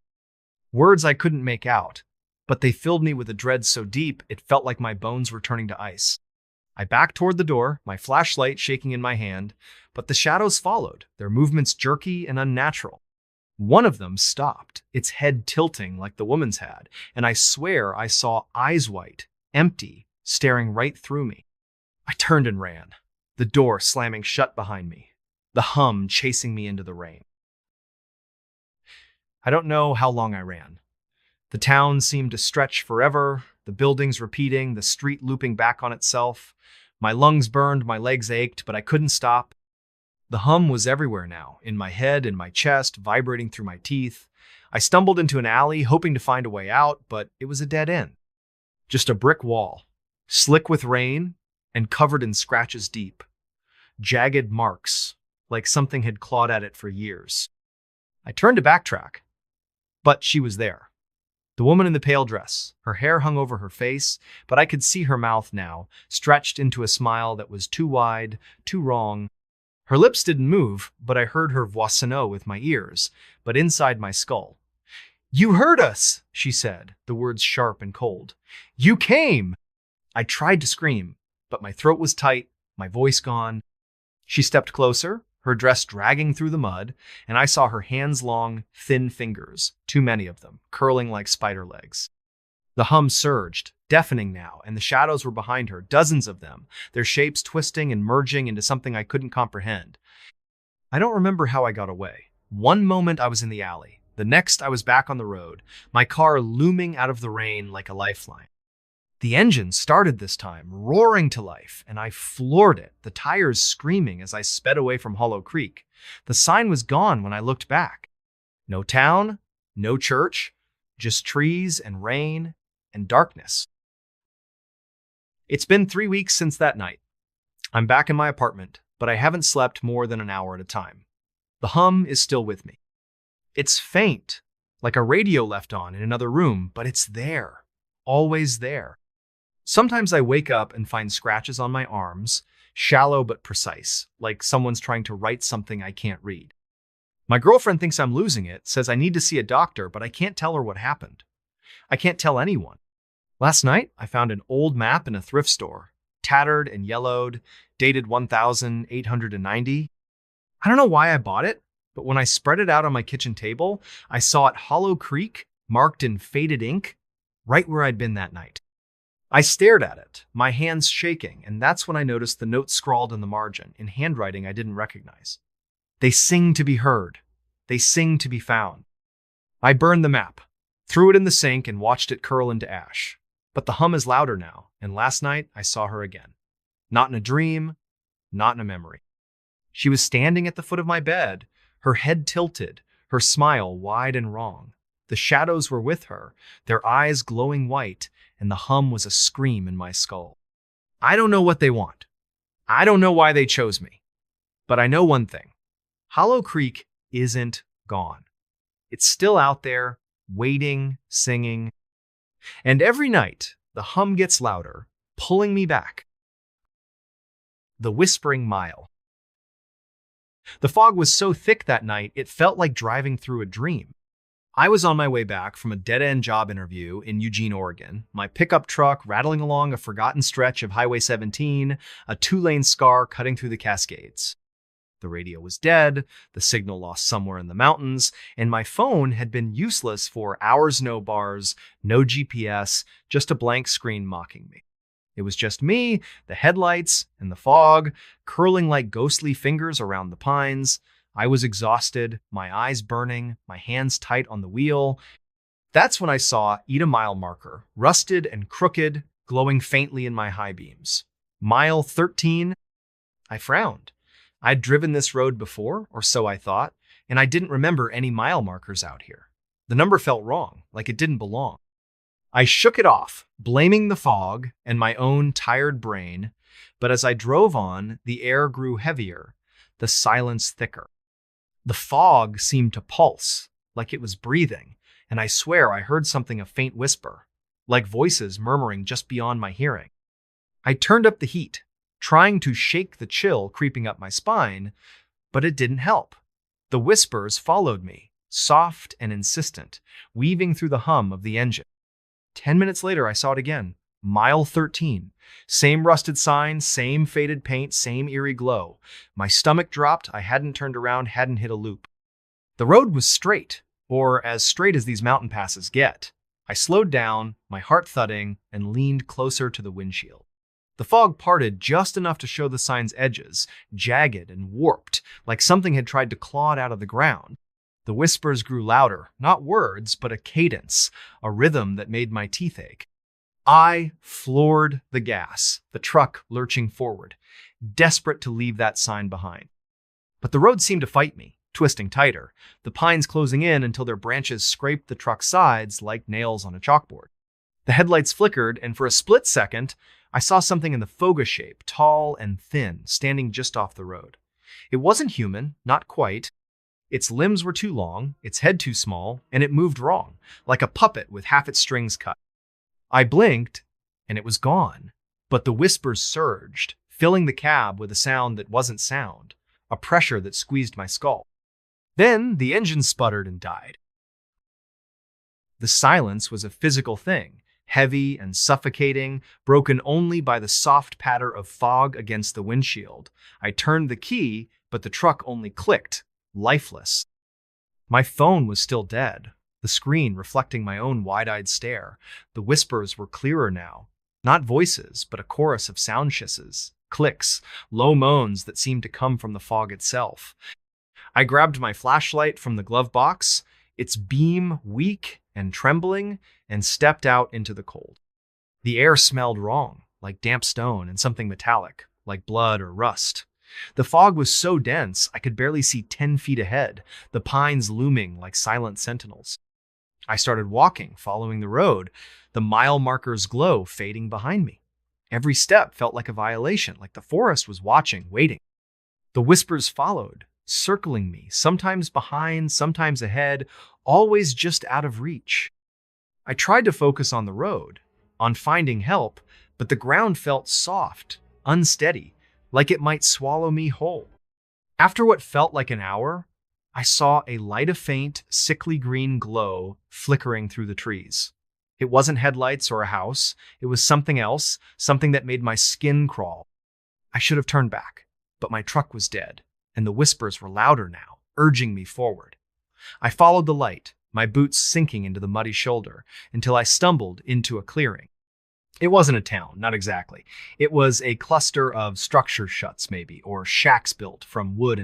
Words I couldn't make out, but they filled me with a dread so deep it felt like my bones were turning to ice. I backed toward the door, my flashlight shaking in my hand, but the shadows followed, their movements jerky and unnatural. One of them stopped, its head tilting like the woman's had, and I swear I saw eyes white, empty, staring right through me. I turned and ran, the door slamming shut behind me, the hum chasing me into the rain. I don't know how long I ran. The town seemed to stretch forever, the buildings repeating, the street looping back on itself. My lungs burned, my legs ached, but I couldn't stop. The hum was everywhere now, in my head, in my chest, vibrating through my teeth. I stumbled into an alley, hoping to find a way out, but it was a dead end. Just a brick wall, slick with rain and covered in scratches deep. Jagged marks, like something had clawed at it for years. I turned to backtrack, but she was there. The woman in the pale dress. Her hair hung over her face, but I could see her mouth now, stretched into a smile that was too wide, too wrong. Her lips didn't move, but I heard her voix sonneau with my ears, but inside my skull. "You heard us," she said, the words sharp and cold. "You came!" I tried to scream, but my throat was tight, my voice gone. She stepped closer, her dress dragging through the mud, and I saw her hands-long, thin fingers, too many of them, curling like spider legs. The hum surged, deafening now, and the shadows were behind her, dozens of them, their shapes twisting and merging into something I couldn't comprehend. I don't remember how I got away. One moment I was in the alley, the next I was back on the road, my car looming out of the rain like a lifeline. The engine started this time, roaring to life, and I floored it, the tires screaming as I sped away from Hollow Creek. The sign was gone when I looked back. No town, no church, just trees and rain and darkness. It's been 3 weeks since that night. I'm back in my apartment, but I haven't slept more than an hour at a time. The hum is still with me. It's faint, like a radio left on in another room, but it's there, always there. Sometimes I wake up and find scratches on my arms, shallow but precise, like someone's trying to write something I can't read. My girlfriend thinks I'm losing it, says I need to see a doctor, but I can't tell her what happened. I can't tell anyone. Last night, I found an old map in a thrift store, tattered and yellowed, dated 1890. I don't know why I bought it, but when I spread it out on my kitchen table, I saw it Hollow Creek, marked in faded ink, right where I'd been that night. I stared at it, my hands shaking, and that's when I noticed the note scrawled in the margin, in handwriting I didn't recognize. They sing to be heard. They sing to be found. I burned the map, threw it in the sink, and watched it curl into ash. But the hum is louder now, and last night I saw her again. Not in a dream, not in a memory. She was standing at the foot of my bed, her head tilted, her smile wide and wrong. The shadows were with her, their eyes glowing white, and the hum was a scream in my skull. I don't know what they want. I don't know why they chose me. But I know one thing. Hollow Creek isn't gone. It's still out there, waiting, singing. And every night, the hum gets louder, pulling me back. The Whispering Mile. The fog was so thick that night, it felt like driving through a dream. I was on my way back from a dead-end job interview in Eugene, Oregon, my pickup truck rattling along a forgotten stretch of Highway 17, a two-lane scar cutting through the Cascades. The radio was dead, the signal lost somewhere in the mountains, and my phone had been useless for hours. No bars, no GPS, just a blank screen mocking me. It was just me, the headlights, and the fog, curling like ghostly fingers around the pines. I was exhausted, my eyes burning, my hands tight on the wheel. That's when I saw a mile marker, rusted and crooked, glowing faintly in my high beams. Mile 13. I frowned. I'd driven this road before, or so I thought, and I didn't remember any mile markers out here. The number felt wrong, like it didn't belong. I shook it off, blaming the fog and my own tired brain, but as I drove on, the air grew heavier, the silence thicker. The fog seemed to pulse, like it was breathing, and I swear I heard something a faint whisper, like voices murmuring just beyond my hearing. I turned up the heat, trying to shake the chill creeping up my spine, but it didn't help. The whispers followed me, soft and insistent, weaving through the hum of the engine. 10 minutes later, I saw it again. Mile 13. Same rusted sign, same faded paint, same eerie glow. My stomach dropped. I hadn't turned around, hadn't hit a loop. The road was straight, or as straight as these mountain passes get. I slowed down, my heart thudding, and leaned closer to the windshield. The fog parted just enough to show the sign's edges, jagged and warped, like something had tried to claw it out of the ground. The whispers grew louder, not words, but a cadence, a rhythm that made my teeth ache. I floored the gas, the truck lurching forward, desperate to leave that sign behind. But the road seemed to fight me, twisting tighter, the pines closing in until their branches scraped the truck's sides like nails on a chalkboard. The headlights flickered, and for a split second, I saw something in the foga shape, tall and thin, standing just off the road. It wasn't human, not quite. Its limbs were too long, its head too small, and it moved wrong, like a puppet with half its strings cut. I blinked, and it was gone. But the whispers surged, filling the cab with a sound that wasn't sound, a pressure that squeezed my skull. Then the engine sputtered and died. The silence was a physical thing, heavy and suffocating, broken only by the soft patter of fog against the windshield. I turned the key, but the truck only clicked, lifeless. My phone was still dead, the screen reflecting my own wide-eyed stare. The whispers were clearer now, not voices, but a chorus of sound hisses, clicks, low moans that seemed to come from the fog itself. I grabbed my flashlight from the glove box, its beam weak and trembling, and stepped out into the cold. The air smelled wrong, like damp stone and something metallic, like blood or rust. The fog was so dense I could barely see 10 feet ahead, the pines looming like silent sentinels. I started walking, following the road, the mile marker's glow fading behind me. Every step felt like a violation, like the forest was watching, waiting. The whispers followed, circling me, sometimes behind, sometimes ahead, always just out of reach. I tried to focus on the road, on finding help, but the ground felt soft, unsteady, like it might swallow me whole. After what felt like an hour, I saw a light of faint, sickly green glow flickering through the trees. It wasn't headlights or a house. It was something else, something that made my skin crawl. I should have turned back, but my truck was dead, and the whispers were louder now, urging me forward. I followed the light, my boots sinking into the muddy shoulder, until I stumbled into a clearing. It wasn't a town, not exactly. It was a cluster of structure shuts, maybe, or shacks built from wood and